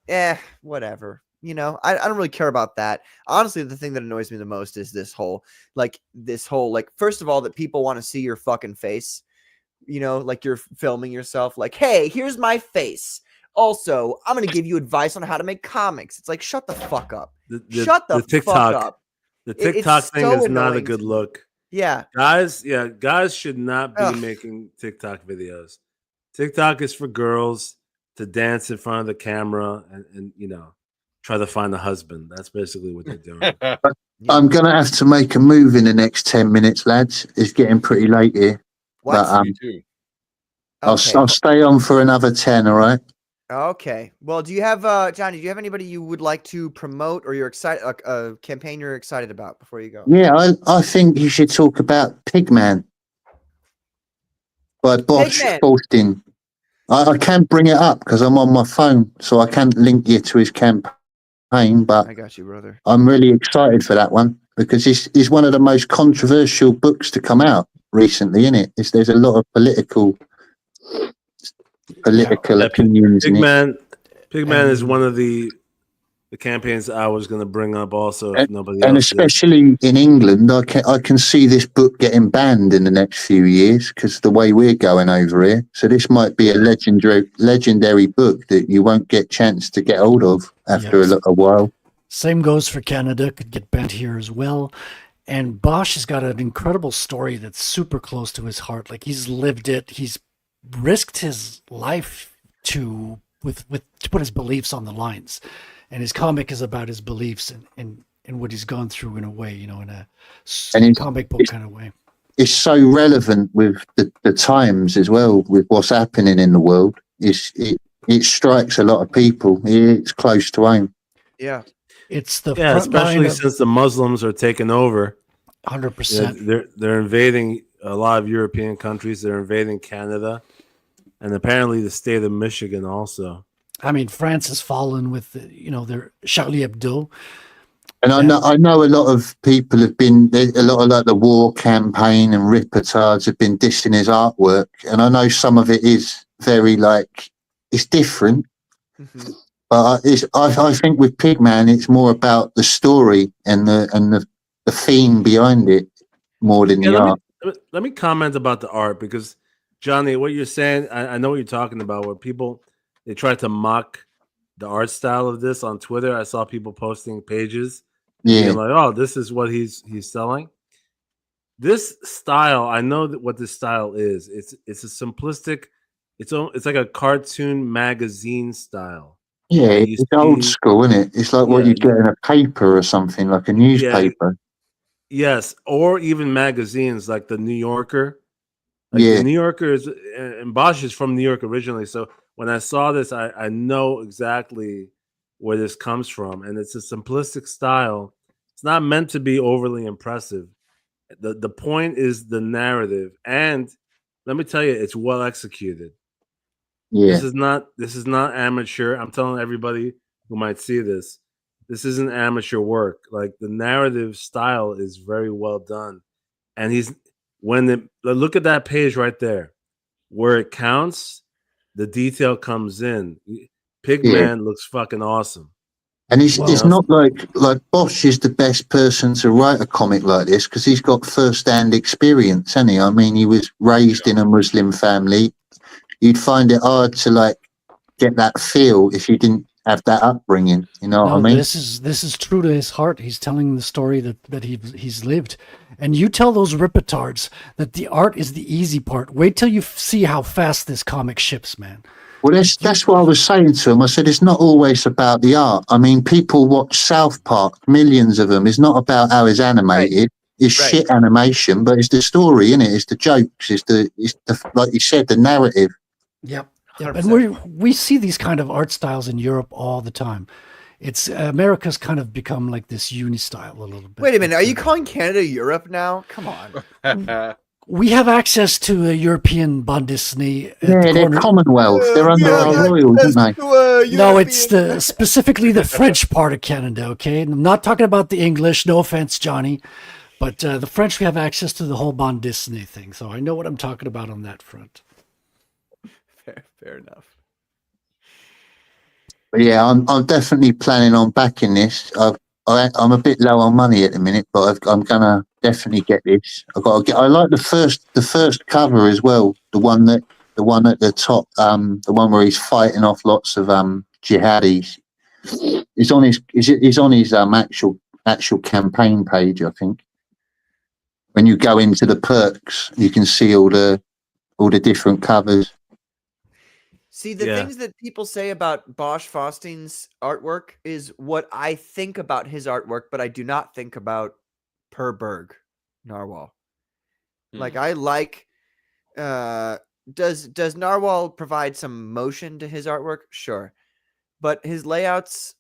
whatever. I don't really care about that. Honestly, the thing that annoys me the most is this whole, first of all, that people want to see your fucking face. Like you're filming yourself like, hey, here's my face. Also, I'm going to give you advice on how to make comics. It's like, shut the fuck up. Shut the TikTok, fuck up. The TikTok thing so is not a annoying good to me. look. Yeah. Guys should not be Ugh. making TikTok videos. TikTok is for girls to dance in front of the camera and try to find a husband. That's basically what they're doing. I'm going to have to make a move in the next 10 minutes, lads. It's getting pretty late here. What? But, Me too. I'll stay on for another 10, all right? Okay. Well, do you have Johnny, do you have anybody you would like to promote or you're excited a campaign you're excited about before you go? Yeah, I think you should talk about Pigman by Bosch Pigman. Boston. I can't bring it up because I'm on my phone, so I can't link you to his campaign, but I got you, brother. I'm really excited for that one because it's one of the most controversial books to come out recently, isn't it? There's a lot of political opinions in it. Pigman is one of the campaigns I was going to bring up also if nobody else and especially in England, I can see this book getting banned in the next few years because the way we're going over here. So this might be a legendary book that you won't get chance to get hold of after a while. Same goes for Canada, could get banned here as well. And Bosch has got an incredible story that's super close to his heart. Like he's lived it. He's risked his life to put his beliefs on the lines. And his comic is about his beliefs and what he's gone through in a way, in a comic book kind of way. It's so relevant with the times as well, with what's happening in the world. It strikes a lot of people. It's close to home. Yeah. It's the especially since the Muslims are taking over. 100%. They're invading a lot of European countries. They're invading Canada, and apparently the state of Michigan also. I mean, France has fallen with their Charlie Hebdo. And I know a lot of people have been a lot of like the war campaign and reportage have been dissing his artwork, and I know some of it is very it's different. Mm-hmm. But I think with Pigman, it's more about the story and the theme behind it more than the art. Let me comment about the art because Johnny, what you're saying, I know what you're talking about. Where people they try to mock the art style of this on Twitter. I saw people posting pages, being like, "Oh, this is what he's selling." This style, I know what this style is. It's a simplistic. It's like a cartoon magazine style. Yeah, it's old school, isn't it? It's like what you get in a paper or something, like a newspaper. Yes, or even magazines like the New Yorker. The New Yorker is, and Bosch is from New York originally. So when I saw this, I know exactly where this comes from. And it's a simplistic style. It's not meant to be overly impressive. The point is the narrative. And let me tell you, it's well executed. Yeah. This is not amateur. I'm telling everybody who might see this. This isn't amateur work. Like the narrative style is very well done. And look at that page right there. Where it counts, the detail comes in. Pigman looks fucking awesome. And it's Well, not like Bosch is the best person to write a comic like this because he's got first-hand experience, hasn't he? I mean, he was raised in a Muslim family. You'd find it hard to like get that feel if you didn't have that upbringing. You know what I no, mean? this is true to his heart. He's telling the story that he's lived. And you tell those ripitards that the art is the easy part. Wait till you see how fast this comic ships, man. Well, that's what I was saying to him. I said it's not always about the art. I mean, people watch South Park, millions of them. It's not about how it's animated. Right. It's Right. shit animation, but it's the story, isn't it? It's the jokes. It's the like you said, the narrative. Yep. 100%. And we see these kind of art styles in Europe all the time. It's America's kind of become like this uni style a little bit. Wait a minute. Are you calling Canada Europe now? Come on. We have access to a European Bond Disney. Yeah, they're Commonwealth. They're under our royals, aren't they? No, it's specifically the French part of Canada, okay? And I'm not talking about the English, no offense, Johnny. But the French, we have access to the whole Bond Disney thing, so I know what I'm talking about on that front. Fair enough. But yeah, I'm definitely planning on backing this. I'm a bit low on money at the minute, but I'm gonna definitely get this. I like the first cover as well. The one at the top, the one where he's fighting off lots of jihadis. It's on his actual campaign page, I think. When you go into the perks, you can see all the different covers. See, the things that people say about Bosch Faustein's artwork is what I think about his artwork, but I do not think about Per Berg Narwhal. Like I like does Narwhal provide some motion to his artwork? Sure. But his layouts,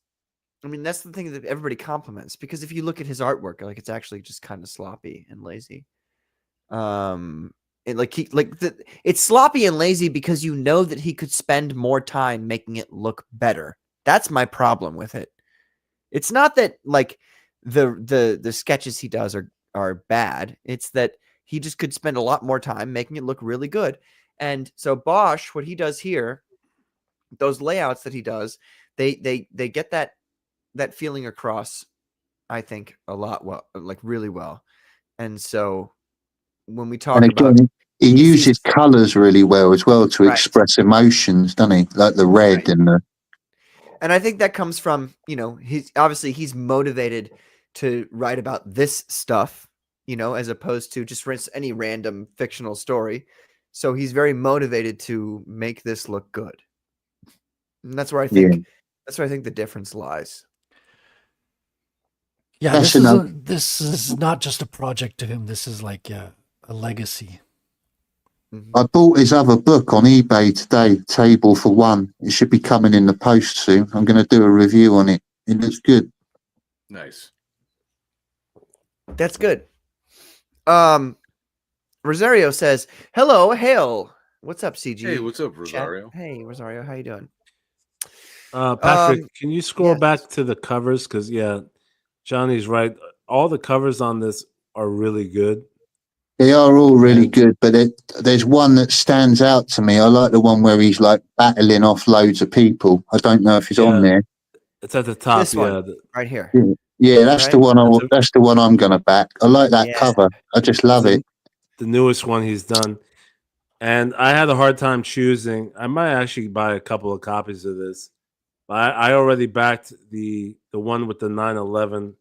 I mean, that's the thing that everybody compliments, because if you look at his artwork, like it's actually just kind of sloppy and lazy. And it's sloppy and lazy because you know that he could spend more time making it look better. That's my problem with it. It's not that like the sketches he does are bad. It's that he just could spend a lot more time making it look really good. And so Bosch, what he does here, those layouts that he does, they get that feeling across, I think, a lot really well. And so when we talk about, he uses colors really well as well to express emotions, doesn't he? Like the red and the. And I think that comes from, he's motivated to write about this stuff, as opposed to just any random fictional story. So he's very motivated to make this look good. And that's where I think the difference lies. Yeah, this is not just a project to him. This is like a legacy. I bought his other book on eBay today, Table for One. It should be coming in the post soon. I'm going to do a review on it. It looks good. Nice. That's good. Rosario says, "Hello, hail. What's up, CG? Hey, what's up, Rosario? Chat? Hey, Rosario, how you doing?" Patrick, can you scroll back to the covers? Because Johnny's right. All the covers on this are really good. They are all really good, but there's one that stands out to me. I like the one where he's like battling off loads of people. I don't know if he's on there. It's at the top. This one, right here. Yeah, that's the one. That's the one I'm gonna back. I like that cover. I just love it. The newest one he's done, and I had a hard time choosing. I might actually buy a couple of copies of this. I already backed the one with the 9/11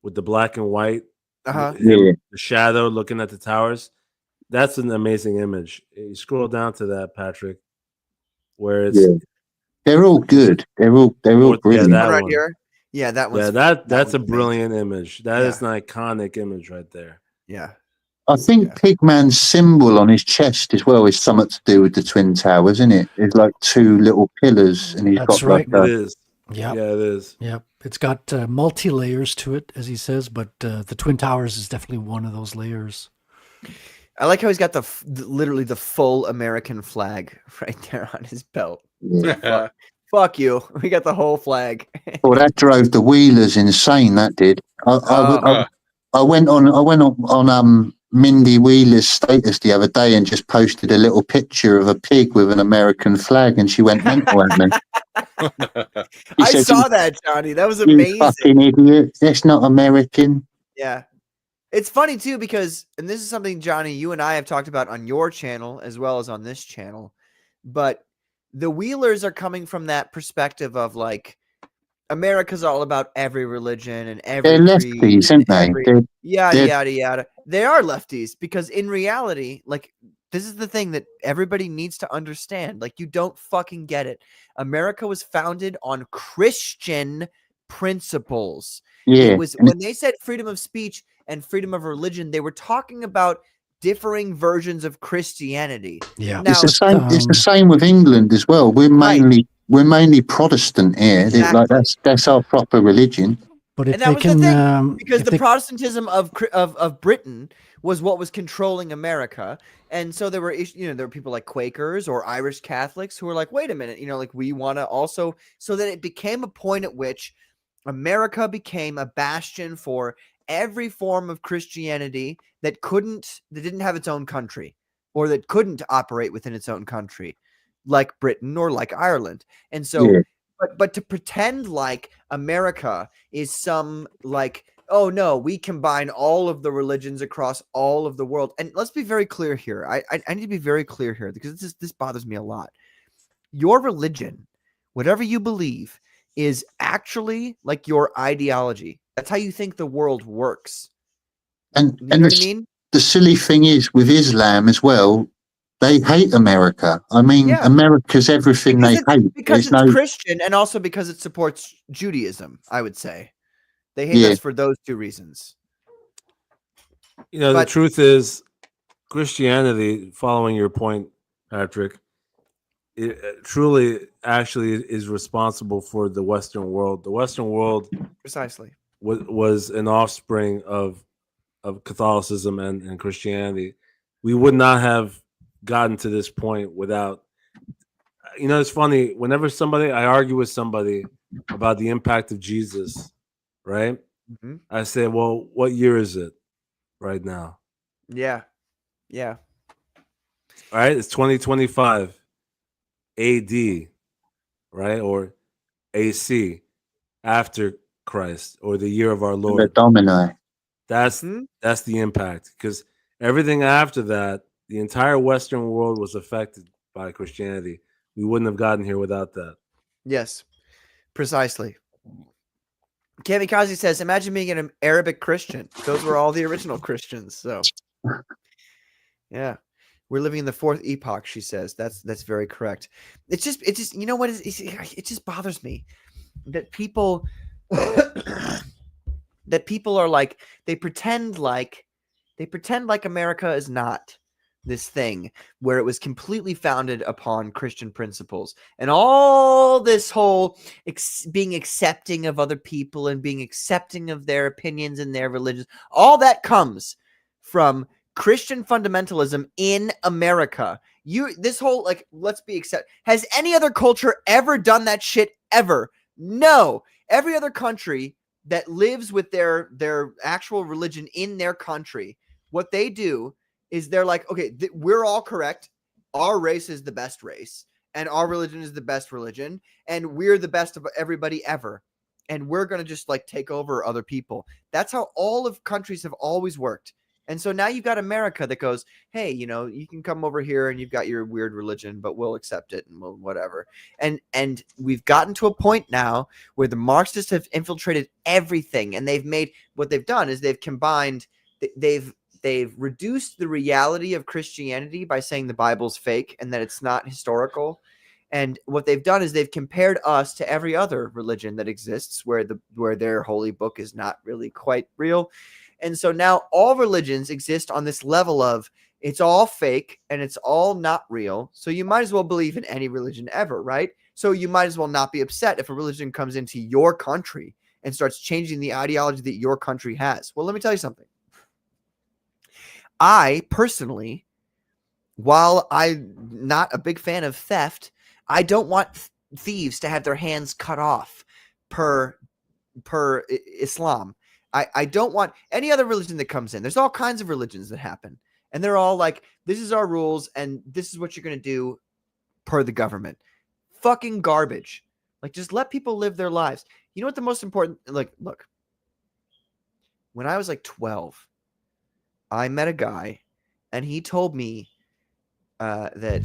with the black and white. The shadow looking at the towers. That's an amazing image. You scroll down to that, Patrick, where it's they're all good. They're all brilliant. That right one. here. Yeah, that one. Yeah, that's a brilliant image. That is an iconic image right there. Yeah. I think Pigman's symbol on his chest as well is something to do with the Twin Towers, isn't it? It's like two little pillars, and he's got right. like It is. Yeah, it is. Yeah, it's got multi layers to it, as he says, but the Twin Towers is definitely one of those layers. I like how he's got literally the full American flag right there on his belt. Yeah. Fuck you. We got the whole flag. Well, that drove the Wheelers insane. That did. I went on Mindy Wheeler's status the other day and just posted a little picture of a pig with an American flag, and she went mental at me. He I says, saw that, Johnny. That was "You amazing. fucking idiot! That's not American." Yeah. It's funny too because, and this is something, Johnny, you and I have talked about on your channel as well as on this channel, but the Wheelers are coming from that perspective of like America's all about every religion and every They're creed lefties, and aren't they? every yada They're yada yada. They are lefties because in reality, like this is the thing that everybody needs to understand. Like you don't fucking get it. America was founded on Christian principles. It yeah, was and when they said freedom of speech and freedom of religion, they were talking about differing versions of Christianity. Yeah. it's Now, the same. It's the Um, same with England as well. right, We're mainly Protestant here. Like exactly. that's our proper religion. but And if that they was the can, thing, because if the they, Protestantism of Britain was what was controlling America, and so there were there were people like Quakers or Irish Catholics who were like, wait a minute, like we want to also, so that it became a point at which America became a bastion for every form of Christianity that didn't have its own country or that couldn't operate within its own country, like Britain or like Ireland, and so. Yeah, But to pretend like America is some like, oh no, we combine all of the religions across all of the world. And let's be very clear here. I need to be very clear here because this bothers me a lot. Your religion, whatever you believe, is actually like your ideology. That's how you think the world works. and You and know what I mean? the silly thing is with Islam as well. They hate America. I mean, Yeah, America's everything they hate. because There's it's no, Christian and also because it supports Judaism, I would say. They hate yeah, us for those two reasons. The But truth is, Christianity, following your point, Patrick, it truly actually is responsible for the Western world. The Western world precisely. was an offspring of Catholicism and Christianity. We would not have gotten to this point without. It's funny. Whenever I argue with somebody about the impact of Jesus, right? Mhm. I say, well, what year is it right now? Yeah. Yeah. All right, it's 2025 AD, right? Or AC, after Christ, or the year of our the Lord. domino. That's Mhm. that's the impact, because everything after that, the entire Western world was affected by Christianity. We wouldn't have gotten here without that. Yes. Precisely. Kamikaze says, imagine being an Arabic Christian. Those were all the original Christians. So, yeah. We're living in the fourth epoch, she says. That's very correct. It's just you know what? It just bothers me that people that people are like, they pretend like America is not this thing where it was completely founded upon Christian principles, and all this whole being accepting of other people and being accepting of their opinions and their religions, all that comes from Christian fundamentalism in America. This whole, like, let's be accept. Has any other culture ever done that shit ever? No. Every other country that lives with their actual religion in their country, what they do is they're like, okay, we're all correct. Our race is the best race, and our religion is the best religion, and we're the best of everybody ever. And we're going to just like take over other people. That's how all of countries have always worked. And so now you've got America that goes, hey, you can come over here and you've got your weird religion, but we'll accept it and we'll whatever. And we've gotten to a point now where the Marxists have infiltrated everything, and what they've done is they've combined, they've reduced the reality of Christianity by saying the Bible's fake and that it's not historical. And what they've done is they've compared us to every other religion that exists where their holy book is not really quite real. And so now all religions exist on this level of it's all fake and it's all not real. So you might as well believe in any religion ever, right? So you might as well not be upset if a religion comes into your country and starts changing the ideology that your country has. Well, let me tell you something. I personally, while I'm not a big fan of theft, I don't want thieves to have their hands cut off per Islam. I don't want any other religion that comes in. There's all kinds of religions that happen, and they're all like, this is our rules and this is what you're going to do per the government. Fucking garbage. Like, just let people live their lives. You know what the most important, like, look, when I was like 12, I met a guy and he told me that